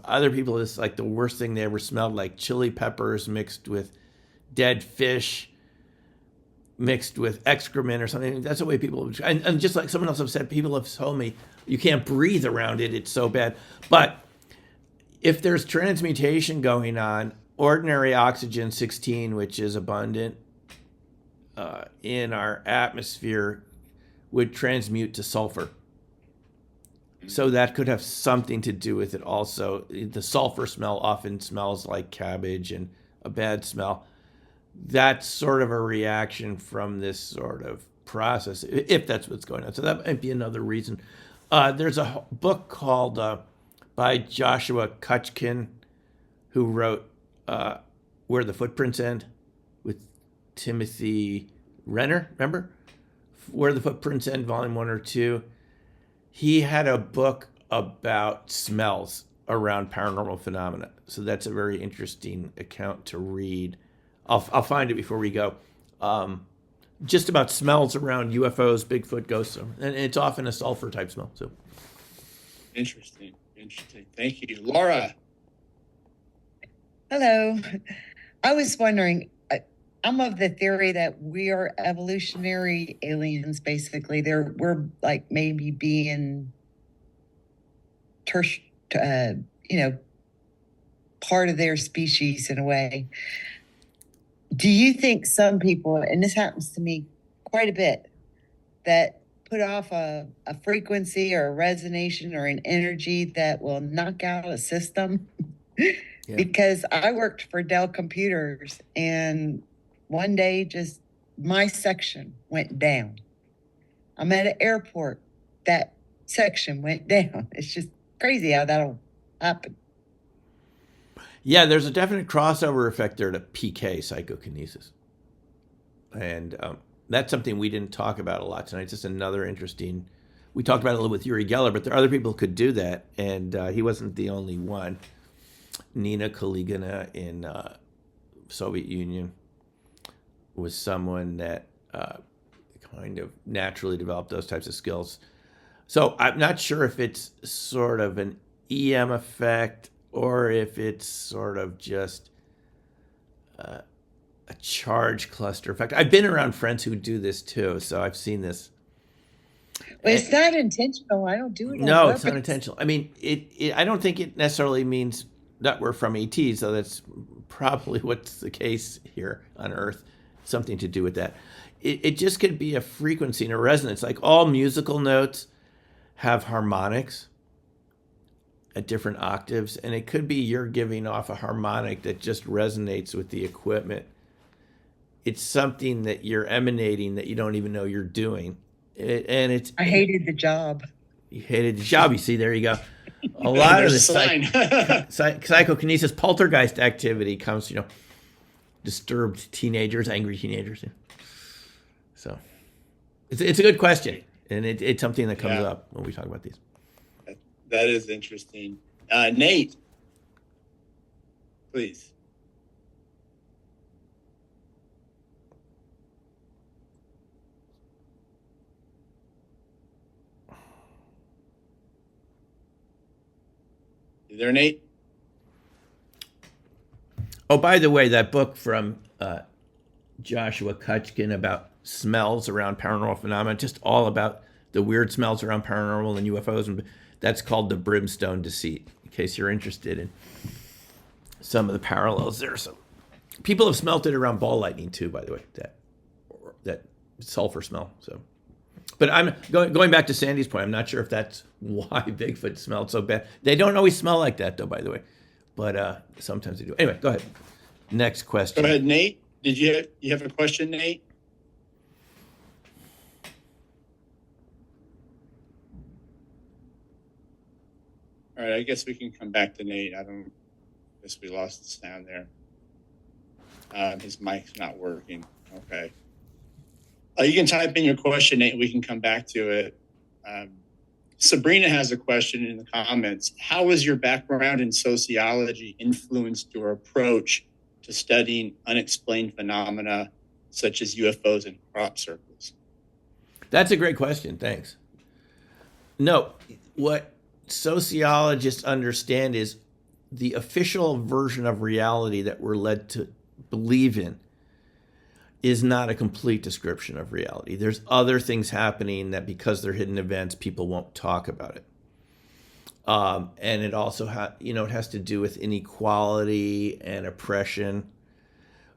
other people, it's like the worst thing they ever smelled, like chili peppers mixed with dead fish, mixed with excrement or something. That's the way people, and just like someone else have said, people have told me you can't breathe around it. It's so bad. But if there's transmutation going on, ordinary oxygen 16, which is abundant in our atmosphere, would transmute to sulfur. So that could have something to do with it also. The sulfur smell often smells like cabbage and a bad smell. That's sort of a reaction from this sort of process, if that's what's going on. So that might be another reason. There's a book called by Joshua Kutchkin, who wrote Where the Footprints End with Timothy Renner, remember? Where the Footprints End, volume 1 or 2. He had a book about smells around paranormal phenomena. So that's a very interesting account to read. I'll find it before we go. Just about smells around UFOs, Bigfoot, ghosts, and it's often a sulfur type smell. So interesting. Thank you, Laura. Hello. I was wondering, I'm of the theory that we are evolutionary aliens, basically. We're like maybe being part of their species in a way. Do you think some people, and this happens to me quite a bit, that put off a frequency or a resonance or an energy that will knock out a system? Yeah. Because I worked for Dell Computers, and one day just my section went down. I'm at an airport, that section went down. It's just crazy how that'll happen. Yeah, there's a definite crossover effect there to PK, psychokinesis. And that's something we didn't talk about a lot tonight. It's just another interesting, we talked about it a little with Uri Geller, but there are other people who could do that, and he wasn't the only one. Nina Kaligina in Soviet Union was someone that kind of naturally developed those types of skills. So I'm not sure if it's sort of an EM effect or if it's sort of just a charge cluster effect. I've been around friends who do this too, so I've seen this. But it's not intentional. I don't do it. No, it's not intentional. I mean, I don't think it necessarily means that we're from ETs, so that's probably what's the case here on Earth. Something to do with that. It just could be a frequency and a resonance. Like all musical notes have harmonics at different octaves, and it could be you're giving off a harmonic that just resonates with the equipment. It's something that you're emanating that you don't even know you're doing. I hated the job. You hated the job. You see, there you go. A lot of the psychokinesis poltergeist activity comes, disturbed teenagers, angry teenagers. Yeah. So it's a good question, and it's something that comes up when we talk about these. That is interesting. Nate, please. You there, Nate? Oh, by the way, that book from Joshua Kutchkin about smells around paranormal phenomena, just all about the weird smells around paranormal and UFOs. And that's called the brimstone deceit, in case you're interested in some of the parallels there. So people have smelt it around ball lightning too, by the way, that sulfur smell. So, but I'm going back to Sandy's point. I'm not sure if that's why Bigfoot smelled so bad. They don't always smell like that, though, by the way, but sometimes they do. Anyway, go ahead. Next question. Go ahead, Nate. Did you have a question, Nate? All right, I guess we can come back to Nate. I guess we lost the sound there. His mic's not working. Okay. You can type in your question, Nate. We can come back to it. Sabrina has a question in the comments. How has your background in sociology influenced your approach to studying unexplained phenomena such as UFOs and crop circles? That's a great question. Thanks. No, what sociologists understand is the official version of reality that we're led to believe in is not a complete description of reality. There's other things happening that, because they're hidden events, people won't talk about it. And it also it has to do with inequality and oppression,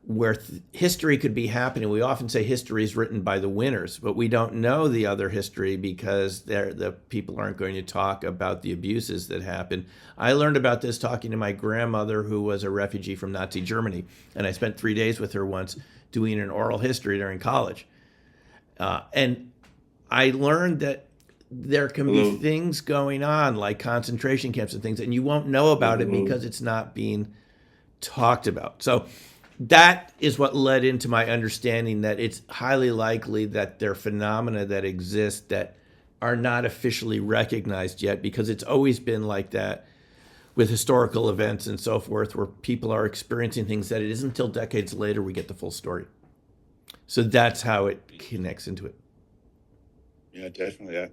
where history could be happening. We often say history is written by the winners, but we don't know the other history because the people aren't going to talk about the abuses that happened. I learned about this talking to my grandmother, who was a refugee from Nazi Germany, and I spent 3 days with her once doing an oral history during college. And I learned that there can be things going on like concentration camps and things, and you won't know about it because it's not being talked about. So that is what led into my understanding that it's highly likely that there are phenomena that exist that are not officially recognized yet, because it's always been like that with historical events and so forth, where people are experiencing things that it isn't until decades later we get the full story. So that's how it connects into it. Yeah, definitely.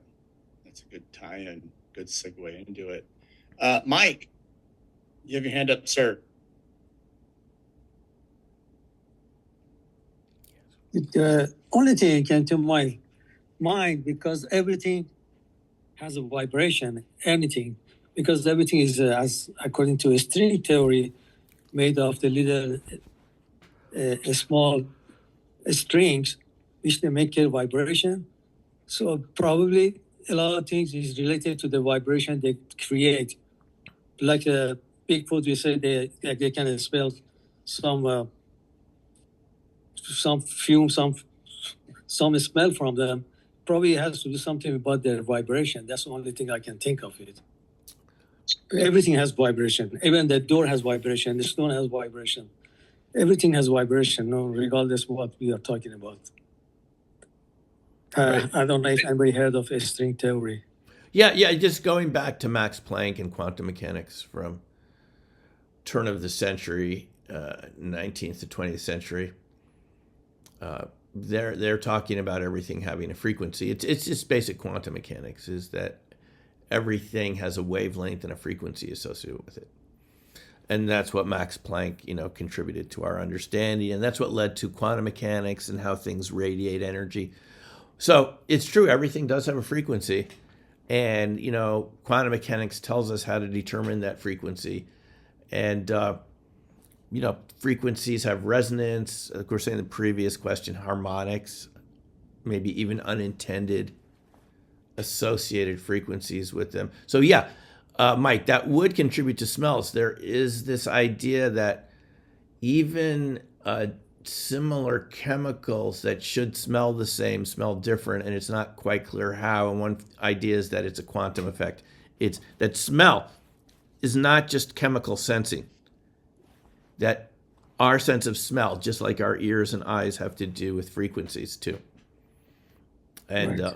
That's a good tie-in, good segue into it. Mike, you have your hand up, sir. The only thing came to my mind, because everything has a vibration, anything, because everything is, as according to a string theory, made of the little small strings, which they make a vibration. So probably a lot of things is related to the vibration they create. Like Bigfoot, we say they can smell some fume, some smell from them. Probably has to do something about their vibration. That's the only thing I can think of it. Everything has vibration. Even the door has vibration. The stone has vibration. Everything has vibration, regardless of what we are talking about. Right. I don't know if anybody heard of a string theory. Yeah. Just going back to Max Planck and quantum mechanics from turn of the century, 19th to 20th century. They're talking about everything having a frequency. It's just basic quantum mechanics, is that everything has a wavelength and a frequency associated with it. And that's what Max Planck, contributed to our understanding. And that's what led to quantum mechanics and how things radiate energy. So it's true, everything does have a frequency. And, quantum mechanics tells us how to determine that frequency. And, frequencies have resonance. Of course, in the previous question, harmonics, maybe even unintended associated frequencies with them. So yeah, Mike, that would contribute to smells. There is this idea that even similar chemicals that should smell the same smell different, and it's not quite clear how. And one idea is that it's a quantum effect. It's that smell is not just chemical sensing, that our sense of smell, just like our ears and eyes, have to do with frequencies too. And Right.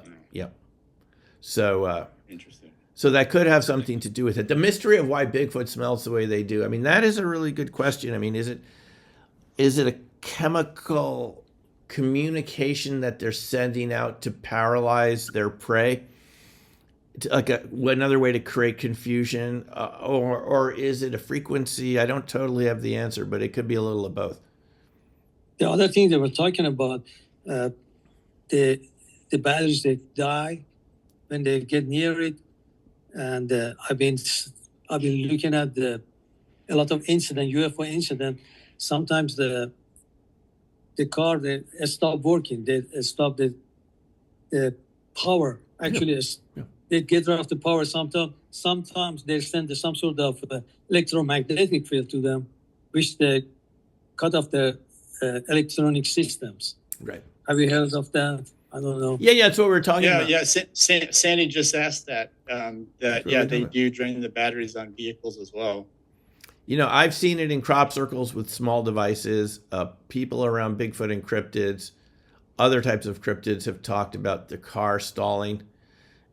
So Interesting. So that could have something to do with it. The mystery of why Bigfoot smells the way they do. I mean, that is a really good question. I mean, is it a chemical communication that they're sending out to paralyze their prey? Like another way to create confusion, or is it a frequency? I don't totally have the answer, but it could be a little of both. The other thing they were talking about, the batteries that die when they get near it, and I've been looking at a lot of UFO incident. Sometimes the car they stop working, they stop the power. Actually, they get rid of the power. Sometimes they send some sort of electromagnetic field to them, which they cut off the electronic systems. Right. Have you heard of that? I don't know. Yeah, that's what we're talking about. Yeah. Sandy just asked that. They do drain the batteries on vehicles as well. You know, I've seen it in crop circles with small devices. People around Bigfoot and cryptids, other types of cryptids have talked about the car stalling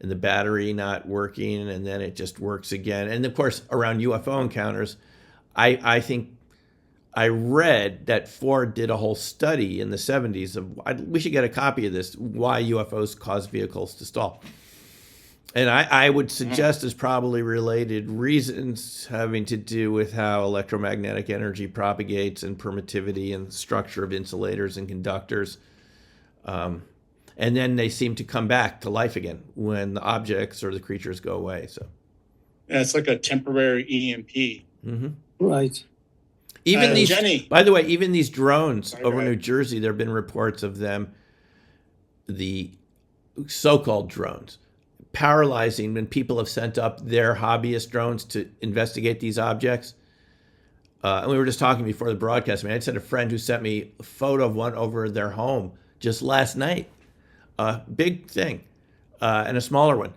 and the battery not working, and then it just works again. And of course, around UFO encounters, I think I read that Ford did a whole study in the 70s of, we should get a copy of this, why UFOs cause vehicles to stall. And I would suggest there's probably related reasons having to do with how electromagnetic energy propagates and permittivity and structure of insulators and conductors. And then they seem to come back to life again when the objects or the creatures go away. So yeah, it's like a temporary EMP. Mm-hmm. Right. Even these, Jenny. by the way, even these drones over right. New Jersey, there have been reports of them, the so-called drones, paralyzing when people have sent up their hobbyist drones to investigate these objects. And we were just talking before the broadcast. I had a friend who sent me a photo of one over their home just last night. Big thing, and a smaller one.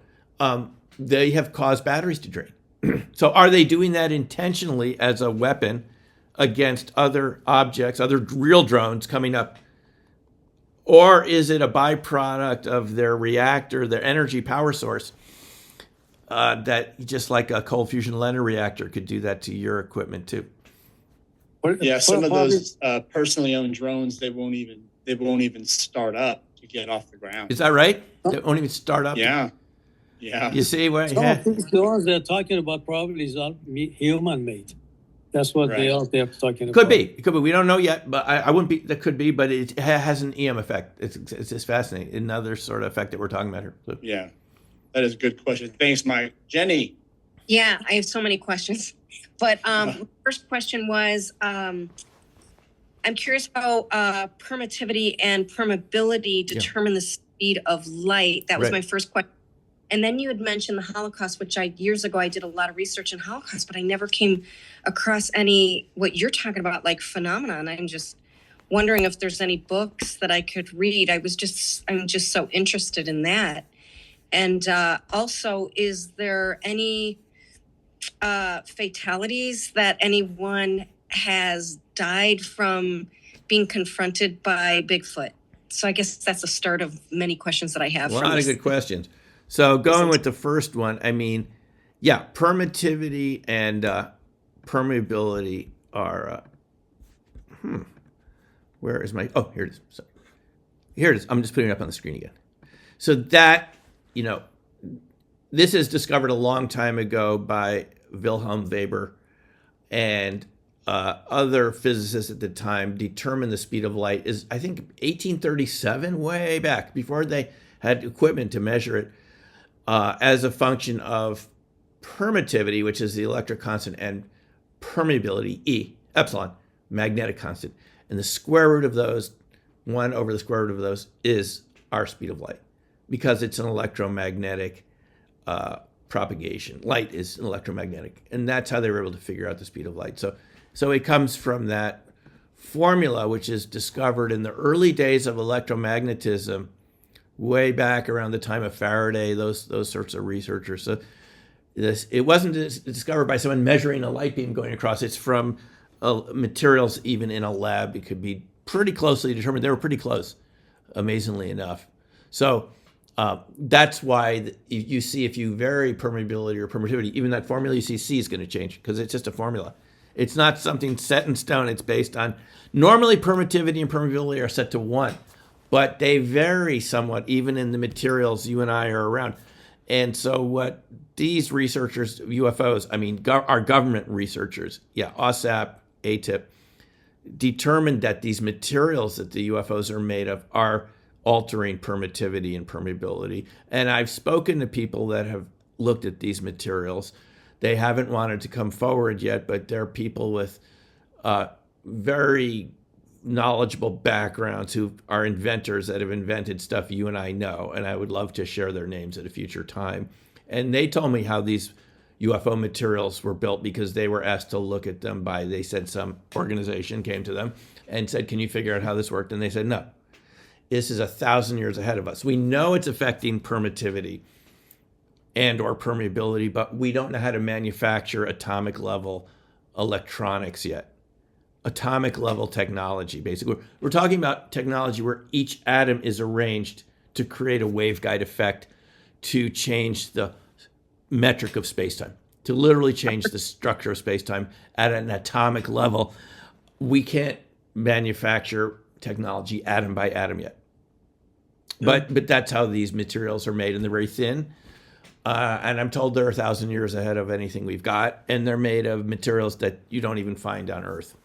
They have caused batteries to drain. So are they doing that intentionally as a weapon against other objects, other real drones coming up? Or is it a byproduct of their reactor, their energy power source, that just like a cold fusion Leonard reactor could do that to your equipment too? Yeah, some of those personally owned drones, they won't even start up to get off the ground. Is that right? They won't even start up? Yeah. You see what? Some of these drones they're talking about probably is all human-made. That's what they're talking about. Could be. It could be. We don't know yet, but I wouldn't be. That could be, but it has an EM effect. It's just fascinating. Another sort of effect that we're talking about here. So. Yeah, that is a good question. Thanks, Mike. Jenny. Yeah, I have so many questions. But first question was, I'm curious how permittivity and permeability determine the speed of light. That was my first question. And then you had mentioned the Holocaust, which years ago I did a lot of research in Holocaust, but I never came across any, what you're talking about, like phenomena. And I'm just wondering if there's any books that I could read. I'm just so interested in that. And also, is there any fatalities that anyone has died from being confronted by Bigfoot? So I guess that's the start of many questions that I have. A lot of good questions. So going with the first one, permittivity and permeability are, where is my, here it is. Sorry. Here it is. I'm just putting it up on the screen again. So that, this is discovered a long time ago by Wilhelm Weber, and other physicists at the time determined the speed of light is, I think, 1837, way back, before they had equipment to measure it, as a function of permittivity, which is the electric constant, and permeability, E, epsilon, magnetic constant. And the square root of those, 1 over the square root of those, is our speed of light, because it's an electromagnetic propagation. Light is electromagnetic. And that's how they were able to figure out the speed of light. So it comes from that formula, which is discovered in the early days of electromagnetism, way back around the time of Faraday, those sorts of researchers. So it wasn't discovered by someone measuring a light beam going across. It's from materials even in a lab. It could be pretty closely determined. They were pretty close, amazingly enough. So that's why you see, if you vary permeability or permittivity, even that formula you see C is going to change, because it's just a formula. It's not something set in stone. It's based on, normally permittivity and permeability are set to 1. But they vary somewhat, even in the materials you and I are around. And so what these researchers, UFOs, our government researchers, OSAP, ATIP, determined that these materials that the UFOs are made of are altering permittivity and permeability. And I've spoken to people that have looked at these materials. They haven't wanted to come forward yet, but they're people with very knowledgeable backgrounds who are inventors that have invented stuff you and I know. And I would love to share their names at a future time. And they told me how these UFO materials were built because they were asked to look at them by, they said some organization came to them and said, can you figure out how this worked? And they said, no, this is 1,000 years ahead of us. We know it's affecting permittivity and or permeability, but we don't know how to manufacture atomic level electronics yet. Atomic level technology, basically. We're talking about technology where each atom is arranged to create a waveguide effect to change the metric of spacetime, to literally change the structure of spacetime at an atomic level. We can't manufacture technology atom by atom yet. But that's how these materials are made, and they're very thin. And I'm told they're 1,000 years ahead of anything we've got, and they're made of materials that you don't even find on Earth.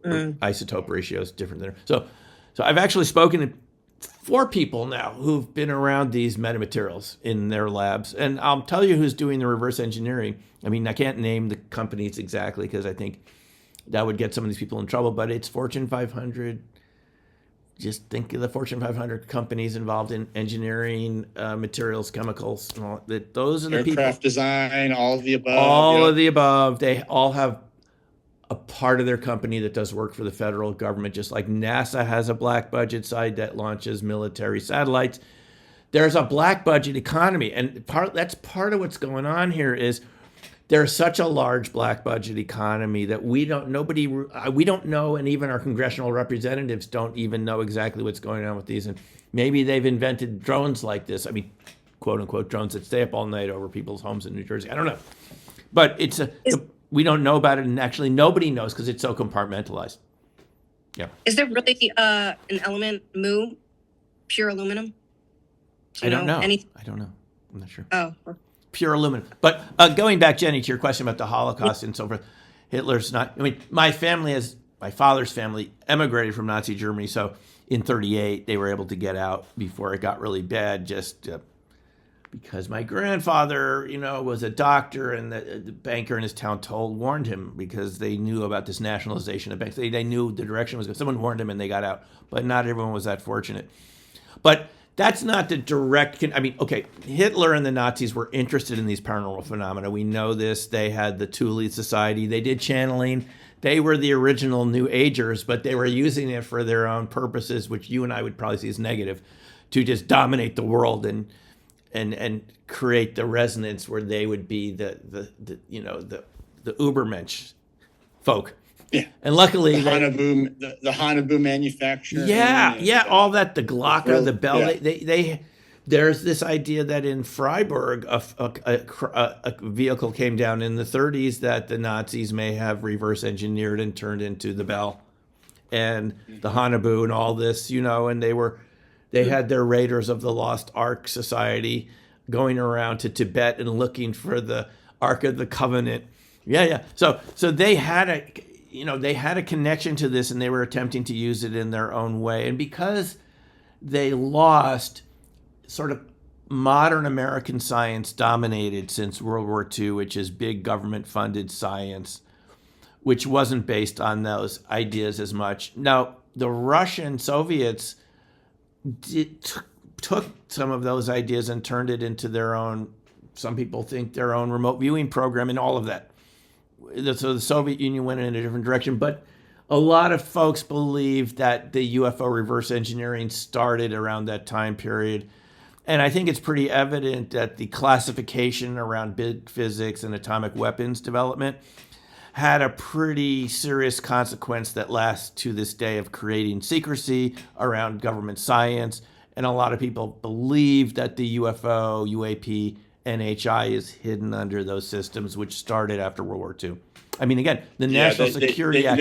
Isotope ratio is different than so I've actually spoken to 4 people now who've been around these metamaterials in their labs, and I'll tell you who's doing the reverse engineering. I mean, I can't name the companies exactly because I think that would get some of these people in trouble, but it's Fortune 500. Just think of the Fortune 500 companies involved in engineering, materials, chemicals, and all that. Those are the people. Aircraft design, all of the above. All of the above. They all have a part of their company that does work for the federal government, just like NASA has a black budget side that launches military satellites. There's a black budget economy, and that's part of what's going on here is there's such a large black budget economy that we don't know, and even our congressional representatives don't even know exactly what's going on with these. And maybe they've invented drones like this. I mean, quote unquote drones that stay up all night over people's homes in New Jersey. I don't know, but we don't know about it, and actually nobody knows because it's so compartmentalized. Yeah. Is there really an element mu, pure aluminum? I don't know. Anything? I don't know. I'm not sure. Oh. Pure aluminum. But going back, Jenny, to your question about the Holocaust and so forth, Hitler's not. I mean, my father's family emigrated from Nazi Germany, so in '38 they were able to get out before it got really bad. Just because my grandfather, was a doctor, and the banker in his town warned him because they knew about this nationalization of banks. They knew the direction was good. Someone warned him, and they got out. But not everyone was that fortunate. But that's not the direct. Okay, Hitler and the Nazis were interested in these paranormal phenomena. We know this. They had the Thule Society. They did channeling. They were the original New Agers, but they were using it for their own purposes, which you and I would probably see as negative, to just dominate the world and create the resonance where they would be the Ubermensch folk. Yeah. And luckily the Aharonov-Bohm manufacturer. Yeah, all that, the Glocker, the Bell. Yeah. There's this idea that in Freiburg a vehicle came down in the 30s that the Nazis may have reverse engineered and turned into the Bell and the Hanabu and all this, and they had their Raiders of the Lost Ark Society going around to Tibet and looking for the Ark of the Covenant. Yeah. So they had a connection to this, and they were attempting to use it in their own way. And because they lost, sort of modern American science dominated since World War II, which is big government-funded science, which wasn't based on those ideas as much. Now, the Russian Soviets took some of those ideas and turned it into their own, some people think their own remote viewing program and all of that. So the Soviet Union went in a different direction, but a lot of folks believe that the UFO reverse engineering started around that time period. And I think it's pretty evident that the classification around big physics and atomic weapons development had a pretty serious consequence that lasts to this day of creating secrecy around government science. And a lot of people believe that the UFO, UAP, NHI is hidden under those systems, which started after World War II. I mean, again, the National Security Act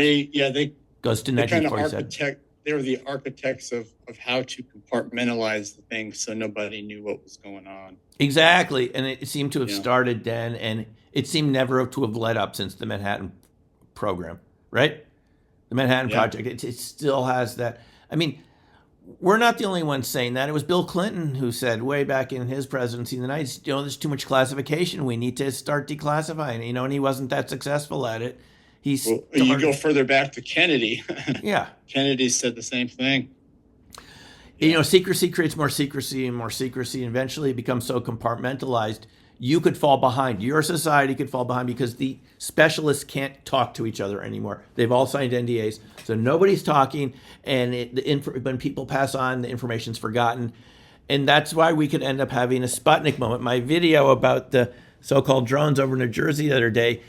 goes to 1947. They were the architects of how to compartmentalize the thing so nobody knew what was going on. Exactly. And it seemed to have started then, and it seemed never to have let up since the Manhattan program, right? the Manhattan Yeah. Project. It still has that. I mean, we're not the only ones saying that. It was Bill Clinton who said way back in his presidency in the 90s, there's too much classification. We need to start declassifying, and he wasn't that successful at it. You go further back to Kennedy. Yeah. Kennedy said the same thing. Secrecy creates more secrecy and more secrecy. And eventually it becomes so compartmentalized, you could fall behind. Your society could fall behind because the specialists can't talk to each other anymore. They've all signed NDAs, so nobody's talking. And when people pass on, the information's forgotten. And that's why we could end up having a Sputnik moment. My video about the so-called drones over New Jersey the other day,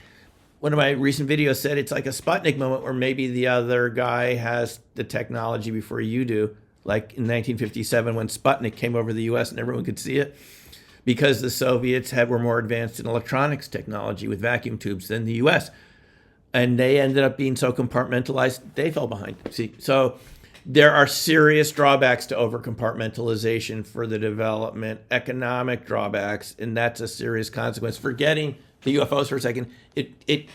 one of my recent videos said it's like a Sputnik moment where maybe the other guy has the technology before you do. Like in 1957 when Sputnik came over the U.S. and everyone could see it, because the Soviets were more advanced in electronics technology with vacuum tubes than the U.S. And they ended up being so compartmentalized, they fell behind. See, so there are serious drawbacks to over-compartmentalization for the development, economic drawbacks, and that's a serious consequence. Forgetting the UFOs for a second, it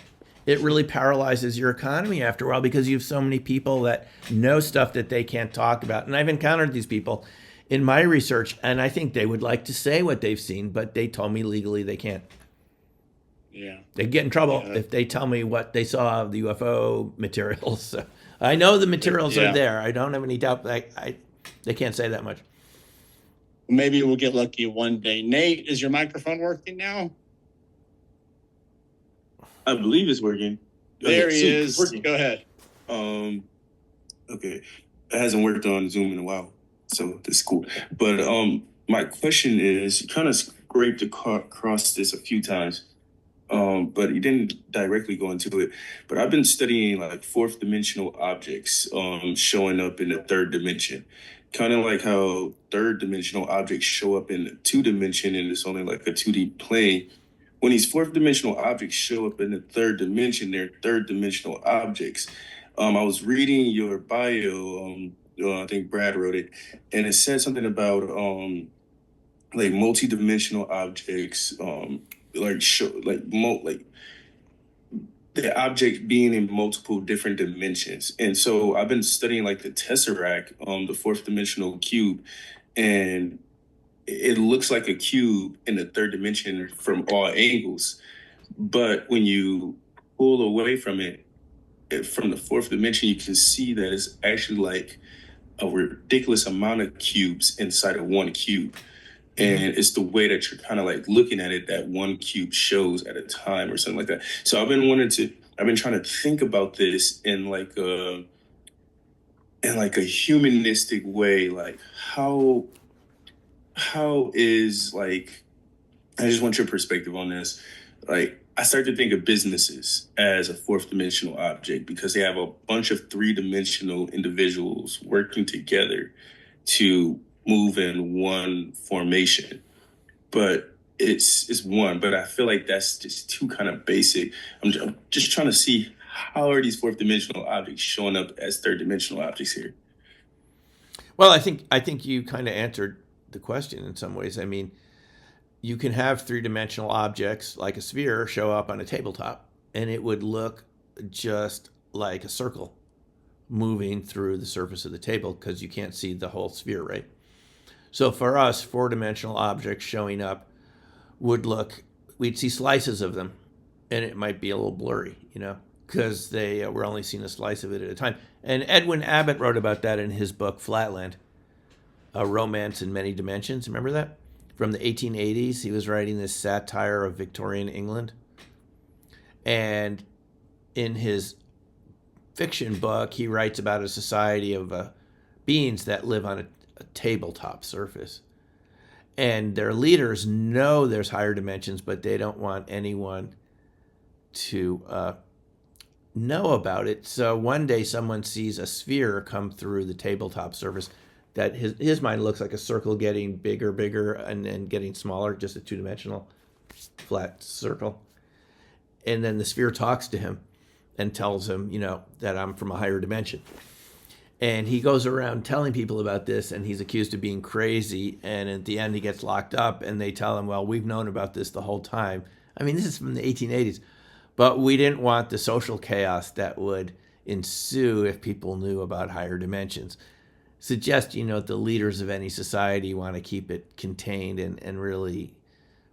really paralyzes your economy after a while because you have so many people that know stuff that they can't talk about. And I've encountered these people in my research, and I think they would like to say what they've seen, but they told me legally they can't. Yeah. They get in trouble if they tell me what they saw of the UFO materials. So I know the materials are there. I don't have any doubt that they can't say that much. Maybe we'll get lucky one day. Nate, is your microphone working now? I believe it's working. There he is. Go ahead. Okay. It hasn't worked on Zoom in a while, so that's cool. But my question is, you kind of scraped across this a few times, but you didn't directly go into it. But I've been studying like fourth dimensional objects showing up in the third dimension. Kind of like how third dimensional objects show up in the 2D and it's only like a 2D plane. When these fourth dimensional objects show up in the third dimension, they're third dimensional objects. I was reading your bio, I think Brad wrote it, and it said something about like multi-dimensional objects, like the object being in multiple different dimensions. And so I've been studying like the tesseract, the fourth dimensional cube, and it looks like a cube in the third dimension from all angles. But when you pull away from it, from the fourth dimension, you can see that it's actually like a ridiculous amount of cubes inside of one cube. And it's the way that you're kind of like looking at it, that one cube shows at a time or something like that. So I've been trying to think about this in like a humanistic way, like how is like, I just want your perspective on this. Like, I start to think of businesses as a fourth dimensional object because they have a bunch of three-dimensional individuals working together to move in one formation. But it's one, but I feel like that's just too kind of basic. I'm just trying to see, how are these fourth dimensional objects showing up as third dimensional objects here? Well, I think you kind of answered the question in some ways. I mean, you can have three-dimensional objects like a sphere show up on a tabletop, and it would look just like a circle moving through the surface of the table because you can't see the whole sphere, right? So for us, four-dimensional objects showing up we'd see slices of them, and it might be a little blurry, because we're only seeing a slice of it at a time. And Edwin Abbott wrote about that in his book, Flatland, A Romance in Many Dimensions. Remember that? From the 1880s, he was writing this satire of Victorian England. And in his fiction book, he writes about a society of beings that live on a tabletop surface. And their leaders know there's higher dimensions, but they don't want anyone to know about it. So one day someone sees a sphere come through the tabletop surface that his mind looks like a circle getting bigger, and then getting smaller, just a two-dimensional flat circle. And then the sphere talks to him and tells him, that I'm from a higher dimension. And he goes around telling people about this, and he's accused of being crazy. And at the end, he gets locked up, and they tell him, well, we've known about this the whole time. I mean, this is from the 1880s. But we didn't want the social chaos that would ensue if people knew about higher dimensions. Suggest, the leaders of any society want to keep it contained and really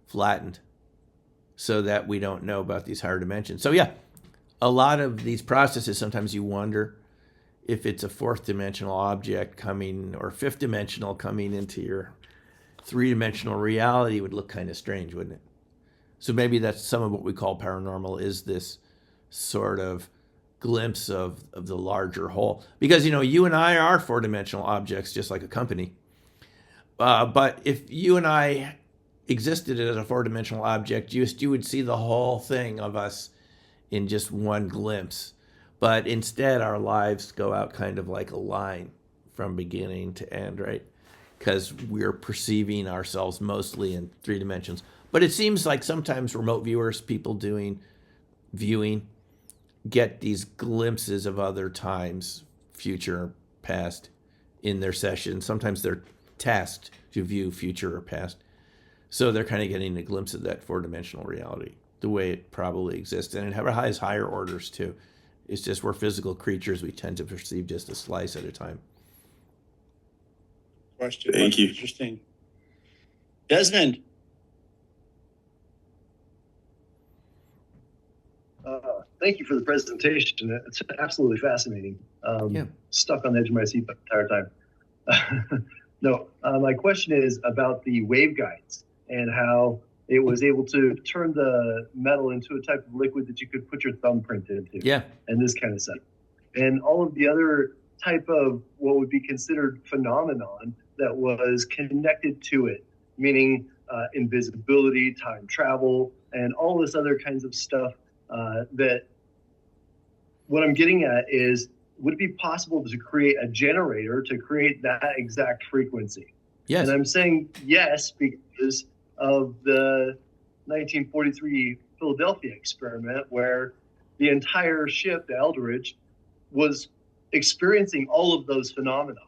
flattened so that we don't know about these higher dimensions. So yeah, a lot of these processes, sometimes you wonder if it's a fourth dimensional object coming or fifth dimensional coming into your three-dimensional reality. Would look kind of strange, wouldn't it? So maybe that's some of what we call paranormal, is this sort of glimpse of the larger whole. Because, you and I are four-dimensional objects, just like a company. But if you and I existed as a four-dimensional object, you would see the whole thing of us in just one glimpse. But instead, our lives go out kind of like a line from beginning to end, right? Because we're perceiving ourselves mostly in three dimensions. But it seems like sometimes remote viewers, people doing viewing, get these glimpses of other times, future, past, in their session. Sometimes they're tasked to view future or past. So they're kind of getting a glimpse of that four-dimensional reality, the way it probably exists. And it has higher orders, too. It's just we're physical creatures. We tend to perceive just a slice at a time. Question. Thank you. Interesting. Desmond. Thank you for the presentation. It's absolutely fascinating. Stuck on the edge of my seat the entire time. No, my question is about the waveguides and how it was able to turn the metal into a type of liquid that you could put your thumbprint into. Yeah. And this kind of stuff. And all of the other type of what would be considered phenomenon that was connected to it, meaning invisibility, time travel, and all this other kinds of stuff. That what I'm getting at is, would it be possible to create a generator to create that exact frequency? Yes. And I'm saying yes because of the 1943 Philadelphia experiment, where the entire ship, the Eldridge, was experiencing all of those phenomena,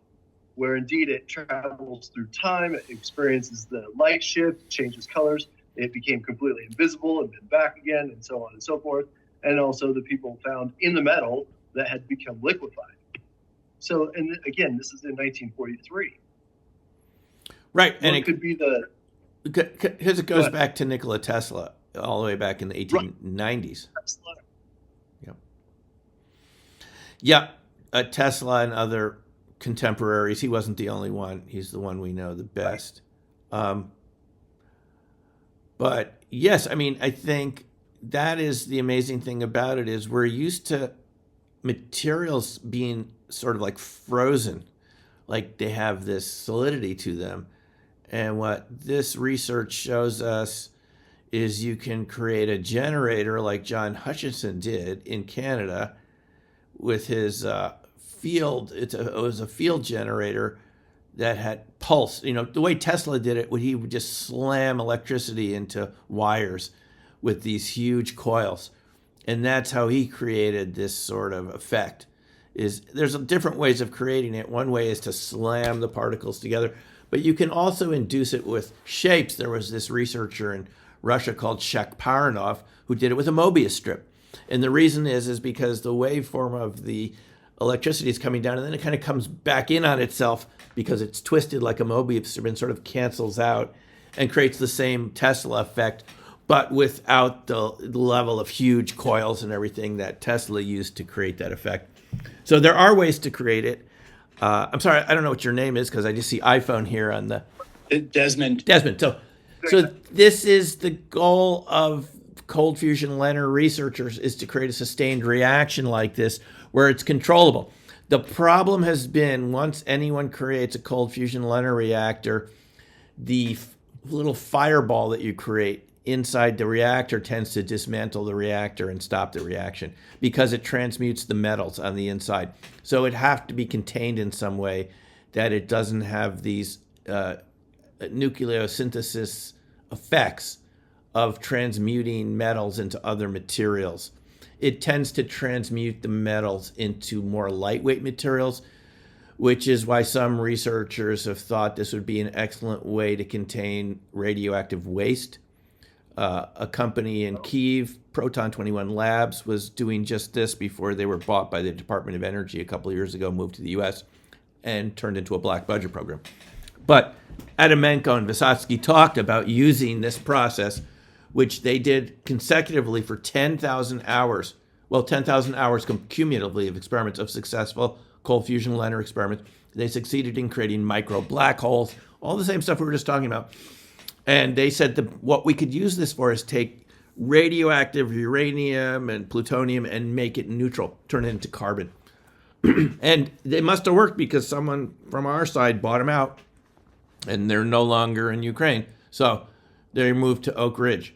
where indeed it travels through time, it experiences the light shift, changes colors, it became completely invisible and then back again, and so on and so forth. And also the people found in the metal that had become liquefied. So, and again, this is in 1943. Right. And it could be the... Because it goes back to Nikola Tesla all the way back in the 1890s. Right. Yeah. Tesla and other contemporaries. He wasn't the only one. He's the one we know the best. Right. But yes, I think that is the amazing thing about it, is we're used to materials being sort of like frozen, like they have this solidity to them. And what this research shows us is you can create a generator like John Hutchinson did in Canada with his field. It was a field generator that had pulse. The way Tesla did it, he would just slam electricity into wires with these huge coils. And that's how he created this sort of effect. There's different ways of creating it. One way is to slam the particles together, but you can also induce it with shapes. There was this researcher in Russia called Aharonov who did it with a Mobius strip. And the reason is because the waveform of the electricity is coming down, and then it kind of comes back in on itself because it's twisted like a Mobius strip and sort of cancels out and creates the same Tesla effect, but without the level of huge coils and everything that Tesla used to create that effect. So there are ways to create it. I'm sorry, I don't know what your name is because I just see iPhone here on the... Desmond. So this is the goal of cold fusion LENR researchers, is to create a sustained reaction like this where it's controllable. The problem has been, once anyone creates a cold fusion LENR reactor, the little fireball that you create inside the reactor tends to dismantle the reactor and stop the reaction because it transmutes the metals on the inside. So it have to be contained in some way that it doesn't have these nucleosynthesis effects of transmuting metals into other materials. It tends to transmute the metals into more lightweight materials, which is why some researchers have thought this would be an excellent way to contain radioactive waste. A company in Kyiv, Proton 21 Labs, was doing just this before they were bought by the Department of Energy a couple of years ago, moved to the U.S., and turned into a black budget program. But Adamenko and Vysotsky talked about using this process, which they did consecutively for 10,000 hours. Well, 10,000 hours cumulatively of experiments of successful cold fusion LENR experiments. They succeeded in creating micro black holes, all the same stuff we were just talking about. And they said that what we could use this for is take radioactive uranium and plutonium and make it neutral, turn it into carbon. And they must have worked because someone from our side bought them out, and they're no longer in Ukraine. So they moved to Oak Ridge.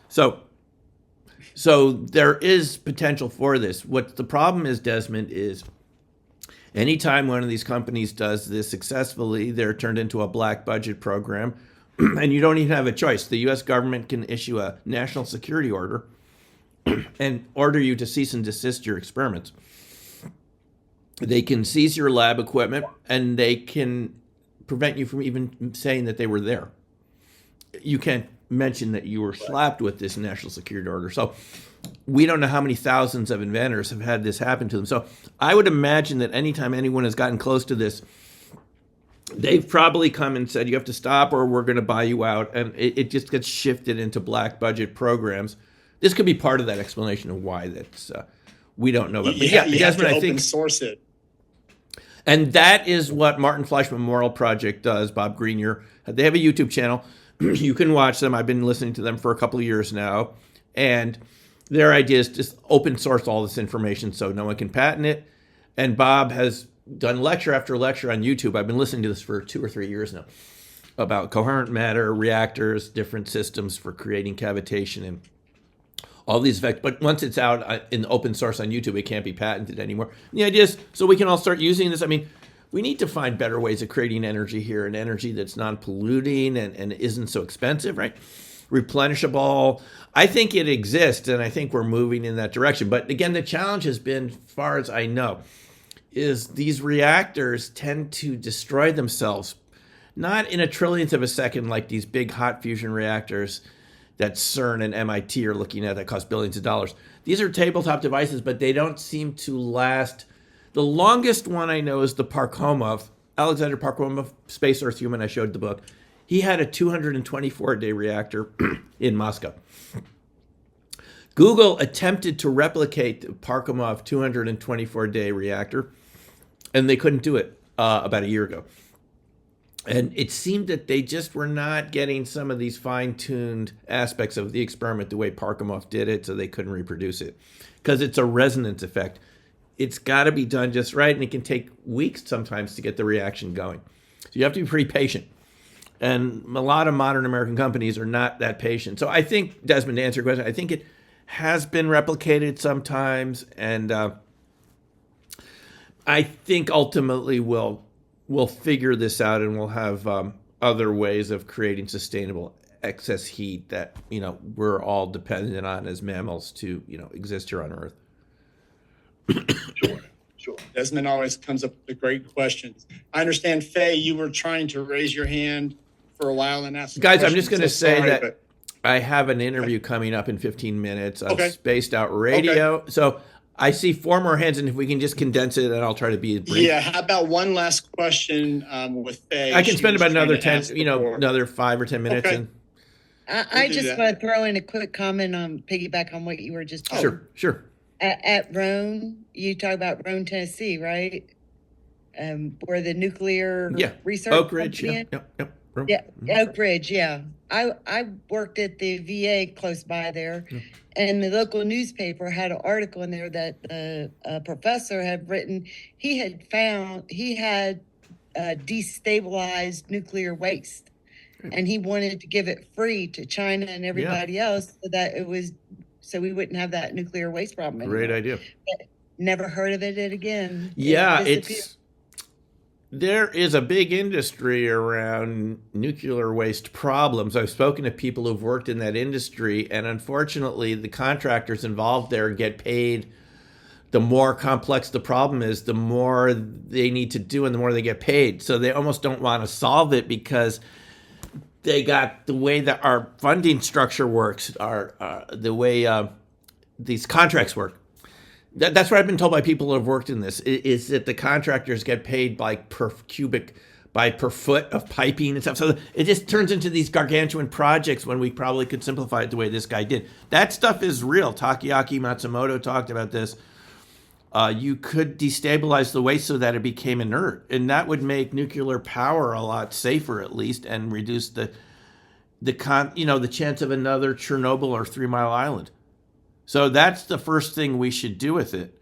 So there is potential for this. What the problem is, Desmond, is anytime one of these companies does this successfully, they're turned into a black budget program, and you don't even have a choice. The U.S. government can issue a national security order and order you to cease and desist your experiments. They can seize your lab equipment, and they can prevent you from even saying that they were there. You can't mention that you were slapped with this national security order. So we don't know how many thousands of inventors have had this happen to them. So I would imagine that anytime anyone has gotten close to this, they've probably come and said, you have to stop or we're going to buy you out. And it just gets shifted into black budget programs. This could be part of that explanation of why that's, we don't know about. But yeah, you Desmond, have to I think, open source it. And that is what Martin Fleisch Memorial Project does. Bob Grenier, they have a YouTube channel. You can watch them. I've been listening to them for a couple of years now. And their idea is just open source all this information so no one can patent it. And Bob has done lecture after lecture on YouTube. I've been listening to this for 2 or 3 years now about coherent matter, reactors, different systems for creating cavitation and all these effects. But once it's out in open source on YouTube, it can't be patented anymore. And the idea is so we can all start using this. I mean, we need to find better ways of creating energy here, and energy that's non-polluting and isn't so expensive, right? Replenishable. I think it exists, and I think we're moving in that direction. But again, the challenge has been, as far as I know, is these reactors tend to destroy themselves, not in a trillionth of a second like these big hot fusion reactors that CERN and MIT are looking at that cost billions of dollars. These are tabletop devices, but they don't seem to last. The longest one I know is the Parkhomov, Alexander Parkhomov, Space Earth Human. I showed the book. He had a 224-day reactor in Moscow. Google attempted to replicate the Parkhomov 224-day reactor, and they couldn't do it about a year ago. And it seemed that they just were not getting some of these fine-tuned aspects of the experiment the way Parkhomov did it, so they couldn't reproduce it. Because it's a resonance effect. It's got to be done just right, and it can take weeks sometimes to get the reaction going. So you have to be pretty patient. And a lot of modern American companies are not that patient. So I think, Desmond, to answer your question, I think it has been replicated sometimes, and I think ultimately we'll figure this out, and we'll have other ways of creating sustainable excess heat that we're all dependent on as mammals to exist here on Earth. Sure. Desmond always comes up with great questions. I understand, Faye, you were trying to raise your hand for a while and ask. Guys, I'm just going to say that I have an interview coming up in 15 minutes on Spaced Out Radio. Okay. So I see 4 more hands, and if we can just condense it, and I'll try to be brief. Yeah. How about one last question with Faye? I can spend about another 10, another 5 or 10 minutes. Okay. And I just want to throw in a quick comment on piggyback on what you were just talking. Sure. At Roane, you talk about Roane, Tennessee, right? Where the nuclear research Oak Ridge, Yep. Oak Ridge, yeah. I worked at the VA close by there, and the local newspaper had an article in there that the professor had written. He had destabilized nuclear waste, and he wanted to give it free to China and everybody else so we wouldn't have that nuclear waste problem anymore. Great idea. But never heard of it again. Yeah, there is a big industry around nuclear waste problems. I've spoken to people who've worked in that industry, and unfortunately, the contractors involved there get paid. The more complex the problem is, the more they need to do and the more they get paid. So they almost don't want to solve it because they got the way that our funding structure works, the way these contracts work. That's what I've been told by people who have worked in this, is that the contractors get paid by per foot of piping and stuff. So it just turns into these gargantuan projects when we probably could simplify it the way this guy did. That stuff is real. Takeaki Matsumoto talked about this. You could destabilize the waste so that it became inert, and that would make nuclear power a lot safer, at least, and reduce the chance of another Chernobyl or 3 Mile Island. So that's the first thing we should do with it.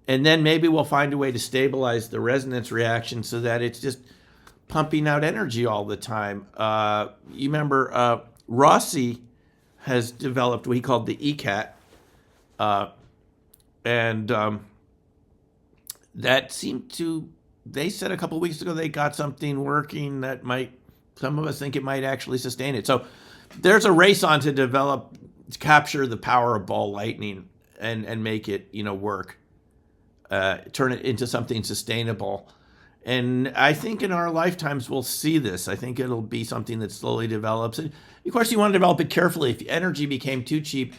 And then maybe we'll find a way to stabilize the resonance reaction so that it's just pumping out energy all the time. You remember Rossi has developed what he called the ECAT. That seemed to, they said a couple of weeks ago they got something working that might, some of us think it might actually sustain it. So there's a race on to capture the power of ball lightning and make it, work, turn it into something sustainable. And I think in our lifetimes we'll see this. I think it'll be something that slowly develops. And of course you want to develop it carefully. If energy became too cheap,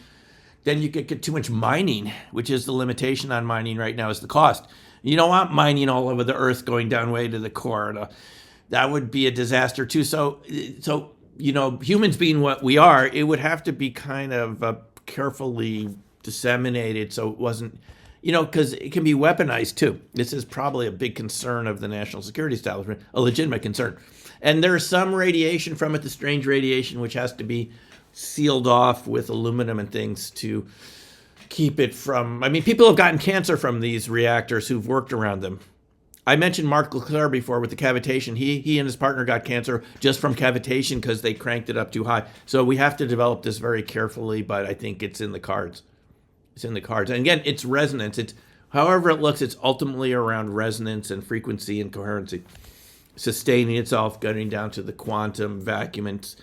then you could get too much mining, which is the limitation on mining right now, is the cost. You don't want mining all over the earth going down way to the core. That would be a disaster too. So humans being what we are, it would have to be kind of carefully disseminated so it wasn't, because it can be weaponized too. This is probably a big concern of the national security establishment, a legitimate concern. And there's some radiation from it, the strange radiation, which has to be sealed off with aluminum and things to keep it from, people have gotten cancer from these reactors who've worked around them. I mentioned Mark Leclerc before with the cavitation. He and his partner got cancer just from cavitation because they cranked it up too high. So we have to develop this very carefully, but I think it's in the cards. It's in the cards. And again, it's resonance. It's however it looks, it's ultimately around resonance and frequency and coherency. Sustaining itself, getting down to the quantum vacuum and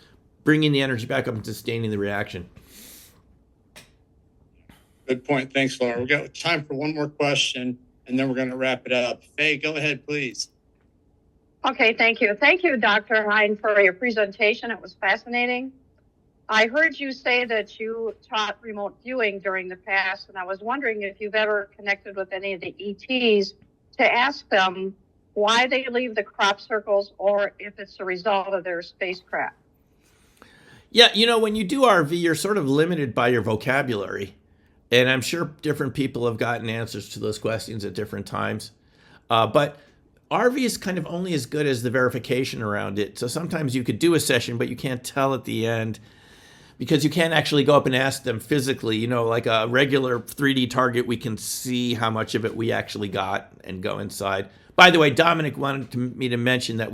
bringing the energy back up and sustaining the reaction. Good point. Thanks, Laura. We've got time for one more question, and then we're going to wrap it up. Faye, go ahead, please. Okay, thank you. Thank you, Dr. Hine, for your presentation. It was fascinating. I heard you say that you taught remote viewing during the past, and I was wondering if you've ever connected with any of the ETs to ask them why they leave the crop circles or if it's a result of their spacecraft. Yeah, when you do RV, you're sort of limited by your vocabulary. And I'm sure different people have gotten answers to those questions at different times. But RV is kind of only as good as the verification around it. So sometimes you could do a session, but you can't tell at the end because you can't actually go up and ask them physically. Like a regular 3D target, we can see how much of it we actually got and go inside. By the way, Dominic wanted me to mention that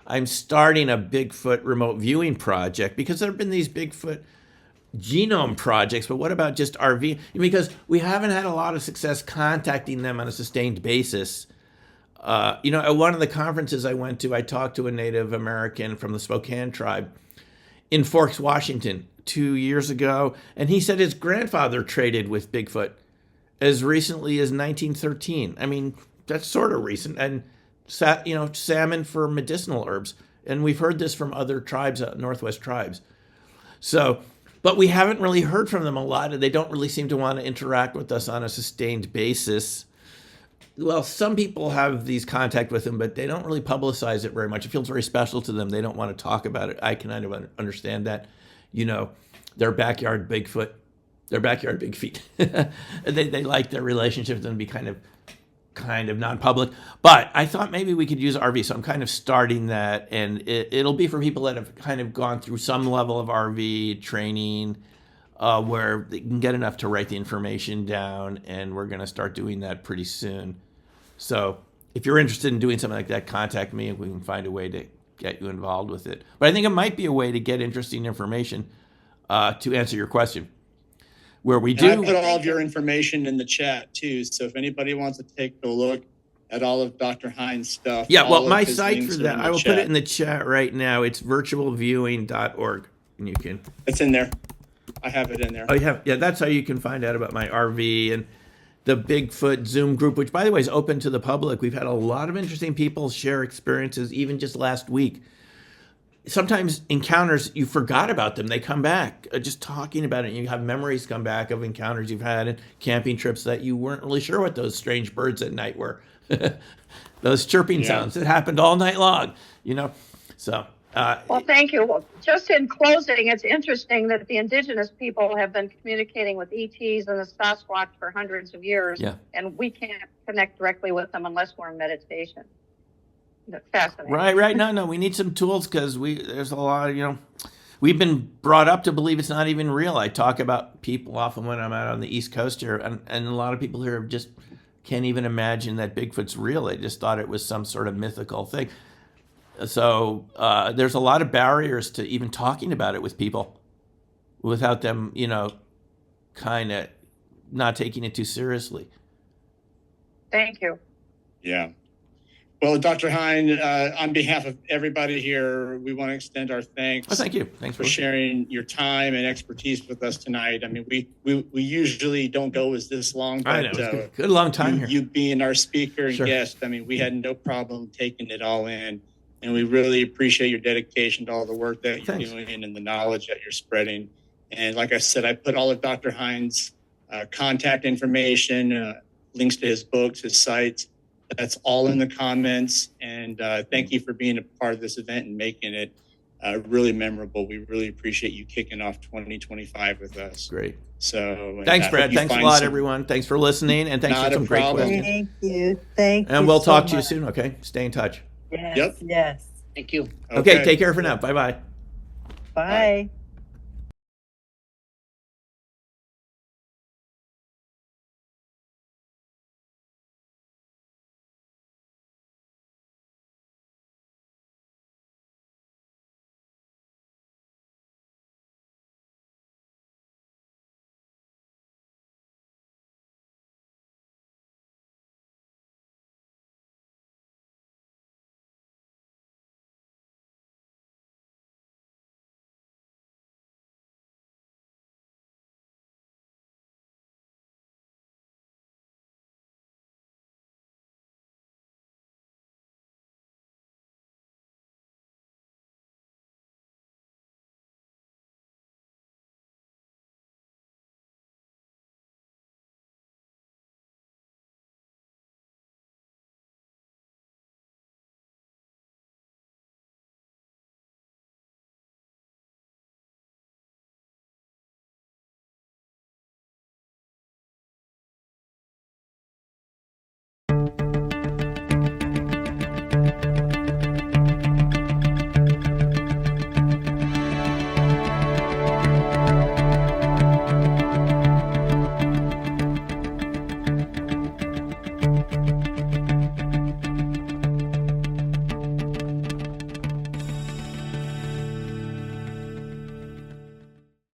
I'm starting a Bigfoot remote viewing project because there have been these Bigfoot genome projects, but what about just RV? Because we haven't had a lot of success contacting them on a sustained basis. At one of the conferences I went to, I talked to a Native American from the Spokane tribe in Forks, Washington 2 years ago, and he said his grandfather traded with Bigfoot as recently as 1913. That's sort of recent, and salmon for medicinal herbs. And we've heard this from other tribes, Northwest tribes. But we haven't really heard from them a lot, and they don't really seem to want to interact with us on a sustained basis. Well, some people have these contact with them, but they don't really publicize it very much. It feels very special to them. They don't want to talk about it. I can kind of understand that. Their backyard Bigfoot, their backyard big feet. they like their relationship with them to be kind of non-public. But I thought maybe we could use RV, so I'm kind of starting that, and it'll be for people that have kind of gone through some level of RV training where they can get enough to write the information down, and we're going to start doing that pretty soon. So if you're interested in doing something like that, contact me and we can find a way to get you involved with it. But I think it might be a way to get interesting information to answer your question. Where we do. And I put all of your information in the chat too. So if anybody wants to take a look at all of Dr. Hine's stuff. Yeah, well, my site for that, I will put it in the chat right now. It's virtualviewing.org. And you can. It's in there. I have it in there. Oh, you have? Yeah, that's how you can find out about my RV and the Bigfoot Zoom group, which, by the way, is open to the public. We've had a lot of interesting people share experiences, even just last week. sometimes encounters, you forgot about them. They come back. Just talking about it, you have memories come back of encounters you've had and camping trips that you weren't really sure what those strange birds at night were. Those chirping sounds that happened all night long, you know. So. Well, thank you. Well, just in closing, it's interesting that the indigenous people have been communicating with ETs and the Sasquatch for hundreds of years, and we can't connect directly with them unless we're in meditation. That's fascinating. Right. No, we need some tools because there's a lot of, you know, we've been brought up to believe it's not even real. I talk about people often when I'm out on the East Coast here, and a lot of people here just can't even imagine that Bigfoot's real. They just thought it was some sort of mythical thing. So there's a lot of barriers to even talking about it with people without them, you know, kind of not taking it too seriously. Thank you. Yeah. Well, Dr. Hine, on behalf of everybody here, we want to extend our thanks. Oh, thank you. Thanks for sharing your time and expertise with us tonight. I mean, we usually don't go as this long, but I know. Good long time here. You being our speaker and guest, I mean, we had no problem taking it all in. And we really appreciate your dedication to all the work that you're doing and the knowledge that you're spreading. And like I said, I put all of Dr. Hine's contact information, links to his books, his sites. That's all in the comments. And thank you for being a part of this event and making it really memorable. We really appreciate you kicking off 2025 with us. Great. So thanks, Brad. Thanks a lot, everyone. Thanks for listening. And thanks for some great questions. Thank you. Thank you. And we'll talk to so you much. soon, okay? Stay in touch. Yes. Yes. Thank you. Okay, take care for now. Bye-bye. Bye.